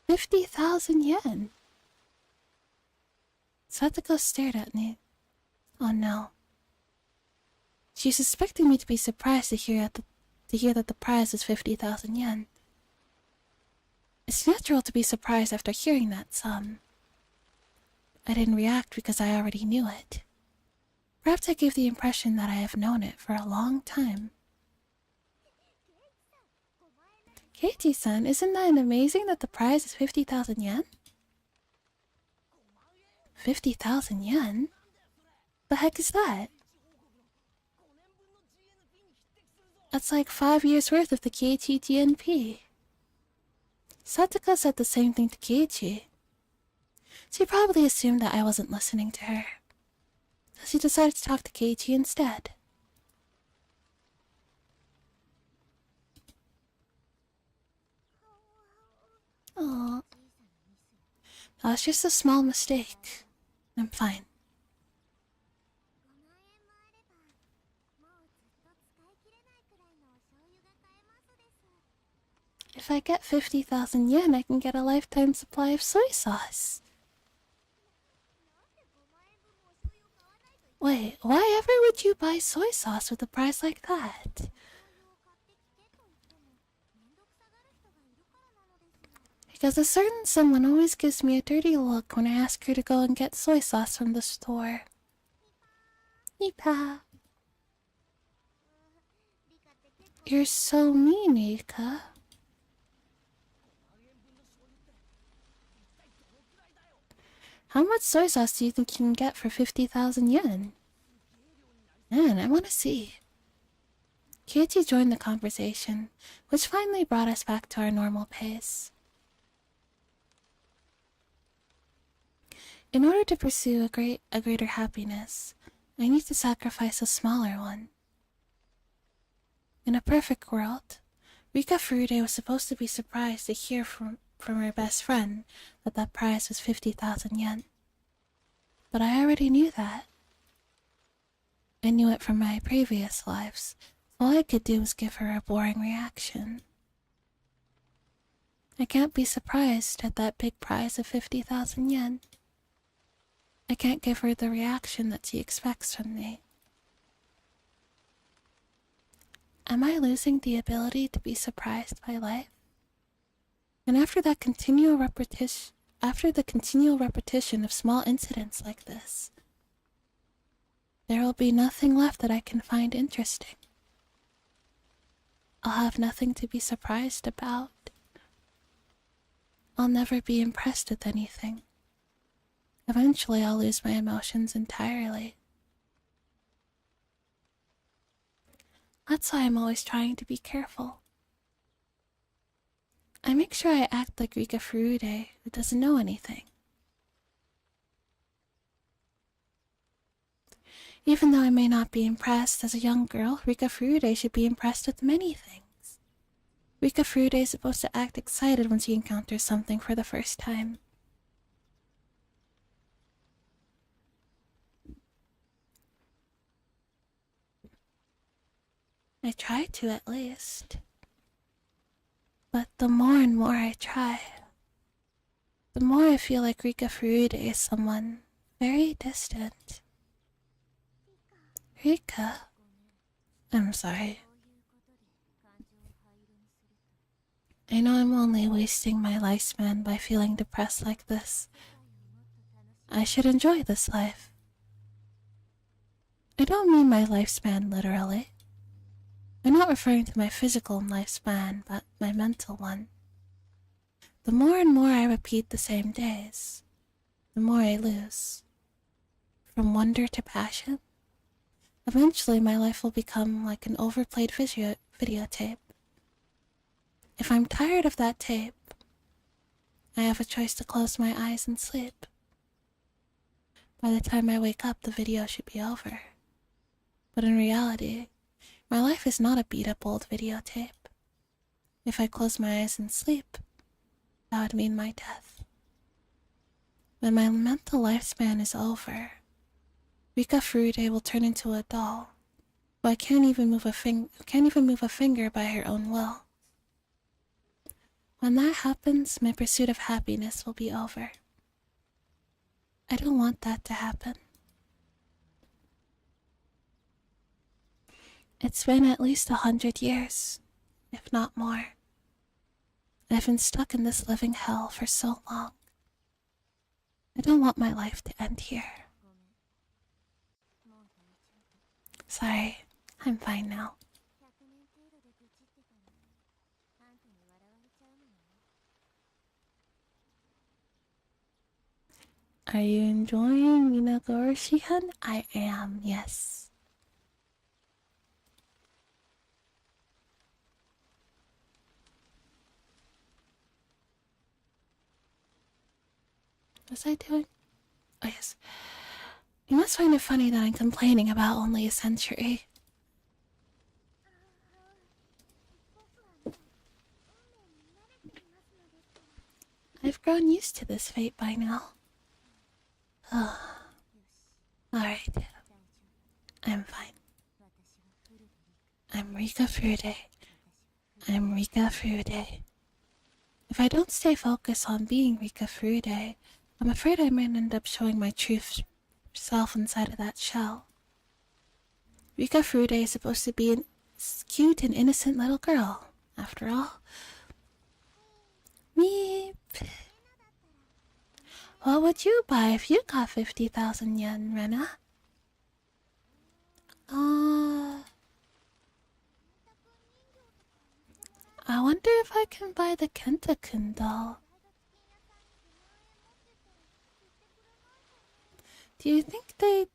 50,000 yen. Satoko stared at me. Oh no. She's expecting me to be surprised to hear that the prize is 50,000 yen. It's natural to be surprised after hearing that sum. I didn't react because I already knew it. Perhaps I gave the impression that I have known it for a long time. Keiichi-san, isn't that amazing that the prize is 50,000 yen? 50,000 yen? The heck is that? That's like 5 years worth of the Keiichi GNP. Satoko said the same thing to Keiichi. She probably assumed that I wasn't listening to her, so she decided to talk to Keiichi instead. Oh, that was just a small mistake. I'm fine. If I get 50,000 yen, I can get a lifetime supply of soy sauce. Wait, why ever would you buy soy sauce with a price like that? Because a certain someone always gives me a dirty look when I ask her to go and get soy sauce from the store. Ipa. You're so mean, Ika. How much soy sauce do you think you can get for 50,000 yen? Man, I want to see. Keiichi joined the conversation, which finally brought us back to our normal pace. In order to pursue a greater happiness, I need to sacrifice a smaller one. In a perfect world, Rika Furude was supposed to be surprised to hear from her best friend that prize was 50,000 yen. But I already knew that. I knew it from my previous lives. All I could do was give her a boring reaction. I can't be surprised at that big prize of 50,000 yen. I can't give her the reaction that she expects from me. Am I losing the ability to be surprised by life? And after the continual repetition of small incidents like this, there will be nothing left that I can find interesting. I'll have nothing to be surprised about. I'll never be impressed with anything. Eventually, I'll lose my emotions entirely. That's why I'm always trying to be careful. I make sure I act like Rika Furude, who doesn't know anything. Even though I may not be impressed as a young girl, Rika Furude should be impressed with many things. Rika Furude is supposed to act excited when she encounters something for the first time. I try to, at least. But the more and more I try, the more I feel like Rika Furude is someone very distant. Rika, I'm sorry. I know I'm only wasting my lifespan by feeling depressed like this. I should enjoy this life. I don't mean my lifespan literally. I'm not referring to my physical lifespan, but my mental one. The more and more I repeat the same days, the more I lose. From wonder to passion, eventually my life will become like an overplayed videotape. If I'm tired of that tape, I have a choice to close my eyes and sleep. By the time I wake up, the video should be over. But in reality, my life is not a beat-up old videotape. If I close my eyes and sleep, that would mean my death. When my mental lifespan is over, Rika Furude will turn into a doll, who can't even move a finger by her own will. When that happens, my pursuit of happiness will be over. I don't want that to happen. It's been at least 100 years, if not more. I've been stuck in this living hell for so long. I don't want my life to end here. Sorry, I'm fine now. Are you enjoying Minagoroshi-han? I am, yes. What was I doing? Oh yes. You must find it funny that I'm complaining about only a century. I've grown used to this fate by now. Alright. I'm fine. I'm Rika Furude. I'm Rika Furude. If I don't stay focused on being Rika Furude, I'm afraid I might end up showing my true self inside of that shell. Rika Furude is supposed to be a cute and innocent little girl, after all. Meep. What would you buy if you got 50,000 yen, Rena? I wonder if I can buy the Kenta-kun doll. Do you think they'd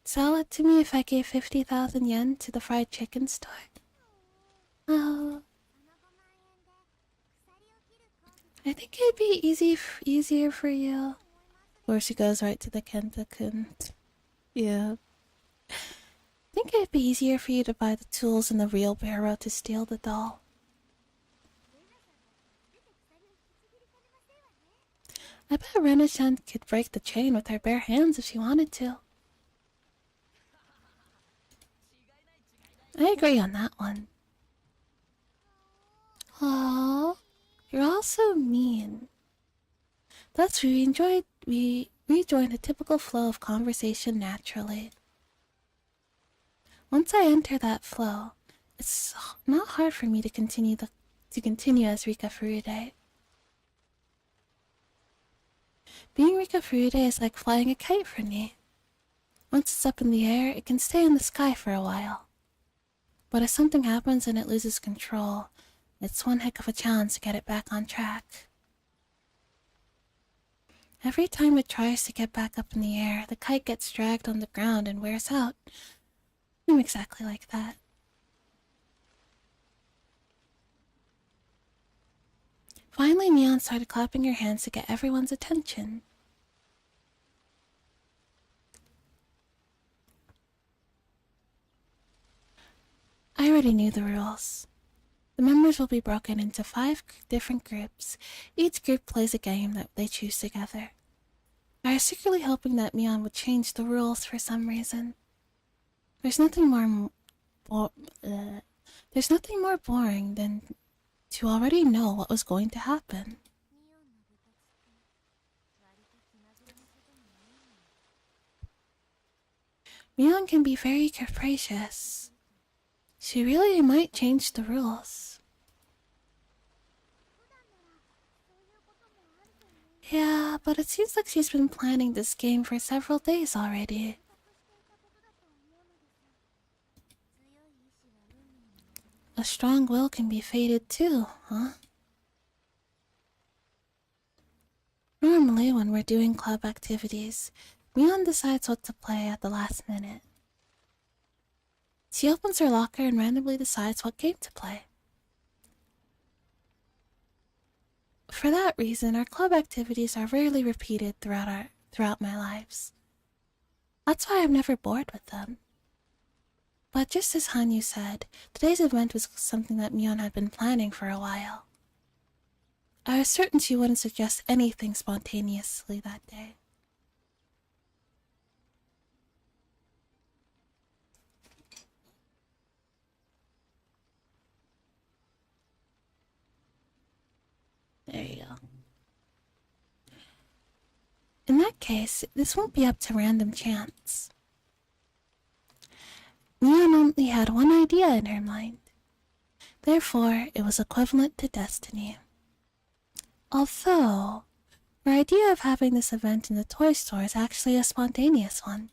sell it to me if I gave 50,000 yen to the fried chicken store? Oh. I think it'd be easier for you. Or she goes right to the Kenta-kun. Yeah. I think it'd be easier for you to buy the tools and the wheelbarrow to steal the doll. I bet Rena-chan could break the chain with her bare hands if she wanted to. I agree on that one. Aww, you're all so mean. Thus we rejoined a typical flow of conversation naturally. Once I enter that flow, it's not hard for me to continue as Rika Furude. Being Rika Furude is like flying a kite for me. Once it's up in the air, it can stay in the sky for a while. But if something happens and it loses control, it's one heck of a challenge to get it back on track. Every time it tries to get back up in the air, the kite gets dragged on the ground and wears out. I'm exactly like that. Finally, Neon started clapping her hands to get everyone's attention. I already knew the rules. The members will be broken into 5 different groups. Each group plays a game that they choose together. I was secretly hoping that Mion would change the rules for some reason. There's nothing more boring than to already know what was going to happen. Mion can be very capricious. She really might change the rules. Yeah, but it seems like she's been planning this game for several days already. A strong will can be fated too, huh? Normally, when we're doing club activities, Mion decides what to play at the last minute. She opens her locker and randomly decides what game to play. For that reason, our club activities are rarely repeated throughout my lives. That's why I'm never bored with them. But just as Hanyu said, today's event was something that Mion had been planning for a while. I was certain she wouldn't suggest anything spontaneously that day. There you go. In that case, this won't be up to random chance. Mion only had one idea in her mind. Therefore, it was equivalent to destiny. Although, her idea of having this event in the toy store is actually a spontaneous one.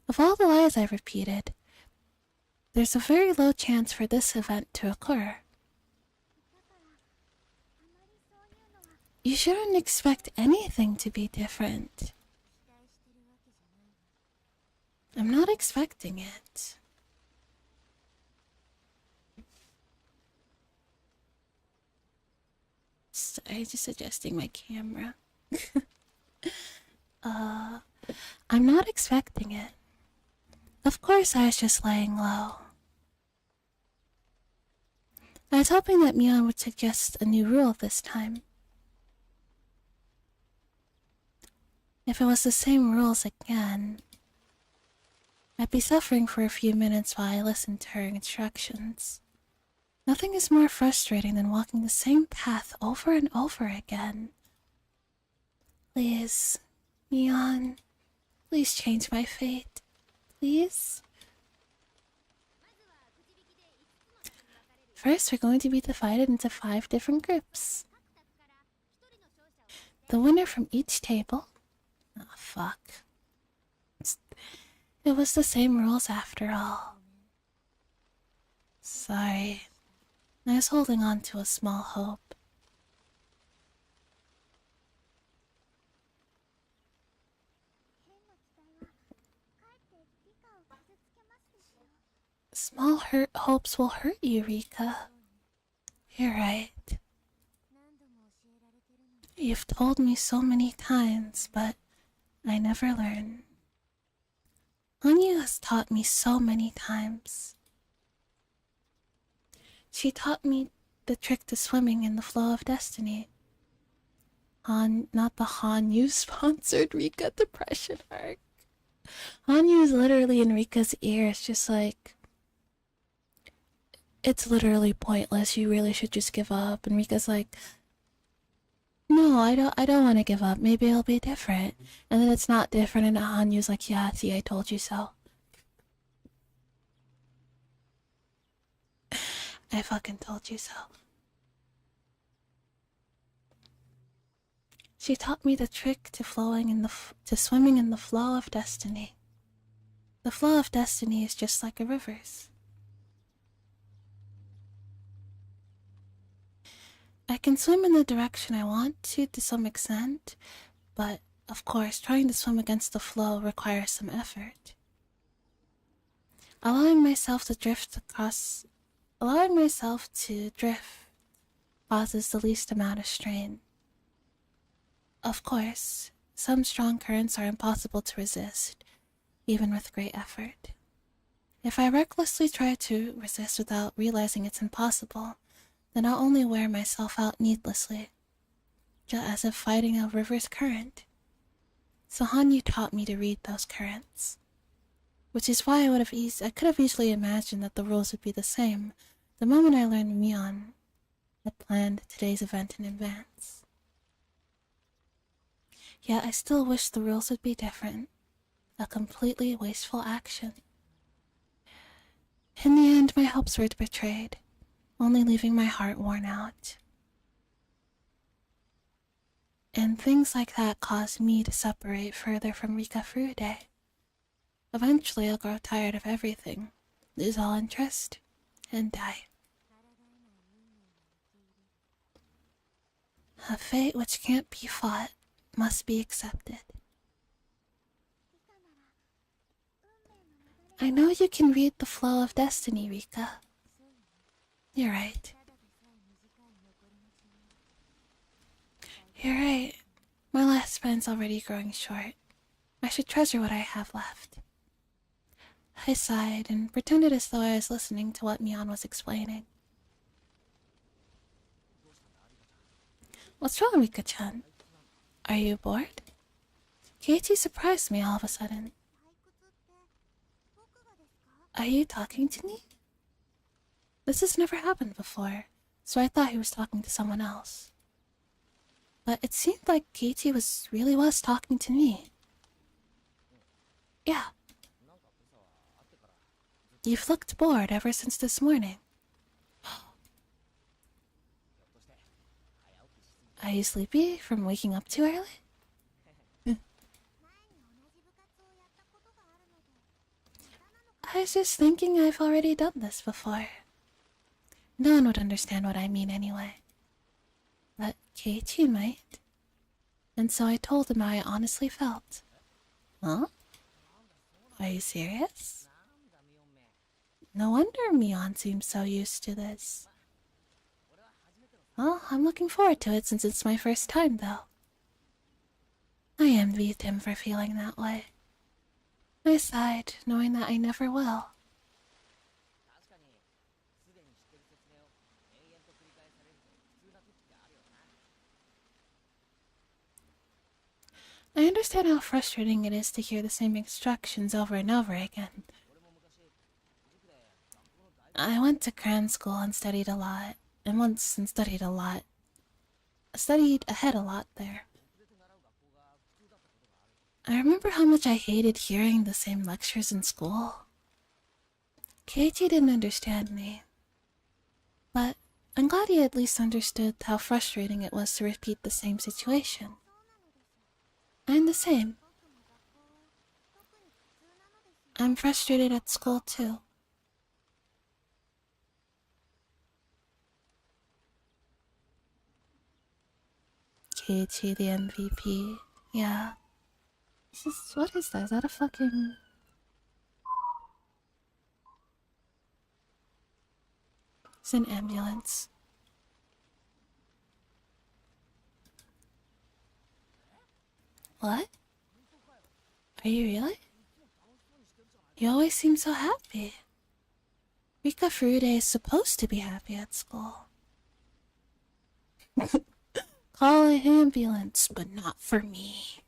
Of all the lies I've repeated, there's a very low chance for this event to occur. You shouldn't expect anything to be different. I'm not expecting it. Sorry, just adjusting my camera. I'm not expecting it. Of course, I was just laying low. I was hoping that Mion would suggest a new rule this time. If it was the same rules again, I'd be suffering for a few minutes while I listened to her instructions. Nothing is more frustrating than walking the same path over and over again. Please, Mion, please change my fate. Please? First, we're going to be divided into 5 different groups. The winner from each table... Oh, fuck. It was the same rules after all. Sorry. I was holding on to a small hope. Small hopes will hurt you, Rika. You're right. You've told me so many times, but I never learn. Hanyu has taught me so many times. She taught me the trick to swimming in the flow of destiny. Not the Hanyu-sponsored Rika depression arc. Hanyu is literally in Rika's ear. It's just like... It's literally pointless. You really should just give up. And Rika's like... No, I don't want to give up. Maybe it'll be different. And then it's not different, and Hanyu's like, yeah, see, I told you so. I fucking told you so. She taught me the trick to swimming in the flow of destiny. The flow of destiny is just like a river's. I can swim in the direction I want to some extent, but of course, trying to swim against the flow requires some effort. Allowing myself to drift causes the least amount of strain. Of course, some strong currents are impossible to resist, even with great effort. If I recklessly try to resist without realizing it's impossible, then I'll only wear myself out needlessly, just as if fighting a river's current. So Hanyu taught me to read those currents, which is why I could have easily imagined that the rules would be the same the moment I learned Mion had planned today's event in advance. Yet I still wish the rules would be different, a completely wasteful action. In the end, my hopes were betrayed, only leaving my heart worn out. And things like that caused me to separate further from Rika Furude. Eventually I'll grow tired of everything, lose all interest, and die. A fate which can't be fought must be accepted. I know you can read the flow of destiny, Rika. You're right. You're right. My lifespan's already growing short. I should treasure what I have left. I sighed and pretended as though I was listening to what Mion was explaining. What's wrong, Rika-chan? Are you bored? Keiichi surprised me all of a sudden. Are you talking to me? This has never happened before, so I thought he was talking to someone else. But it seemed like Keiichi really was talking to me. Yeah. You've looked bored ever since this morning. Are you sleepy from waking up too early? I was just thinking I've already done this before. No one would understand what I mean anyway. But Keiichi might. And so I told him how I honestly felt. Huh? Are you serious? No wonder Mion seems so used to this. Well, I'm looking forward to it since it's my first time, though. I envied him for feeling that way. I sighed, knowing that I never will. I understand how frustrating it is to hear the same instructions over and over again. I went to cram school and studied a lot, studied ahead a lot there. I remember how much I hated hearing the same lectures in school. Keiichi didn't understand me. But glad he at least understood how frustrating it was to repeat the same situation. I'm the same. I'm frustrated at school too. Keiichi, the MVP. Yeah. What is that? Is that a fucking... It's an ambulance. What? Are you really? You always seem so happy. Rika Furude is supposed to be happy at school. Call an ambulance, but not for me.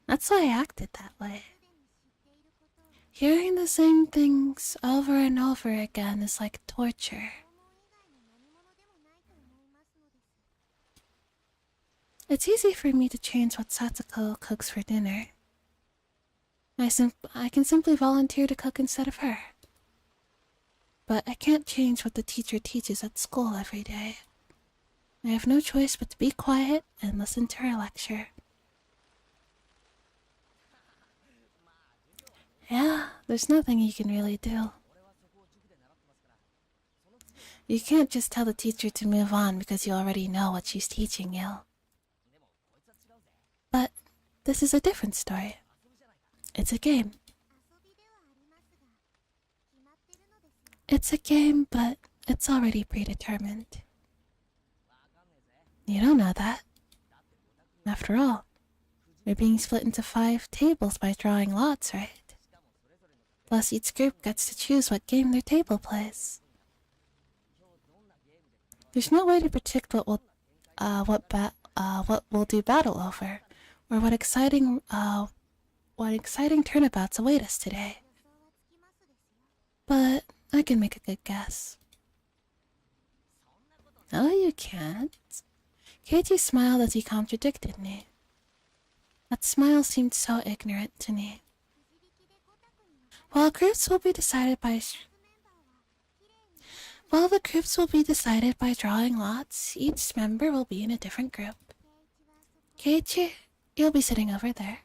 That's why I acted that way. Hearing the same things over and over again is like torture. It's easy for me to change what Satsuko cooks for dinner. I can simply volunteer to cook instead of her. But I can't change what the teacher teaches at school every day. I have no choice but to be quiet and listen to her lecture. Yeah, there's nothing you can really do. You can't just tell the teacher to move on because you already know what she's teaching you. But this is a different story. It's a game. It's a game, but it's already predetermined. You don't know that. After all, you're being split into 5 tables by drawing lots, right? Plus, each group gets to choose what game their table plays. There's no way to predict what we'll do battle over, or what exciting turnabouts await us today. But I can make a good guess. No, you can't. Keiichi smiled as he contradicted me. That smile seemed so ignorant to me. While the groups will be decided by drawing lots, each member will be in a different group. Keiichi, you'll be sitting over there.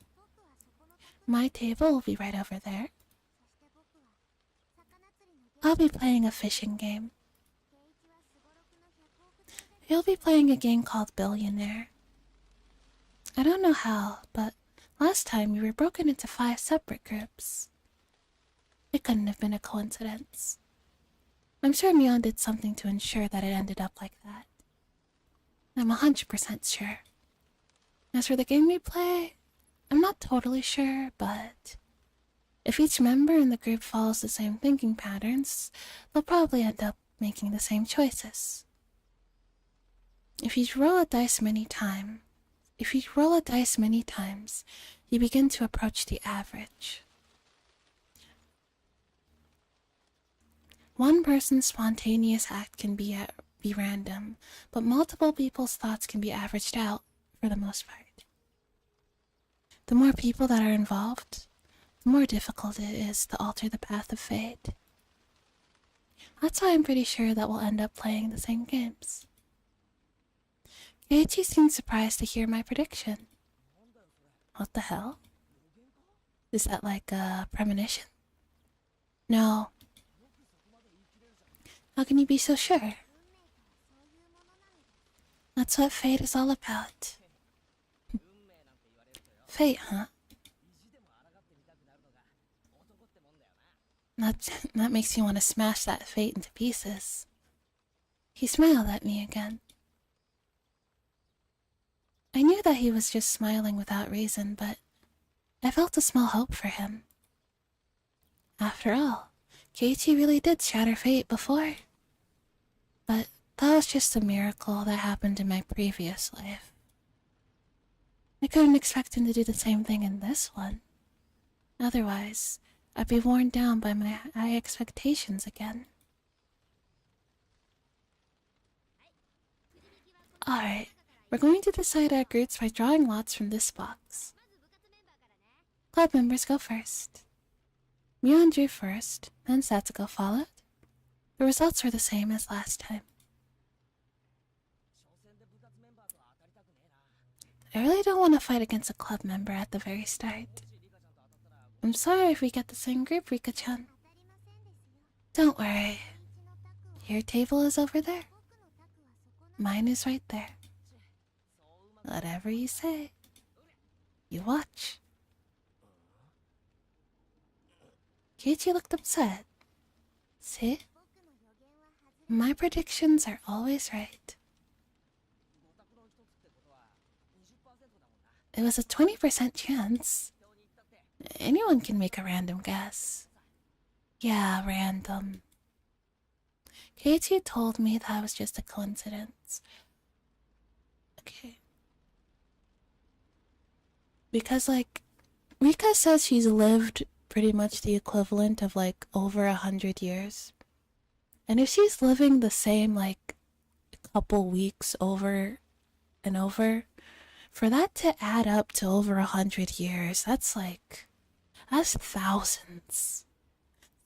My table will be right over there. I'll be playing a fishing game. You'll be playing a game called Billionaire. I don't know how, but last time we were broken into 5 separate groups. It couldn't have been a coincidence. I'm sure Mion did something to ensure that it ended up like that. I'm 100% sure. As for the game we play, I'm not totally sure, but if each member in the group follows the same thinking patterns, they'll probably end up making the same choices. If you roll a dice many times, you begin to approach the average. One person's spontaneous act can be random, but multiple people's thoughts can be averaged out for the most part. The more people that are involved, the more difficult it is to alter the path of fate. That's why I'm pretty sure that we'll end up playing the same games. Keiichi seemed surprised to hear my prediction. What the hell? Is that like a premonition? No. How can you be so sure? That's what fate is all about. Fate, huh? That makes you want to smash that fate into pieces. He smiled at me again. I knew that he was just smiling without reason, but I felt a small hope for him. After all, Keiichi really did shatter fate before. But that was just a miracle that happened in my previous life. I couldn't expect him to do the same thing in this one. Otherwise, I'd be worn down by my high expectations again. Alright, we're going to decide our groups by drawing lots from this box. Club members go first. Mion drew first, then Satsuko followed, The results were the same as last time. I really don't want to fight against a club member at the very start. I'm sorry if we get the same group, Rika-chan. Don't worry. Your table is over there. Mine is right there. Whatever you say. You watch. Keiichi looked upset. See? My predictions are always right. It was a 20% chance. Anyone can make a random guess. Yeah, random. Keiichi told me that was just a coincidence. Okay. Because, like, Rika says she's lived pretty much the equivalent of, like, over 100 years. And if she's living the same, like, couple weeks over and over, for that to add up to over 100 years, that's thousands.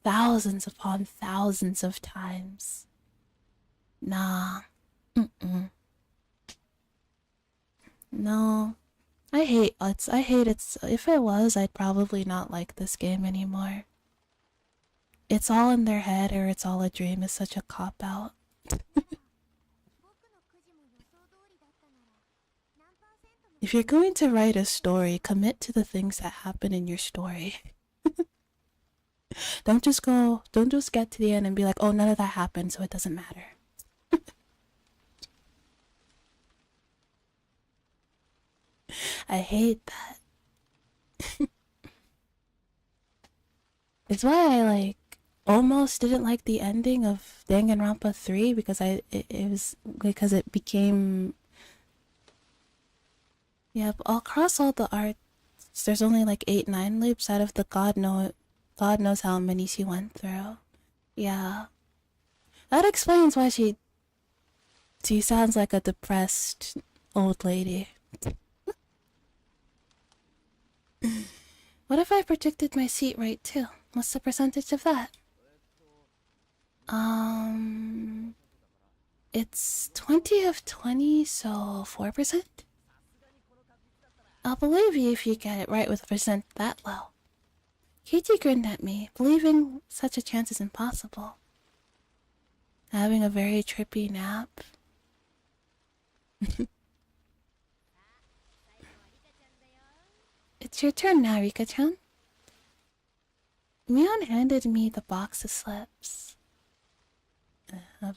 Thousands upon thousands of times. Nah. No. I hate it. If it was, I'd probably not like this game anymore. It's all in their head or it's all a dream is such a cop-out. If you're going to write a story, commit to the things that happen in your story. Don't just get to the end and be like, oh, none of that happened, so it doesn't matter. I hate that. It's why I almost didn't like the ending of Danganronpa 3 because it became. Yeah, across all the arts, there's only 8-9 loops out of the God knows how many she went through. Yeah. That explains why she sounds like a depressed old lady. What if I predicted my seat right too? What's the percentage of that? It's 20 of 20, so 4%? I'll believe you if you get it right with a percent that low. Keiichi grinned at me, believing such a chance is impossible. Having a very trippy nap. It's your turn now, Rika-chan. Mion handed me the box of slips. I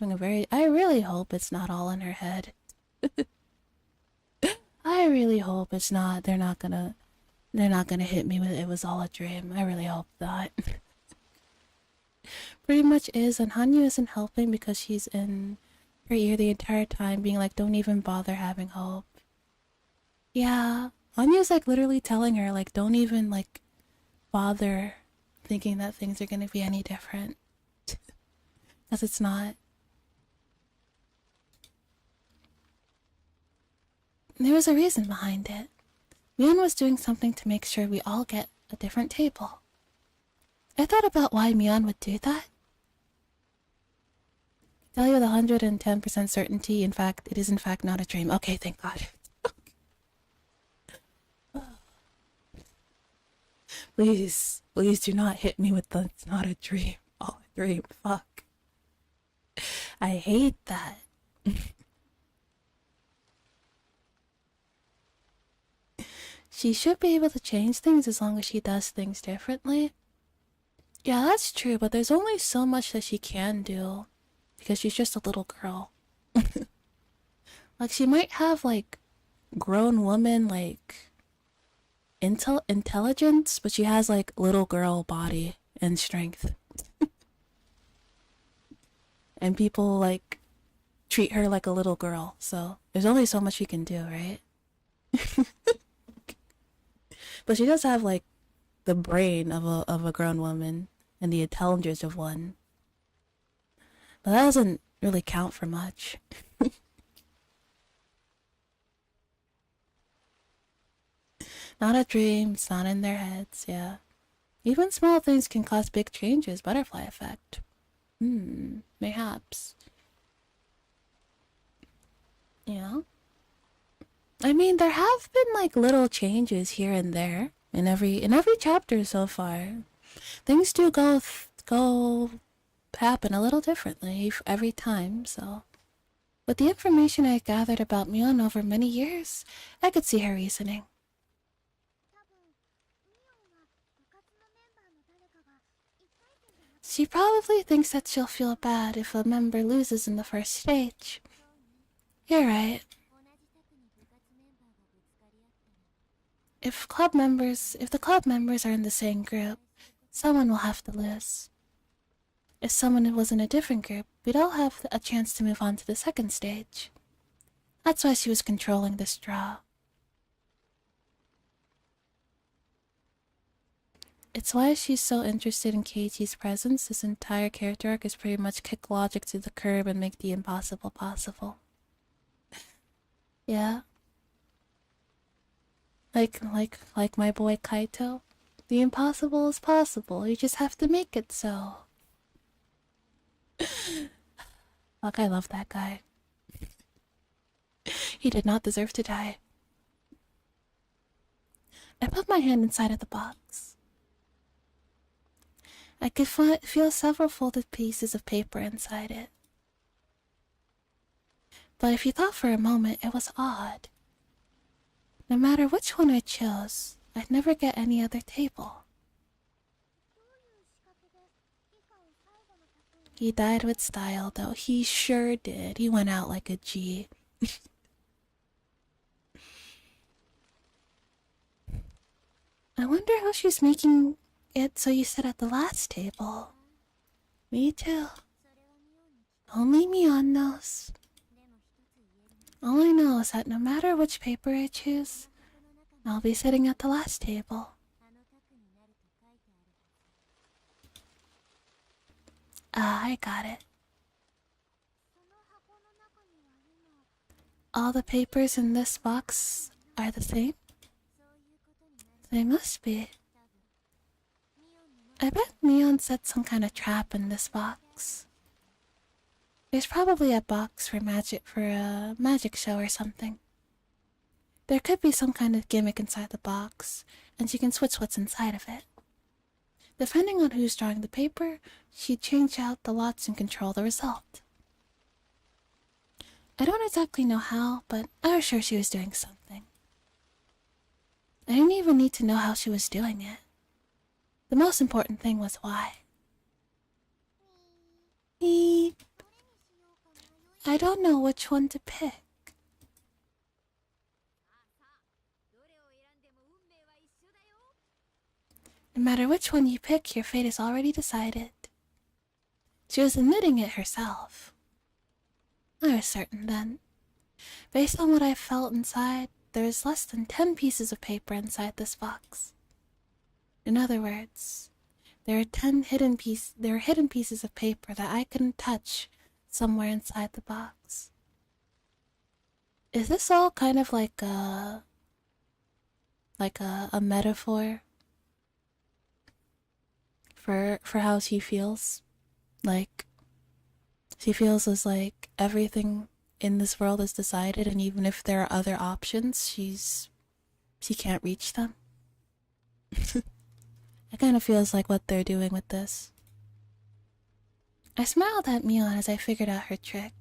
really hope it's not all in her head. I really hope it's not. They're not gonna hit me with it was all a dream. I really hope not. Pretty much is, and Hanyu isn't helping because she's in her ear the entire time being like, don't even bother having hope. Yeah, Hanyu's literally telling her don't even bother thinking that things are gonna be any different. Because it's not. There was a reason behind it. Mion was doing something to make sure we all get a different table. I thought about why Mion would do that. Tell you with 110% certainty, it is in fact not a dream. Okay, thank God. Please do not hit me with the it's not a dream. Oh, a dream, fuck. I hate that. She should be able to change things as long as she does things differently. Yeah, that's true, but there's only so much that she can do. Because she's just a little girl. She might have, grown woman, intelligence, but she has, little girl body and strength. And people, treat her like a little girl, so there's only so much she can do, right? But she does have the brain of a grown woman and the intelligence of one. But that doesn't really count for much. Not a dream, it's not in their heads, yeah. Even small things can cause big changes, butterfly effect. Mayhaps. Yeah. I mean, there have been like little changes here and there in every chapter so far. Things do go happen a little differently every time, so. With the information I gathered about Mion over many years, I could see her reasoning. She probably thinks that she'll feel bad if a member loses in the first stage. You're right. If the club members are in the same group, someone will have to lose. If someone was in a different group, we'd all have a chance to move on to the second stage. That's why she was controlling this draw. It's why she's so interested in Keiichi's presence. This entire character arc is pretty much kick logic to the curb and make the impossible possible. Yeah. Like my boy Kaito. The impossible is possible, you just have to make it so. Fuck, I love that guy. He did not deserve to die. I put my hand inside of the box. I could feel several folded pieces of paper inside it. But if you thought for a moment, it was odd. No matter which one I chose, I'd never get any other table. He died with style, though. He sure did. He went out like a G. I wonder how she's making it so you sit at the last table. Me too. Only Mion knows. All I know is that no matter which paper I choose, I'll be sitting at the last table. Ah, I got it. All the papers in this box are the same? They must be. I bet Mion set some kind of trap in this box. There's probably a box for a magic show or something. There could be some kind of gimmick inside the box, and she can switch what's inside of it. Depending on who's drawing the paper, she'd change out the lots and control the result. I don't exactly know how, but I was sure she was doing something. I didn't even need to know how she was doing it. The most important thing was why. Beep. I don't know which one to pick. No matter which one you pick, your fate is already decided. She was admitting it herself. I was certain then. Based on what I felt inside, there is less than 10 pieces of paper inside this box. In other words, there are hidden pieces of paper that I couldn't touch somewhere inside the box. Is this all kind of like a metaphor for how she feels? Like she feels as like everything in this world is decided, and even if there are other options, she can't reach them. It kind of feels like what they're doing with this. I smiled at Mion as I figured out her trick,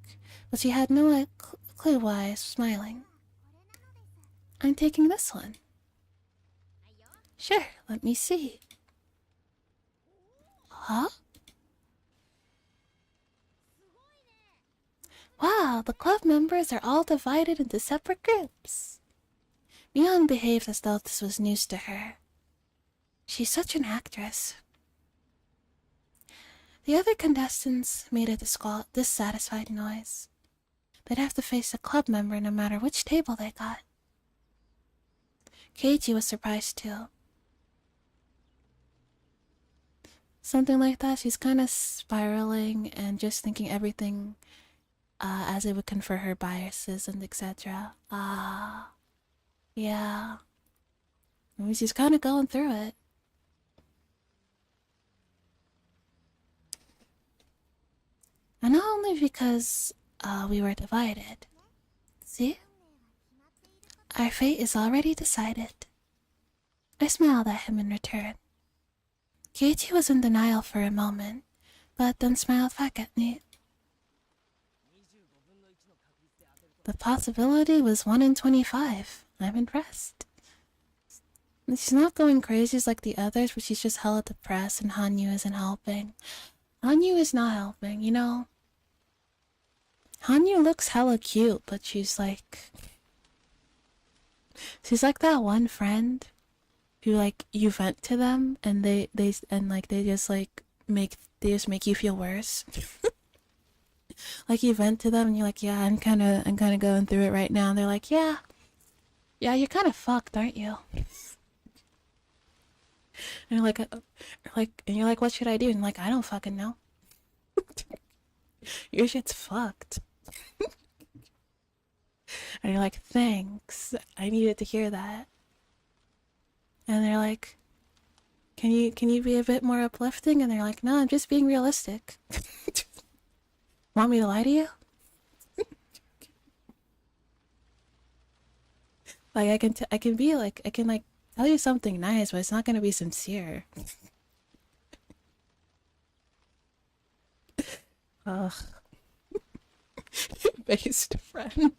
but she had no clue why I was smiling. I'm taking this one. Sure, let me see. Huh? Wow, the club members are all divided into separate groups. Mion behaved as though this was news to her. She's such an actress. The other contestants made a dissatisfied noise. They'd have to face a club member no matter which table they got. Keiichi was surprised too. Something like that, she's kind of spiraling and just thinking everything as it would confer her biases and etc. Yeah. I mean, she's kind of going through it. but not only because we were divided. See? Our fate is already decided. I smiled at him in return. Keiichi was in denial for a moment, but then smiled back at me. The possibility was 1 in 25. I'm impressed. She's not going crazy like the others, but she's just hella depressed and Hanyu isn't helping. Hanyu is not helping, you know? Hanyu looks hella cute, but she's like... She's like that one friend who like you vent to them and they just make you feel worse. Like you vent to them and you're like, yeah, I'm kind of going through it right now. And they're like, yeah, you're kind of fucked, aren't you? And you're like, what should I do? And like, I don't fucking know. Your shit's fucked. And you're like, thanks, I needed to hear that. And they're like, can you be a bit more uplifting? And they're like, no, I'm just being realistic. Want me to lie to you? Like I can tell you something nice, but it's not gonna be sincere. Ugh. Best friend.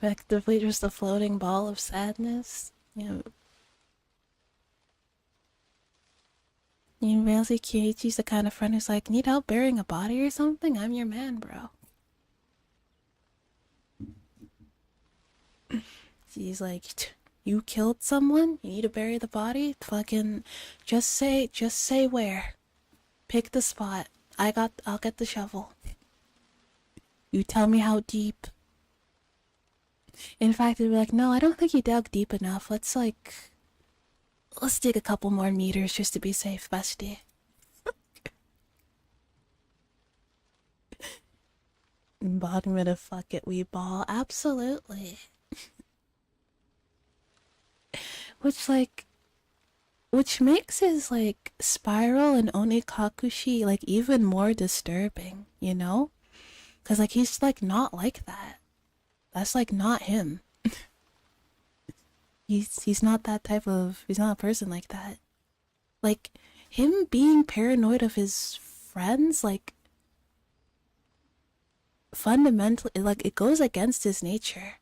Effectively just a floating ball of sadness. You realize Keiichi's the kind of friend who's like, need help burying a body or something? I'm your man, bro. She's like, you killed someone? You need to bury the body? Fucking just say where. Pick the spot. I'll get the shovel. You tell me how deep. In fact, they'd be like, no, I don't think you dug deep enough. Let's dig a couple more meters just to be safe, bestie. Embodiment of fuck it, we ball. Absolutely. Which makes his like spiral and onikakushi like even more disturbing, you know? Cause like he's like not like that. That's like not him. he's not that type of, he's not a person like that. Like him being paranoid of his friends, like fundamentally, like it goes against his nature.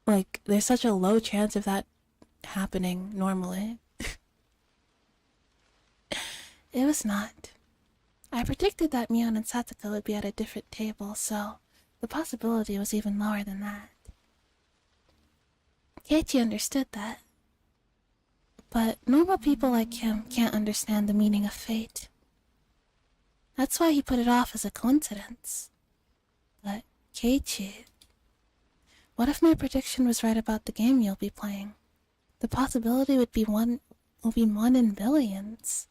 Like there's such a low chance of that happening normally. It was not. I predicted that Mion and Satsuko would be at a different table, so the possibility was even lower than that. Keiichi understood that. But normal people like him can't understand the meaning of fate. That's why he put it off as a coincidence. But Keiichi, what if my prediction was right about the game you'll be playing? The possibility would be one in billions.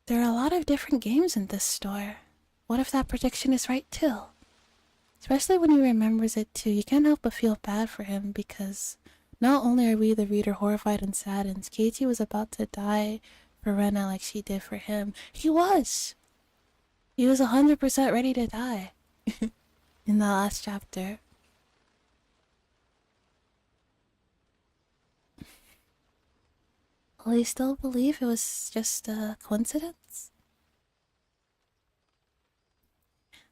There are a lot of different games in this store. What if that prediction is right too? Especially when he remembers it too, you can't help but feel bad for him because not only are we the reader horrified and saddened, Keiichi was about to die for Rena like she did for him. He was 100% ready to die in the last chapter. Will he still believe it was just a coincidence?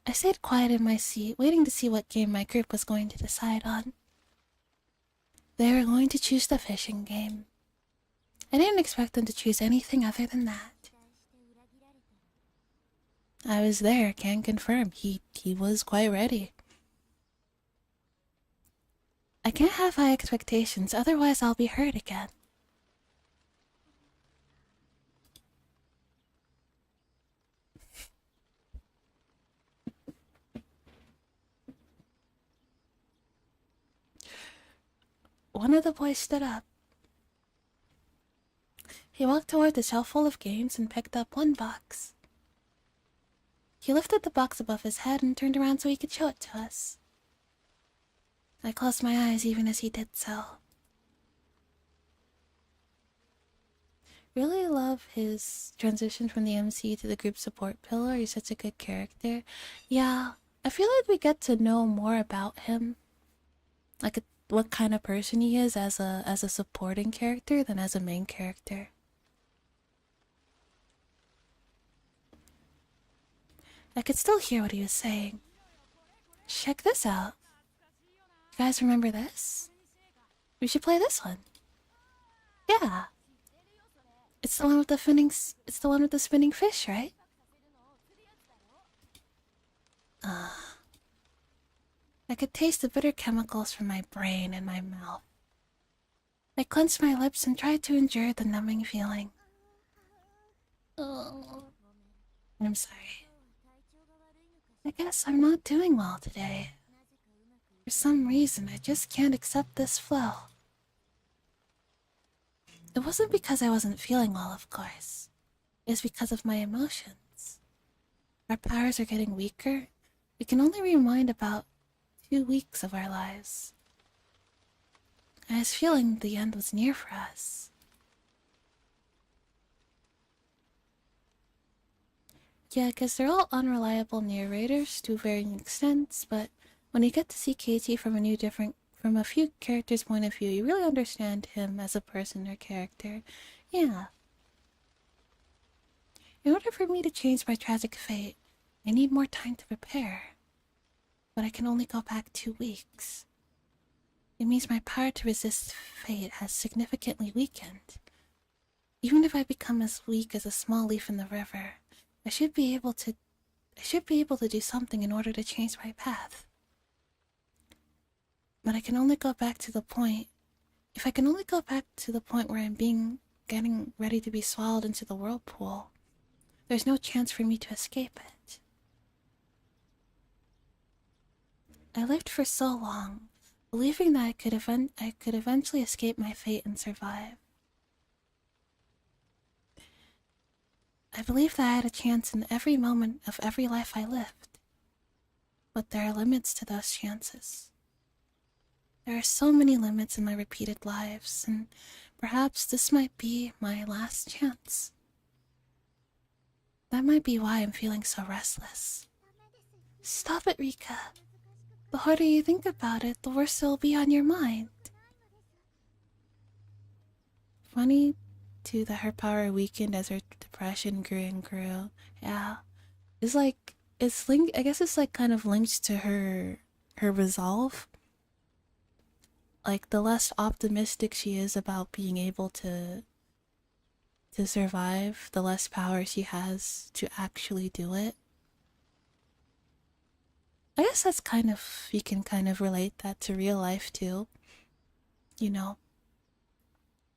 I stayed quiet in my seat, waiting to see what game my group was going to decide on. They were going to choose the fishing game. I didn't expect them to choose anything other than that. I was there, can confirm. He was quite ready. I can't have high expectations, otherwise I'll be hurt again. One of the boys stood up. He walked toward the shelf full of games and picked up one box. He lifted the box above his head and turned around so he could show it to us. I closed my eyes even as he did so. Really love his transition from the MC to the group support pillar. He's such a good character. Yeah, I feel like we get to know more about him. Like what kind of person he is as a supporting character than as a main character. I could still hear what he was saying. Check this out. You guys remember this? We should play this one. Yeah. It's the one with the spinning fish, right? I could taste the bitter chemicals from my brain and my mouth. I clenched my lips and tried to endure the numbing feeling. Oh, I'm sorry. I guess I'm not doing well today. For some reason, I just can't accept this flow. It wasn't because I wasn't feeling well, of course. It's because of my emotions. Our powers are getting weaker. We can only rewind about 2 weeks of our lives. I was feeling the end was near for us. Yeah, because they're all unreliable narrators to varying extents, but when you get to see KT from a few characters' point of view, you really understand him as a person or character. Yeah. In order for me to change my tragic fate, I need more time to prepare. But I can only go back 2 weeks. It means my power to resist fate has significantly weakened. Even if I become as weak as a small leaf in the river, I should be able to do something in order to change my path. But I can only go back to the point... If I can only go back to the point where I'm getting ready to be swallowed into the whirlpool, there's no chance for me to escape it. I lived for so long, believing that I could eventually escape my fate and survive. I believed that I had a chance in every moment of every life I lived. But there are limits to those chances. There are so many limits in my repeated lives, and perhaps this might be my last chance. That might be why I'm feeling so restless. Stop it, Rika. The harder you think about it, the worse it'll be on your mind. Funny, too, that her power weakened as her depression grew and grew. Yeah. It's like, it's linked, I guess it's like kind of linked to her resolve. Like, the less optimistic she is about being able to survive, the less power she has to actually do it. I guess that's kind of, you can kind of relate that to real life too. You know,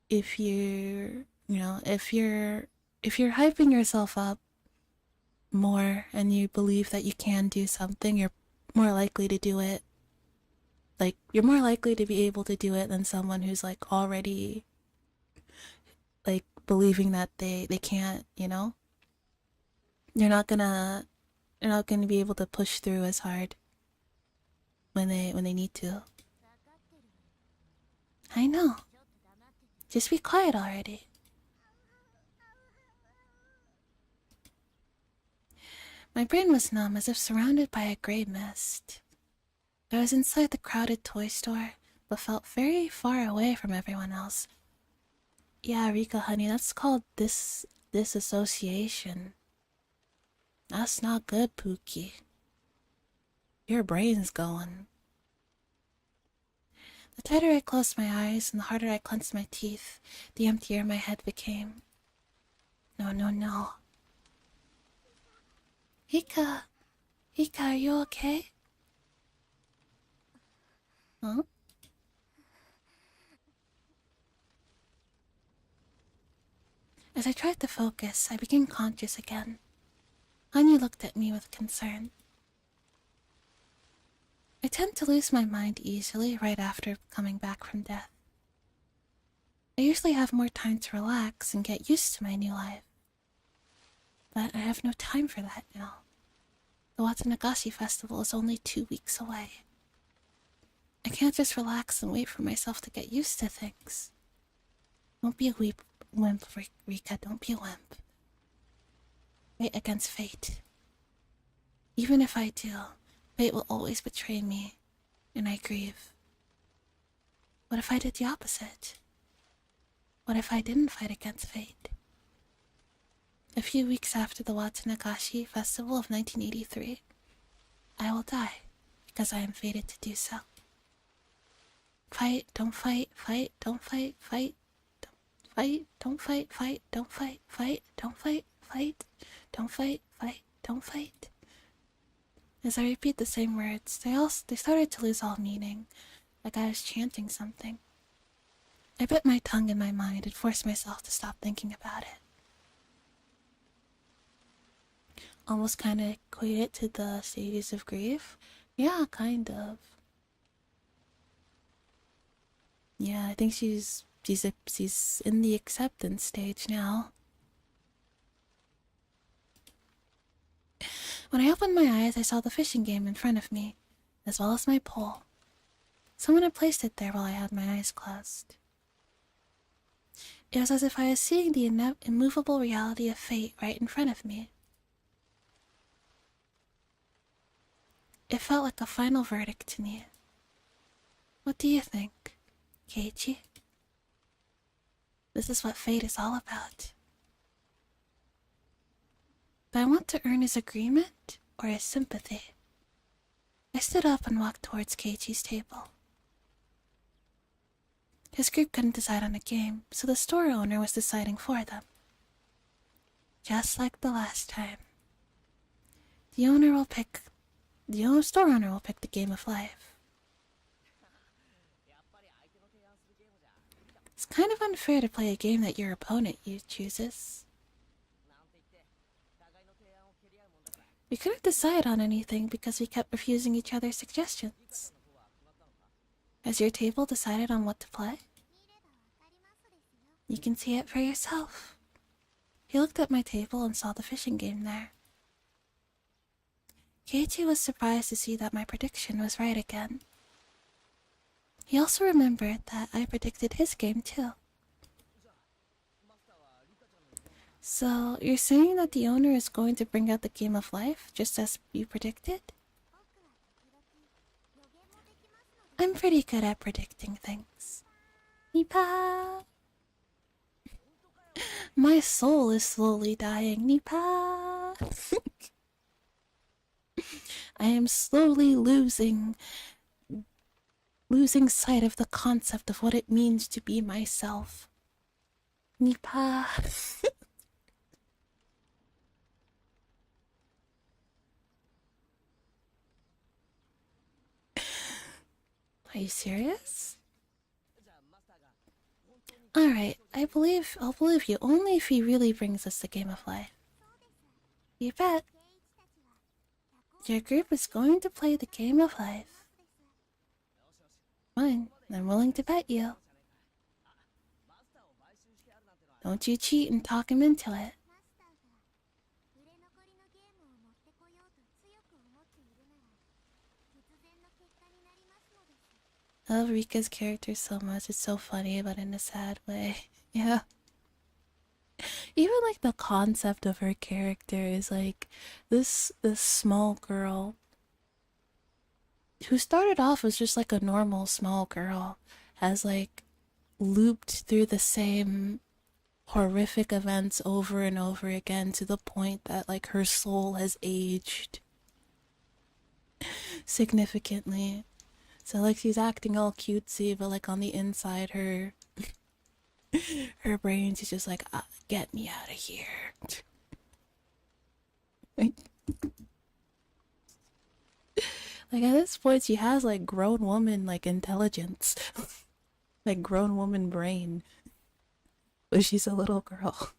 if you're hyping yourself up more and you believe that you can do something, you're more likely to do it. Like, you're more likely to be able to do it than someone who's like already like believing that they can't, you know? You're not gonna be able to push through as hard when they need to. I know. Just be quiet already. My brain was numb, as if surrounded by a gray mist. I was inside the crowded toy store, but felt very far away from everyone else. Yeah, Rika, honey, that's called disassociation. That's not good, Pookie. Your brain's going. The tighter I closed my eyes and the harder I clenched my teeth, the emptier my head became. No, no, no. Hika, are you okay? Huh? As I tried to focus, I became conscious again. Anya looked at me with concern. I tend to lose my mind easily right after coming back from death. I usually have more time to relax and get used to my new life. But I have no time for that now. The Watanagashi festival is only 2 weeks away. I can't just relax and wait for myself to get used to things. Don't be a wimp, Rika. Don't be a wimp. Fight against fate. Even if I do, fate will always betray me, and I grieve. What if I did the opposite? What if I didn't fight against fate? A few weeks after the Watsunagashi Festival of 1983, I will die because I am fated to do so. Fight, don't fight, fight, don't fight, fight, don't fight, don't fight, fight, don't fight, fight, don't fight, fight, don't fight, fight, don't fight. As I repeat the same words, they started to lose all meaning, like I was chanting something. I bit my tongue in my mind and forced myself to stop thinking about it. Almost kind of equate it to the stages of grief. Yeah, kind of. Yeah, I think she's in the acceptance stage now. When I opened my eyes, I saw the fishing game in front of me, as well as my pole. Someone had placed it there while I had my eyes closed. It was as if I was seeing the immovable reality of fate right in front of me. It felt like a final verdict to me. What do you think, Keiichi? This is what fate is all about. Do I want to earn his agreement or his sympathy? I stood up and walked towards Keiichi's table. His group couldn't decide on a game, so the store owner was deciding for them. Just like the last time. The store owner will pick the game of life. It's kind of unfair to play a game that your opponent chooses. We couldn't decide on anything because we kept refusing each other's suggestions. Has your table decided on what to play? You can see it for yourself. He looked at my table and saw the fishing game there. Keiichi was surprised to see that my prediction was right again. He also remembered that I predicted his game too. So, you're saying that the owner is going to bring out the game of life, just as you predicted? I'm pretty good at predicting things. Nipa! My soul is slowly dying, Nipa! I am slowly losing sight of the concept of what it means to be myself. Nipa. Are you serious? Alright, I'll believe you only if he really brings us the game of life. You bet. Your group is going to play the game of life. Fine, I'm willing to bet you. Don't you cheat and talk him into it. I love Rika's character so much. It's so funny, but in a sad way. Yeah. Even like the concept of her character is like this small girl who started off as just like a normal small girl has like looped through the same horrific events over and over again to the point that like her soul has aged significantly. So like she's acting all cutesy, but like on the inside her brain's just like, get me out of here. Like at this point she has like grown woman like intelligence. Like grown woman brain. But she's a little girl.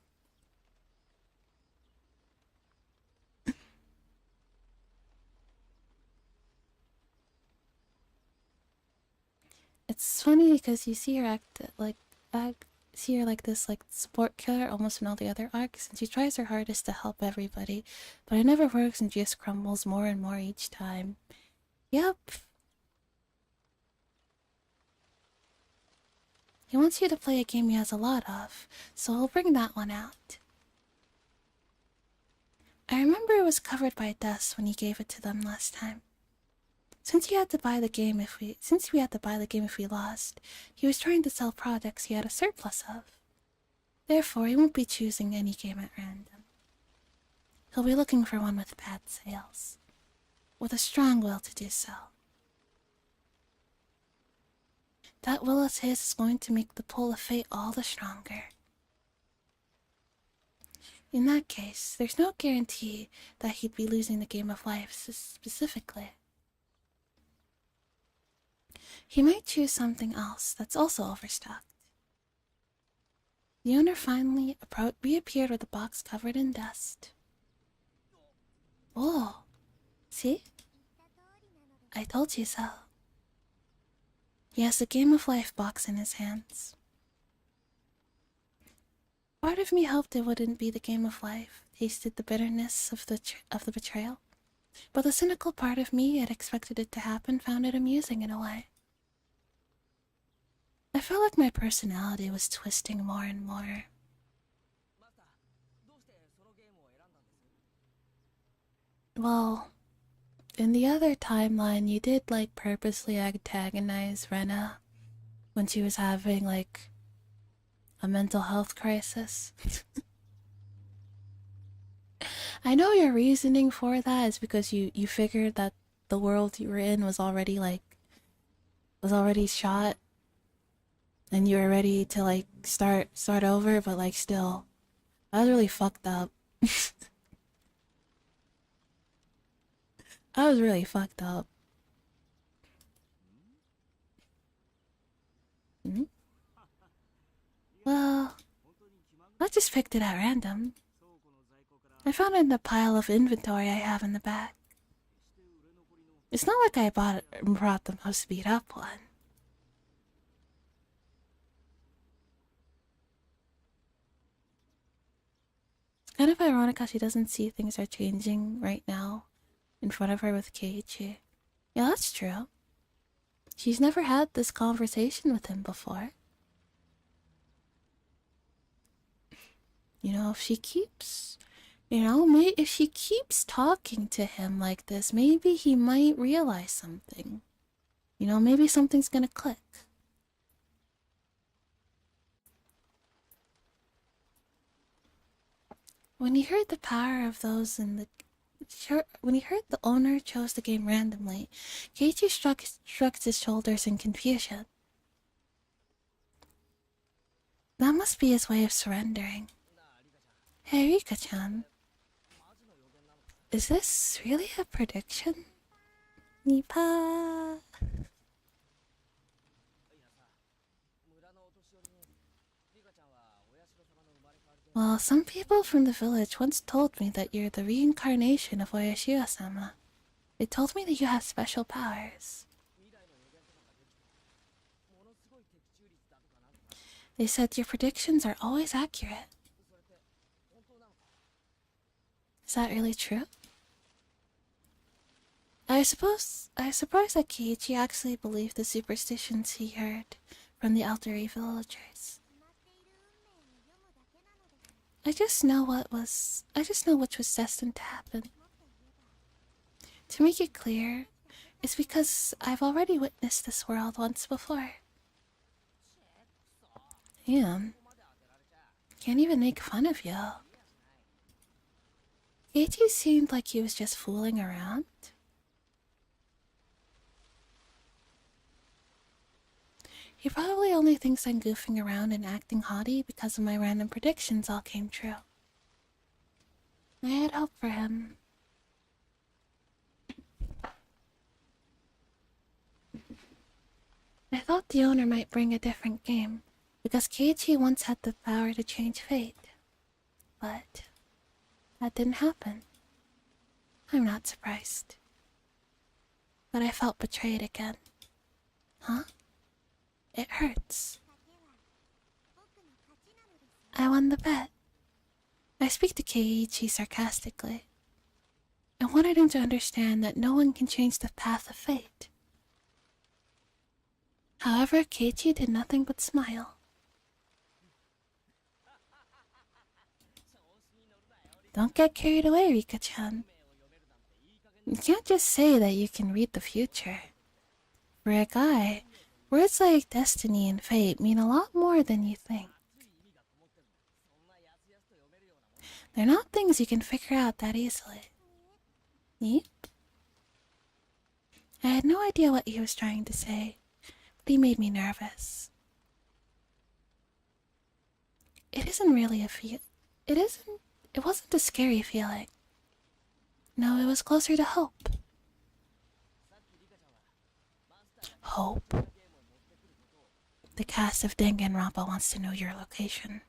It's funny because you see her see her like this like support killer almost in all the other arcs, and she tries her hardest to help everybody, but it never works and just crumbles more and more each time. Yep. He wants you to play a game he has a lot of, so I'll bring that one out. I remember it was covered by dust when he gave it to them last time. Since we had to buy the game if we lost, he was trying to sell products he had a surplus of. Therefore, he won't be choosing any game at random. He'll be looking for one with bad sales, with a strong will to do so. That will of his is going to make the pull of fate all the stronger. In that case, there's no guarantee that he'd be losing the game of life specifically. He might choose something else that's also overstocked. The owner finally reappeared with a box covered in dust. Oh, see? I told you so. He has the Game of Life box in his hands. Part of me hoped it wouldn't be the Game of Life, tasted the bitterness of the betrayal. But the cynical part of me had expected it to happen found it amusing in a way. I felt like my personality was twisting more and more. Well, in the other timeline, you did like purposely antagonize Rena when she was having like a mental health crisis. I know your reasoning for that is because you figured that the world you were in was already shot and you were ready to like start over, but like still that was really fucked up. I was really fucked up. Hmm? Well, I just picked it at random. I found it in the pile of inventory I have in the back. It's not like I brought the most beat up one. It's kind of ironic how she doesn't see things are changing right now in front of her with Keiichi. Yeah, that's true. She's never had this conversation with him before. You know, if she keeps talking to him like this, maybe he might realize something. You know, maybe something's gonna click. When he heard the power of those in the... When he heard the owner chose the game randomly, Keiichi shrugged his shoulders in confusion. That must be his way of surrendering. Hey, Rika-chan. Is this really a prediction? Nipa. Well, some people from the village once told me that you're the reincarnation of Oyashio-sama. They told me that you have special powers. They said your predictions are always accurate. Is that really true? I suppose that Keiichi actually believed the superstitions he heard from the elderly villagers. I just know which was destined to happen. To make it clear, it's because I've already witnessed this world once before. Damn. Can't even make fun of you. Keiichi seemed like he was just fooling around. He probably only thinks I'm goofing around and acting haughty because of my random predictions all came true. I had hope for him. I thought the owner might bring a different game, because Keiichi once had the power to change fate. But that didn't happen. I'm not surprised. But I felt betrayed again. Huh? It hurts. I won the bet. I speak to Keiichi sarcastically. I wanted him to understand that no one can change the path of fate. However, Keiichi did nothing but smile. Don't get carried away, Rika-chan. You can't just say that you can read the future. For a guy, words like destiny and fate mean a lot more than you think. They're not things you can figure out that easily. Yep. I had no idea what he was trying to say, but he made me nervous. It isn't really a feel. It wasn't a scary feeling. No, it was closer to hope. Hope. The cast of Danganronpa wants to know your location.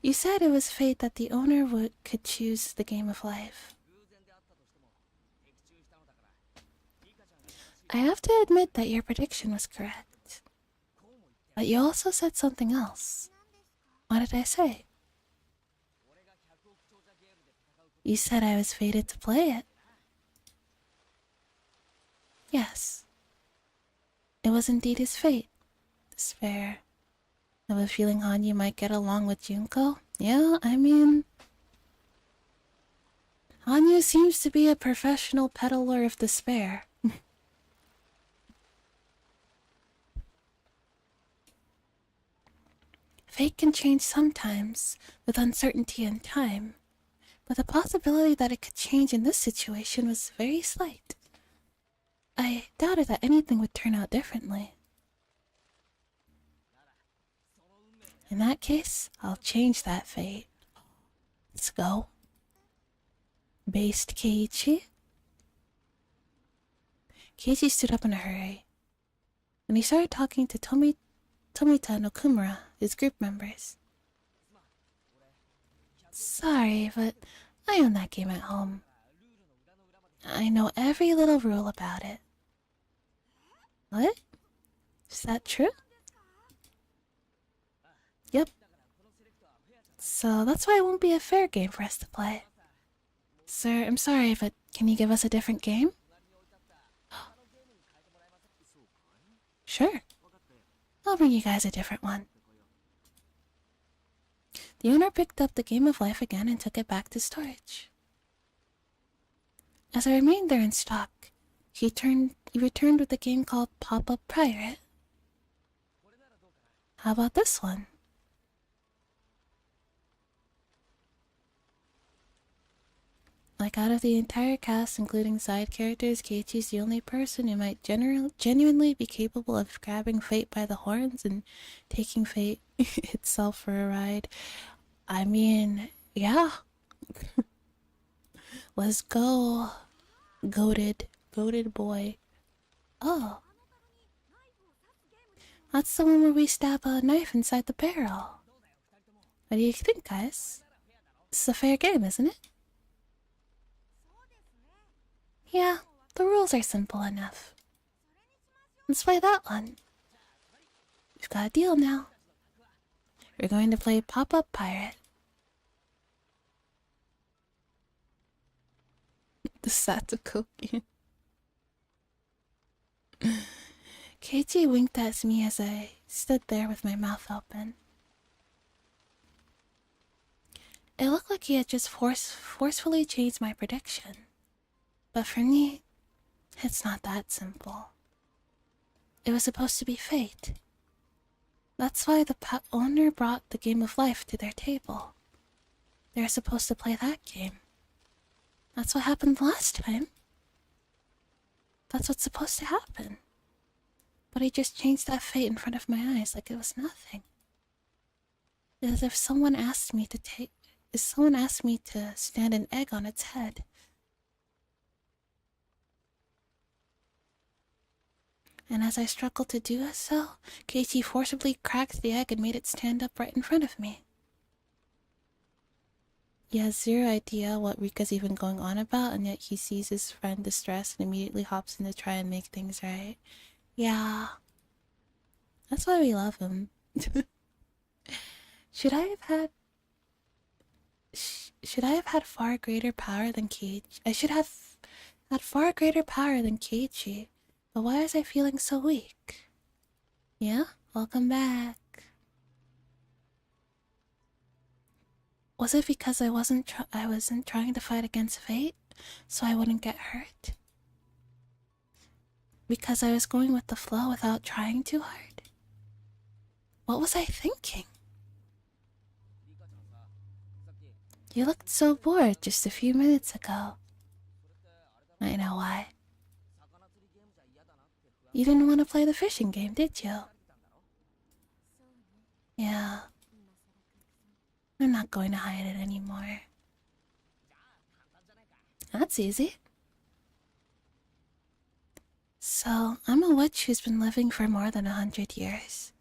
You said it was fate that the owner could choose the game of life. I have to admit that your prediction was correct. But you also said something else. What did I say? You said I was fated to play it. Yes. It was indeed his fate. Despair. I have a feeling Hanyu might get along with Junko. Yeah, I mean... Hanyu seems to be a professional peddler of despair. Fate can change sometimes, with uncertainty and time, but the possibility that it could change in this situation was very slight. I doubted that anything would turn out differently. In that case, I'll change that fate. Let's go. Based Keiichi? Keiichi stood up in a hurry, and he started talking to Tomita and Okumura, his group members. Sorry, but I own that game at home. I know every little rule about it. What? Is that true? Yep. So that's why it won't be a fair game for us to play. Sir, I'm sorry, but can you give us a different game? Sure. I'll bring you guys a different one. The owner picked up the Game of Life again and took it back to storage. As it remained there in stock, he returned with a game called Pop-Up Pirate. How about this one? Like, out of the entire cast, including side characters, Keiichi's the only person who might genuinely be capable of grabbing fate by the horns and taking fate itself for a ride. I mean, yeah. Let's go. Goated boy. Oh. That's the one where we stab a knife inside the barrel. What do you think, guys? It's a fair game, isn't it? Yeah, the rules are simple enough. Let's play that one. We've got a deal now. We're going to play Pop-Up Pirate. The Satokoki. Keiichi winked at me as I stood there with my mouth open. It looked like he had just forcefully changed my prediction. But for me, it's not that simple. It was supposed to be fate. That's why the owner brought the Game of Life to their table. They were supposed to play that game. That's what happened last time. That's what's supposed to happen. But he just changed that fate in front of my eyes like it was nothing. As if someone asked me to stand an egg on its head. And as I struggled to do so, Keiichi forcibly cracked the egg and made it stand up right in front of me. He has zero idea what Rika's even going on about, and yet he sees his friend distressed and immediately hops in to try and make things right. Yeah. That's why we love him. Should I have had far greater power than Keiichi? I should have had far greater power than Keiichi. But why was I feeling so weak? Yeah? Welcome back. Was it because I wasn't trying to fight against fate, so I wouldn't get hurt? Because I was going with the flow without trying too hard? What was I thinking? You looked so bored just a few minutes ago. I know why. You didn't want to play the fishing game, did you? Yeah. I'm not going to hide it anymore. That's easy. So, I'm a witch who's been living for more than 100 years.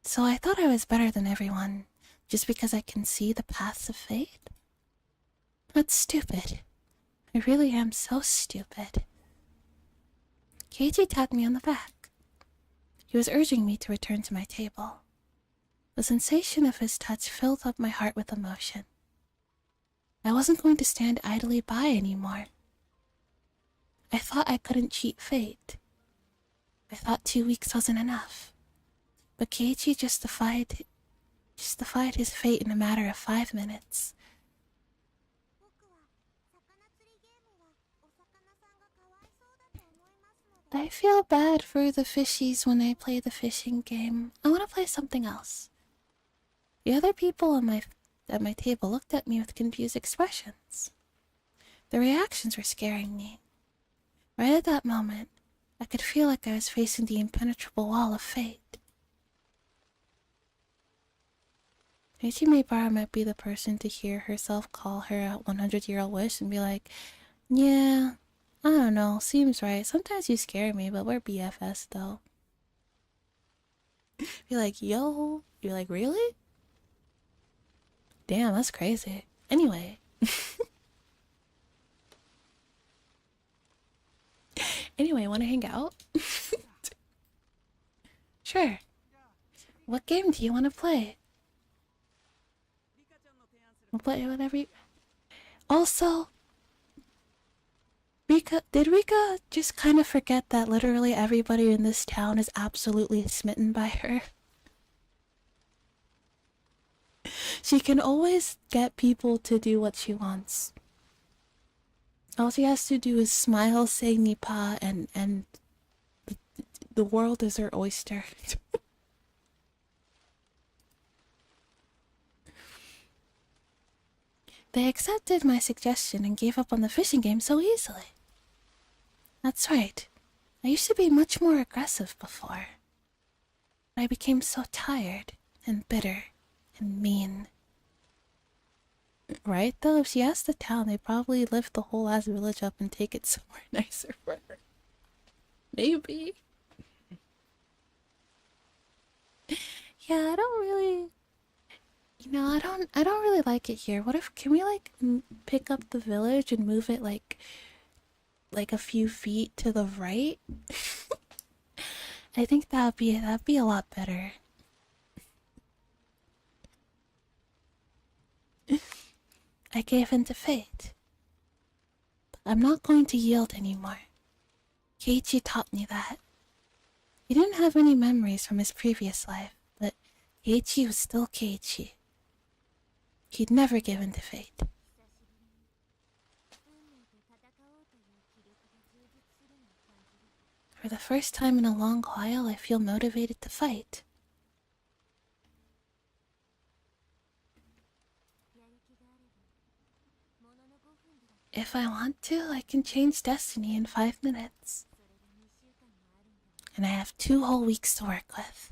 So I thought I was better than everyone, just because I can see the paths of fate? That's stupid. I really am so stupid. Keiichi tapped me on the back. He was urging me to return to my table. The sensation of his touch filled up my heart with emotion. I wasn't going to stand idly by anymore. I thought I couldn't cheat fate. I thought 2 weeks wasn't enough. But Keiichi justified his fate in a matter of 5 minutes. I feel bad for the fishies when I play the fishing game. I want to play something else. The other people at my table looked at me with confused expressions. Their reactions were scaring me. Right at that moment, I could feel like I was facing the impenetrable wall of fate. Ichimebara might be the person to hear herself call her 100-year-old wish and be like, yeah, I don't know, seems right. Sometimes you scare me, but we're BFS though. Be like, yo, you're like, really? Damn, that's crazy. Anyway. Anyway, wanna hang out? Sure. What game do you want to play? We'll play whatever you... Also, did Rika just kind of forget that literally everybody in this town is absolutely smitten by her? She can always get people to do what she wants. All she has to do is smile, say nipa, and the world is her oyster. They accepted my suggestion and gave up on the fishing game so easily. That's right. I used to be much more aggressive before. I became so tired and bitter and mean. Right though, if she asked the town, they'd probably lift the whole ass village up and take it somewhere nicer for her. Maybe. Yeah, I don't really... You know, I don't really like it here. What if, can we like pick up the village and move it like a few feet to the right? I think that'd be a lot better. I gave in to fate. But I'm not going to yield anymore. Keiichi taught me that. He didn't have any memories from his previous life, but Keiichi was still Keiichi. He'd never given to fate. For the first time in a long while, I feel motivated to fight. If I want to, I can change destiny in 5 minutes. And I have 2 whole weeks to work with.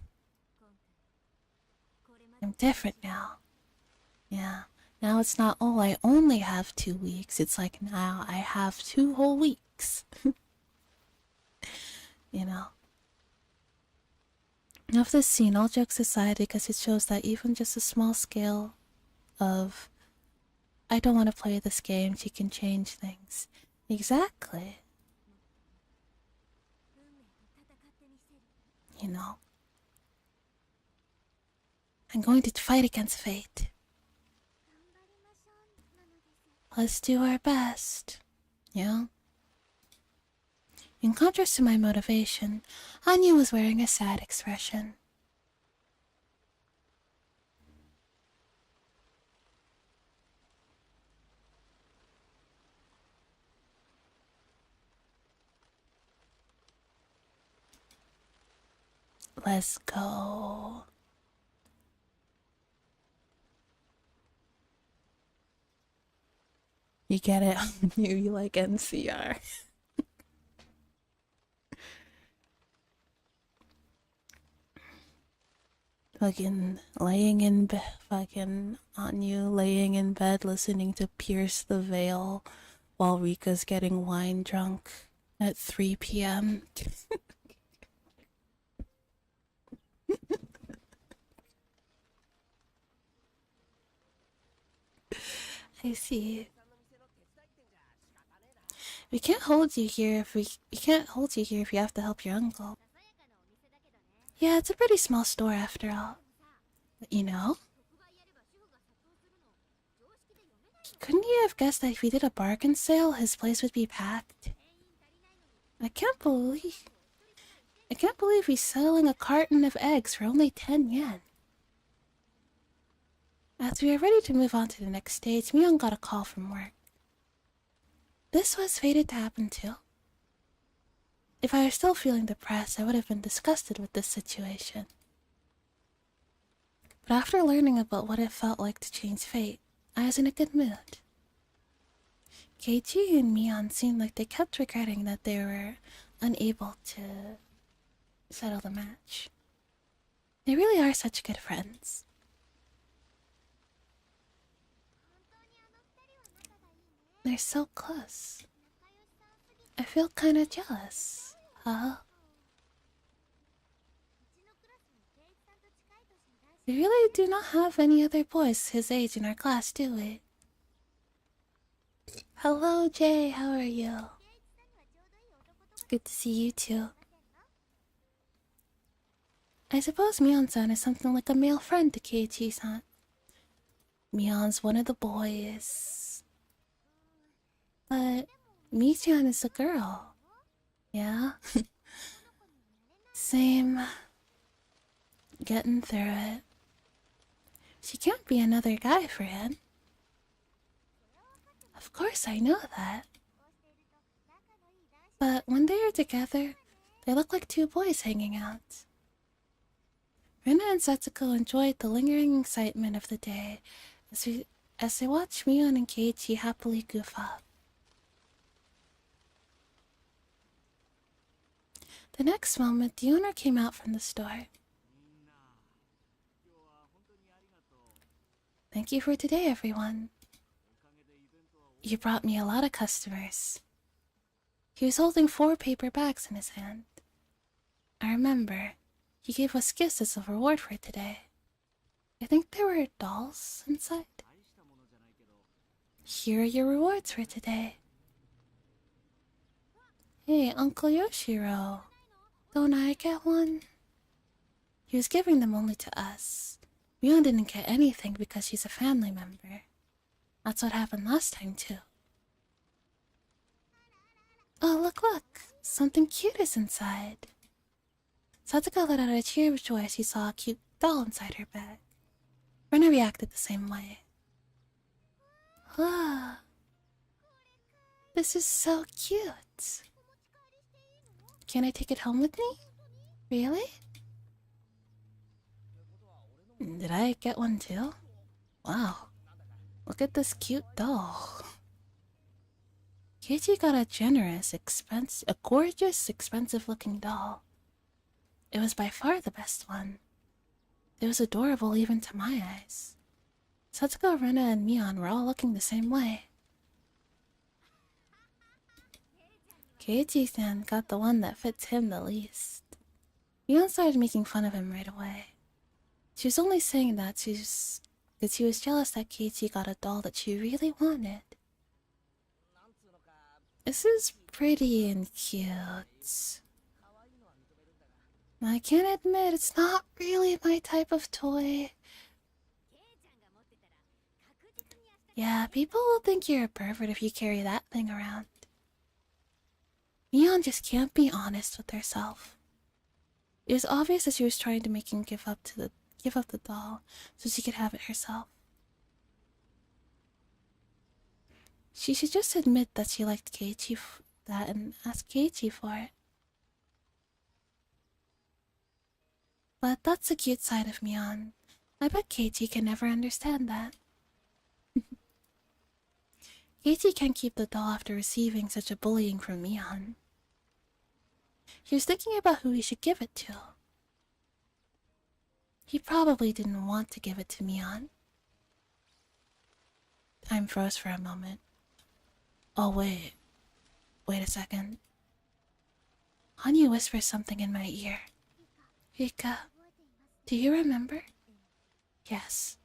I'm different now. Yeah, now it's not, oh, I only have 2 weeks. It's like, now I have 2 whole weeks. You know. Of this scene, all jokes aside, because it shows that even just a small scale of, I don't want to play this game, she can change things. Exactly. You know. I'm going to fight against fate. Let's do our best. Yeah? In contrast to my motivation, Anya was wearing a sad expression. Let's go. You get it on you like NCR. Fucking laying in bed, fucking on you laying in bed listening to Pierce the Veil while Rika's getting wine drunk at 3 p.m. I see. We can't hold you here if we can't hold you here if you have to help your uncle. Yeah, it's a pretty small store after all. But you know, couldn't you have guessed that if we did a bargain sale, his place would be packed? I can't believe he's selling a carton of eggs for only 10 yen. As we were ready to move on to the next stage, Mion got a call from work. This was fated to happen too. If I were still feeling depressed, I would have been disgusted with this situation. But after learning about what it felt like to change fate, I was in a good mood. Keiichi and Mion seemed like they kept regretting that they were unable to settle the match. They really are such good friends. They're so close. I feel kinda jealous. Huh? We really do not have any other boys his age in our class, do we? Hello, Jay. How are you? Good to see you too. I suppose Mion-san is something like a male friend to Keiichi-san. Mion's one of the boys. But Mi-chan is a girl. Yeah? Same. Getting through it. She can't be another guy for him. Of course I know that. But when they are together, they look like two boys hanging out. Rena and Setsuko enjoyed the lingering excitement of the day as they watched Mion and Keiichi happily goof off. The next moment, the owner came out from the store. Thank you for today, everyone. You brought me a lot of customers. He was holding 4 paper bags in his hand. I remember, he gave us gifts as a reward for today. I think there were dolls inside. Here are your rewards for today. Hey, Uncle Yoshiro. Don't I get one? He was giving them only to us. Mion didn't get anything because she's a family member. That's what happened last time, too. Oh, look! Something cute is inside. Satsuko let out a cheer of joy as she saw a cute doll inside her bag. Rena reacted the same way. Ah, this is so cute. Can I take it home with me? Really? Did I get one too? Wow. Look at this cute doll. Keiichi got a gorgeous, expensive-looking doll. It was by far the best one. It was adorable even to my eyes. Satsuko, Rena, and Mion were all looking the same way. Keiichi-san got the one that fits him the least. Mion started making fun of him right away. She was only saying that because she was jealous that Keiichi got a doll that she really wanted. This is pretty and cute. I can't admit it's not really my type of toy. Yeah, people will think you're a pervert if you carry that thing around. Mion just can't be honest with herself. It was obvious that she was trying to make him give up the doll so she could have it herself. She should just admit that she liked Keiichi and ask Keiichi for it. But that's the cute side of Mion. I bet Keiichi can never understand that. Keiichi can't keep the doll after receiving such a bullying from Mion. He was thinking about who he should give it to. He probably didn't want to give it to Mion. Time froze for a moment. Oh, wait. Wait a second. Hanyu whispers something in my ear. Rika, do you remember? Yes.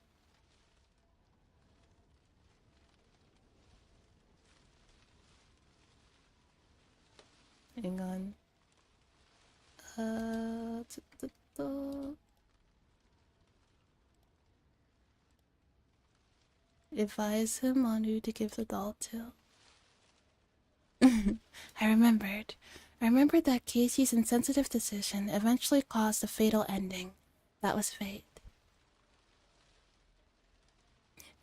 Hang on. Advise him on who to give the doll to. I remembered. I remembered that Casey's insensitive decision eventually caused a fatal ending. That was fate.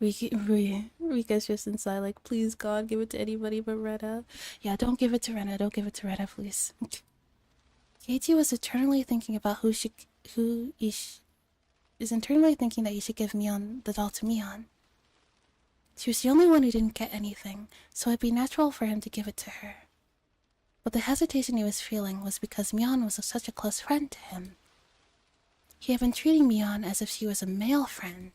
Rika's just inside like, please God, give it to anybody but Retta. Yeah, don't give it to Retta. Don't give it to Retta, please. Keiichi was eternally thinking about is internally thinking that you should give Mion the doll to Mion. She was the only one who didn't get anything, so it'd be natural for him to give it to her. But the hesitation he was feeling was because Mion was such a close friend to him. He had been treating Mion as if she was a male friend.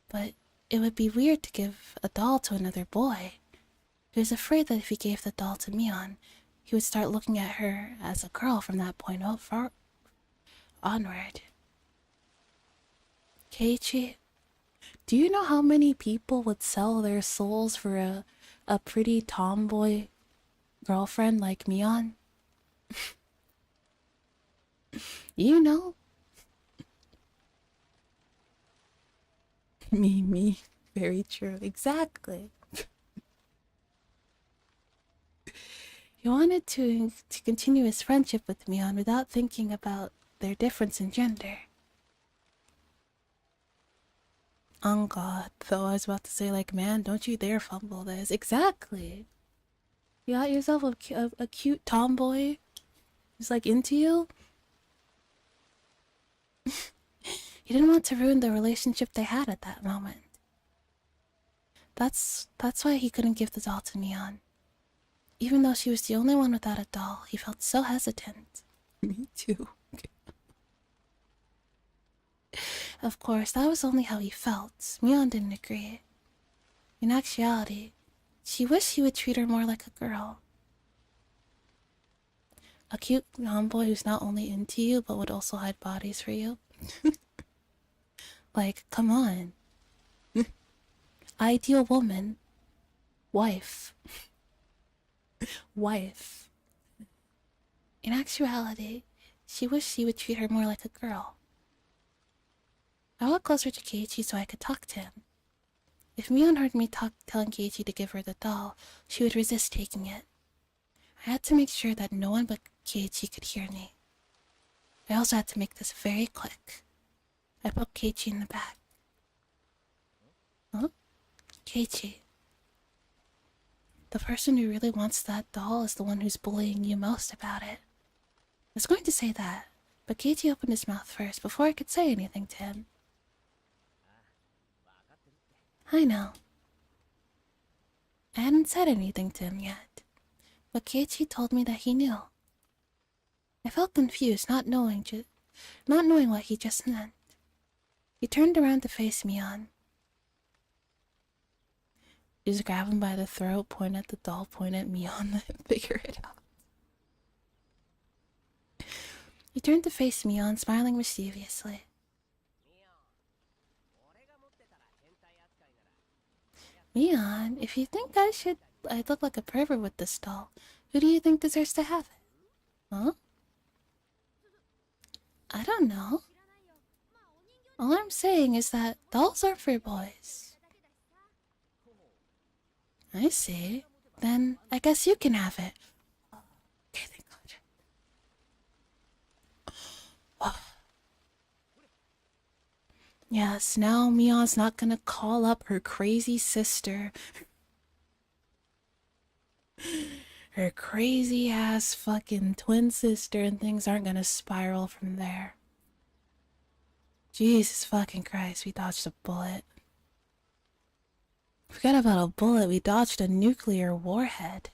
But it would be weird to give a doll to another boy. He was afraid that if he gave the doll to Mion, he would start looking at her as a girl from that point onward. Keiichi, do you know how many people would sell their souls for a pretty tomboy girlfriend like Mion? You know? Me. Very true. Exactly. He wanted to continue his friendship with Mion without thinking about their difference in gender. On God, though, I was about to say, like, man, don't you dare fumble this. Exactly. You got yourself a cute tomboy who's, like, into you? He didn't want to ruin the relationship they had at that moment. That's why he couldn't give the doll to Mion. Even though she was the only one without a doll, he felt so hesitant. Me too. Of course, that was only how he felt. Mion didn't agree. In actuality, she wished he would treat her more like a girl. A cute tomboy who's not only into you, but would also hide bodies for you. Like, come on. Ideal woman. Wife. Wife. In actuality, she wished she would treat her more like a girl. I walked closer to Keiichi so I could talk to him. If Mion heard me telling Keiichi to give her the doll, she would resist taking it. I had to make sure that no one but Keiichi could hear me. I also had to make this very quick. I poked Keiichi in the back. Huh? Keiichi. The person who really wants that doll is the one who's bullying you most about it. I was going to say that, but Keiichi opened his mouth first before I could say anything to him. I know. I hadn't said anything to him yet, but Keiichi told me that he knew. I felt confused, not knowing what he just meant. He turned around to face Mion. Just grab him by the throat, point at the doll, point at Mion, and figure it out. He turned to face Mion, smiling mischievously. Mion, if you think I look like a pervert with this doll, who do you think deserves to have it? Huh? I don't know. All I'm saying is that dolls are for boys. I see. Then I guess you can have it. Okay, thank God. Yes, now Mion's not gonna call up her crazy sister. Her crazy ass fucking twin sister, and things aren't gonna spiral from there. Jesus fucking Christ, we dodged a bullet. Forget about a bullet, we dodged a nuclear warhead.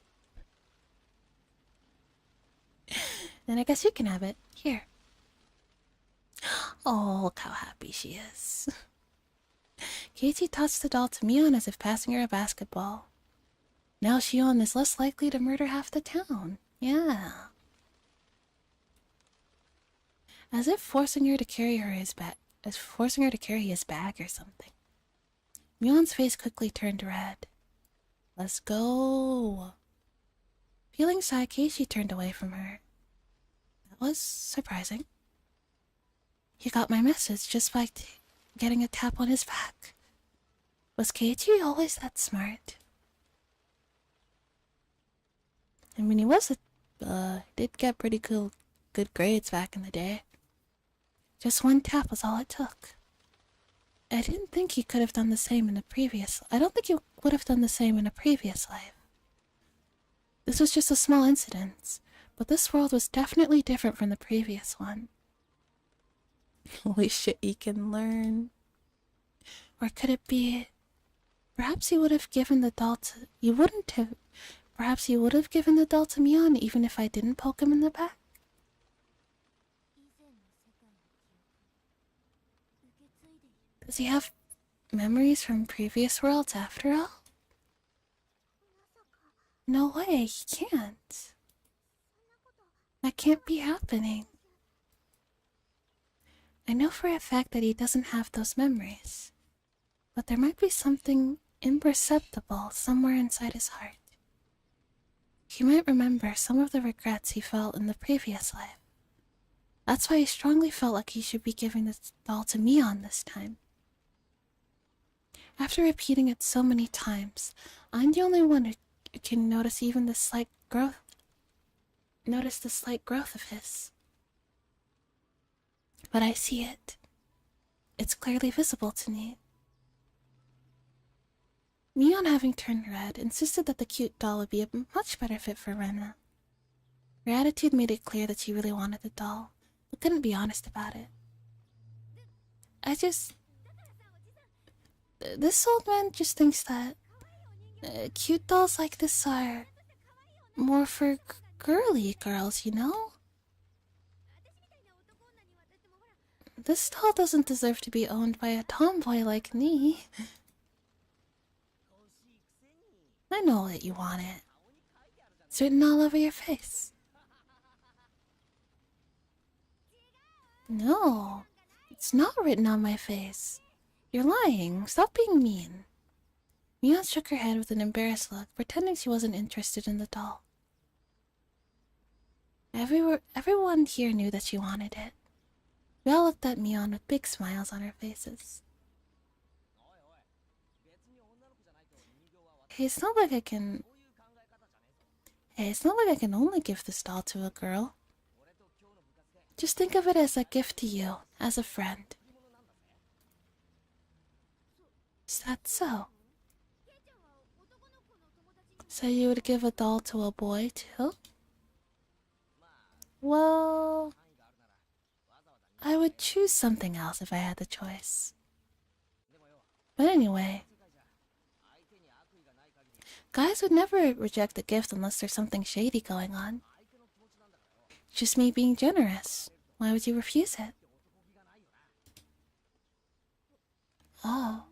Then I guess you can have it. Here. Oh, look how happy she is. Katie tossed the doll to Mion as if passing her a basketball. Now Shion is less likely to murder half the town. Yeah. As if forcing her to carry his bag or something. Mion's face quickly turned red. Let's go. Feeling shy, Keishi turned away from her. That was surprising. He got my message just by getting a tap on his back. Was Keiichi always that smart? I mean, he did get pretty good grades back in the day. Just one tap was all it took. I didn't think he could have done the same in a previous... I don't think he would have done the same in a previous life. This was just a small incident, but this world was definitely different from the previous one. Holy shit, he can learn. Or could it be... Perhaps he would have given the doll to... Perhaps he would have given the doll to Mion even if I didn't poke him in the back? Does he have memories from previous worlds after all? No way, he can't. That can't be happening. I know for a fact that he doesn't have those memories, but there might be something imperceptible somewhere inside his heart. He might remember some of the regrets he felt in the previous life. That's why he strongly felt like he should be giving this doll to Mion this time. After repeating it so many times, I'm the only one who can notice even the slight growth. Notice the slight growth of his. But I see it. It's clearly visible to me. Mion, having turned red, insisted that the cute doll would be a much better fit for Rena. Her attitude made it clear that she really wanted the doll, but couldn't be honest about it. This old man just thinks that cute dolls like this are more for girly girls, you know? This doll doesn't deserve to be owned by a tomboy like me. I know that you want it. It's written all over your face. No, it's not written on my face. You're lying. Stop being mean. Mion shook her head with an embarrassed look, pretending she wasn't interested in the doll. Everyone here knew that she wanted it. We all looked at Mion with big smiles on our faces. Hey, it's not like I can only give this doll to a girl. Just think of it as a gift to you, as a friend. Is that so? So you would give a doll to a boy, too? Well... I would choose something else if I had the choice. But anyway... Guys would never reject a gift unless there's something shady going on. Just me being generous. Why would you refuse it? Oh.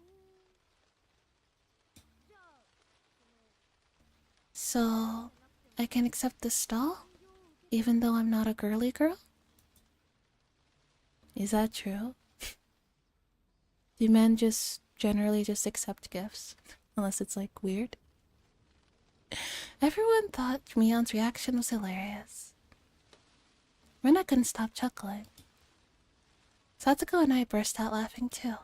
So, I can accept this doll? Even though I'm not a girly girl? Is that true? Do men just generally just accept gifts? Unless it's like weird? Everyone thought Mion's reaction was hilarious. Rena couldn't stop chuckling. Satsuko and I burst out laughing too.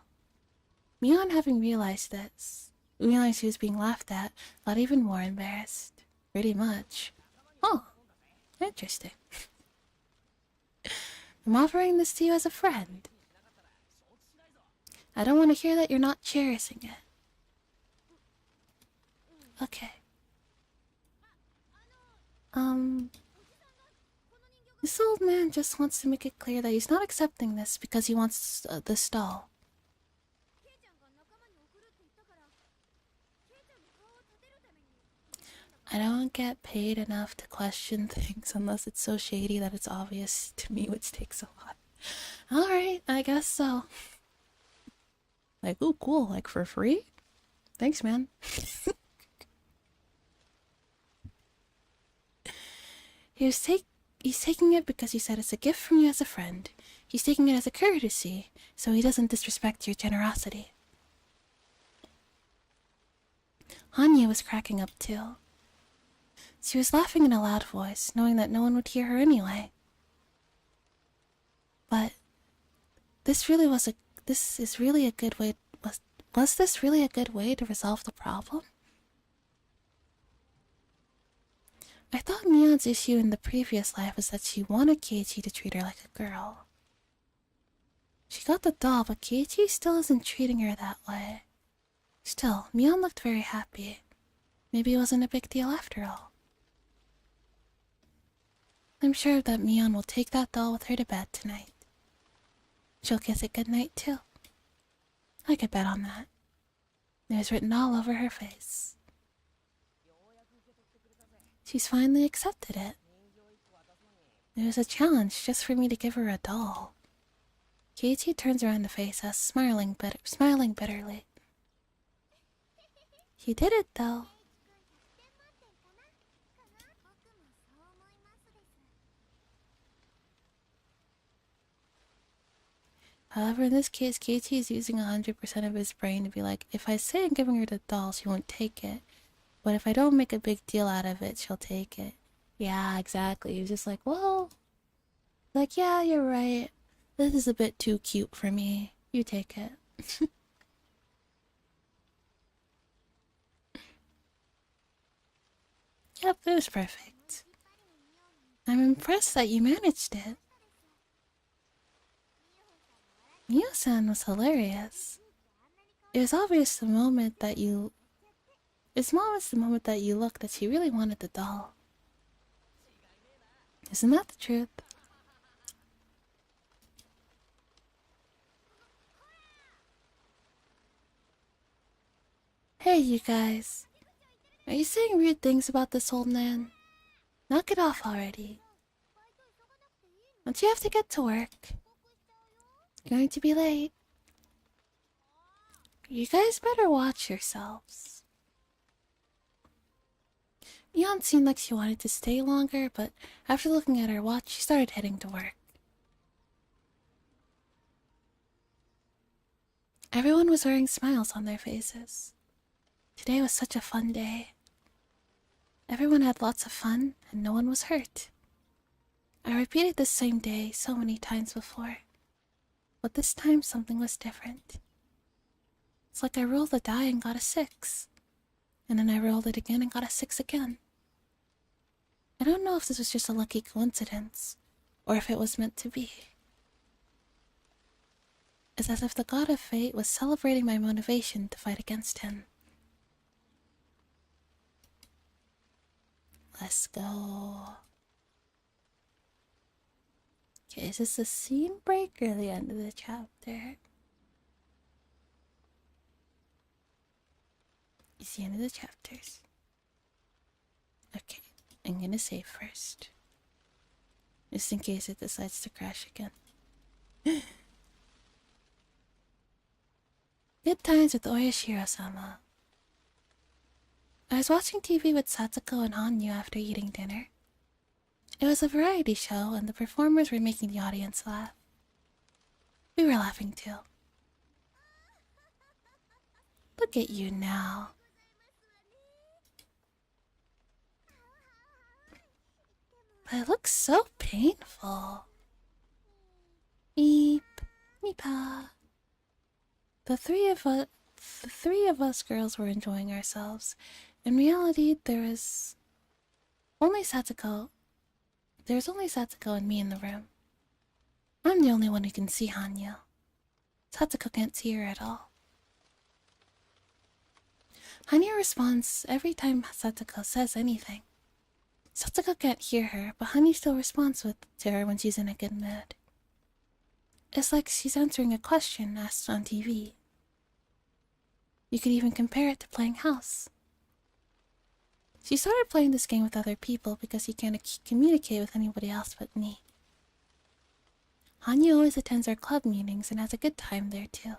Mion, having realized he was being laughed at, got even more embarrassed. Pretty much. Oh, interesting. I'm offering this to you as a friend. I don't want to hear that you're not cherishing it. Okay. This old man just wants to make it clear that he's not accepting this because he wants this doll. I don't get paid enough to question things unless it's so shady that it's obvious to me, which takes a lot. Alright, I guess so. Like, ooh, cool, like for free? Thanks, man. He's taking it because you said it's a gift from you as a friend. He's taking it as a courtesy, so he doesn't disrespect your generosity. Hanya was cracking up too. She was laughing in a loud voice, knowing that no one would hear her anyway. But this is really a good way. Was this really a good way to resolve the problem? I thought Mion's issue in the previous life was that she wanted Keiichi to treat her like a girl. She got the doll, but Keiichi still isn't treating her that way. Still, Mion looked very happy. Maybe it wasn't a big deal after all. I'm sure that Mion will take that doll with her to bed tonight. She'll kiss it goodnight too. I could bet on that. It was written all over her face. She's finally accepted it. It was a challenge just for me to give her a doll. Keiichi turns around to face us, smiling bitterly. You did it though. However, in this case, Keiichi is using 100% of his brain to be like, if I say I'm giving her the doll, she won't take it. But if I don't make a big deal out of it, she'll take it. Yeah, exactly. He was just like, well... Like, yeah, you're right. This is a bit too cute for me. You take it. Yep, it was perfect. I'm impressed that you managed it. Mio-san was hilarious. It was obvious the moment that you... It's almost the moment that you looked that she really wanted the doll. Isn't that the truth? Hey, you guys. Are you saying weird things about this old man? Knock it off already. Don't you have to get to work? You're going to be late. You guys better watch yourselves. Mion seemed like she wanted to stay longer, but after looking at her watch, she started heading to work. Everyone was wearing smiles on their faces. Today was such a fun day. Everyone had lots of fun, and no one was hurt. I repeated this same day so many times before, but this time something was different. It's like I rolled the die and got a 6, and then I rolled it again and got a 6 again. I don't know if this was just a lucky coincidence, or if it was meant to be. It's as if the god of fate was celebrating my motivation to fight against him. Let's go. Okay, is this the scene break or the end of the chapter? It's the end of the chapters. Okay, I'm gonna save first. Just in case it decides to crash again. Good times with Oyashiro-sama. I was watching TV with Satsuko and Hanyu after eating dinner. It was a variety show and the performers were making the audience laugh. We were laughing too. Look at you now. But it looks so painful. Meep, meepa. The three of us girls were enjoying ourselves. In reality, there was only Satsuko and me in the room. I'm the only one who can see Hanyu. Satsuko can't see her at all. Hanyu responds every time Satsuko says anything. Satsuko can't hear her, but Honey still responds to her when she's in a good mood. It's like she's answering a question asked on TV. You could even compare it to playing house. She started playing this game with other people because he can't communicate with anybody else but me. Hanyu always attends our club meetings and has a good time there too.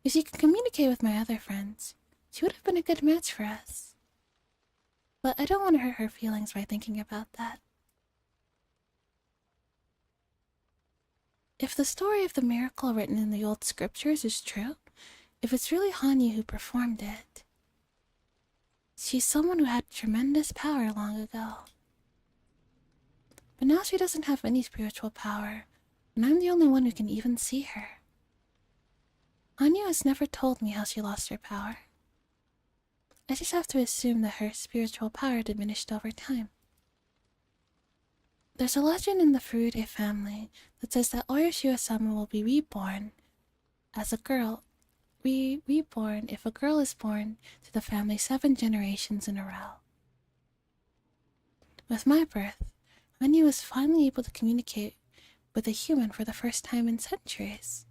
If she could communicate with my other friends, she would have been a good match for us. But I don't want to hurt her feelings by thinking about that. If the story of the miracle written in the old scriptures is true, if it's really Hanyu who performed it, she's someone who had tremendous power long ago. But now she doesn't have any spiritual power, and I'm the only one who can even see her. Hanyu has never told me how she lost her power. I just have to assume that her spiritual power diminished over time. There's a legend in the Furude family that says that Oyashiro-sama will be reborn as a girl. Reborn if a girl is born to the family 7 generations in a row. With my birth, Hanyu was finally able to communicate with a human for the first time in centuries.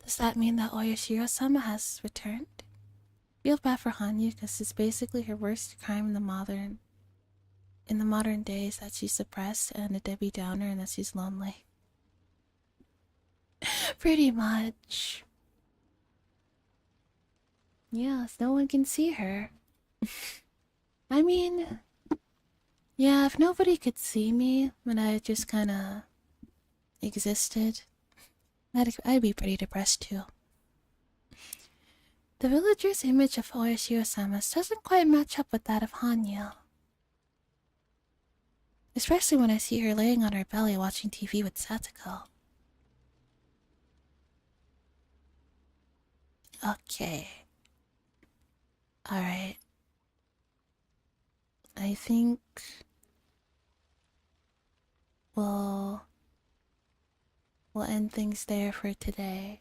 Does that mean that Oyashiro-sama has returned? I feel bad for Hanyu because it's basically her worst crime in the modern days that she's suppressed and a Debbie Downer and that she's lonely. Pretty much. Yes, no one can see her. I mean, yeah, if nobody could see me when I just kinda existed, I'd be pretty depressed too. The villager's image of Oyashiro-sama doesn't quite match up with that of Hanyu. Especially when I see her laying on her belly watching TV with Satsuko. Okay. Alright. I think we'll end things there for today.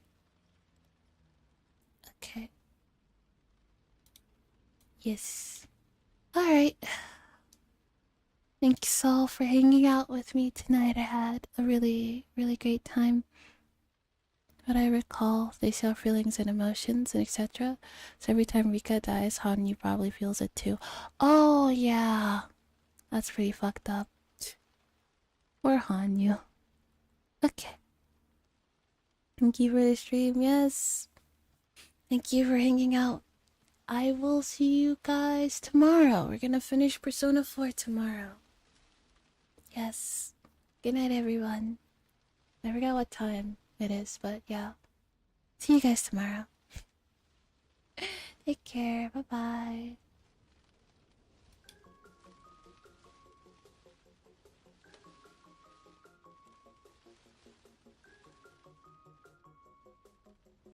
Okay. Yes. Alright. Thanks all for hanging out with me tonight. I had a really, really great time. What I recall, they show feelings and emotions and etc. So every time Rika dies, Hanyu probably feels it too. Oh yeah. That's pretty fucked up. Poor Hanyu. Okay. Thank you for the stream, yes. Thank you for hanging out. I will see you guys tomorrow. We're gonna finish Persona 4 tomorrow. Yes. Good night, everyone. I forgot what time it is, but yeah. See you guys tomorrow. Take care. Bye-bye.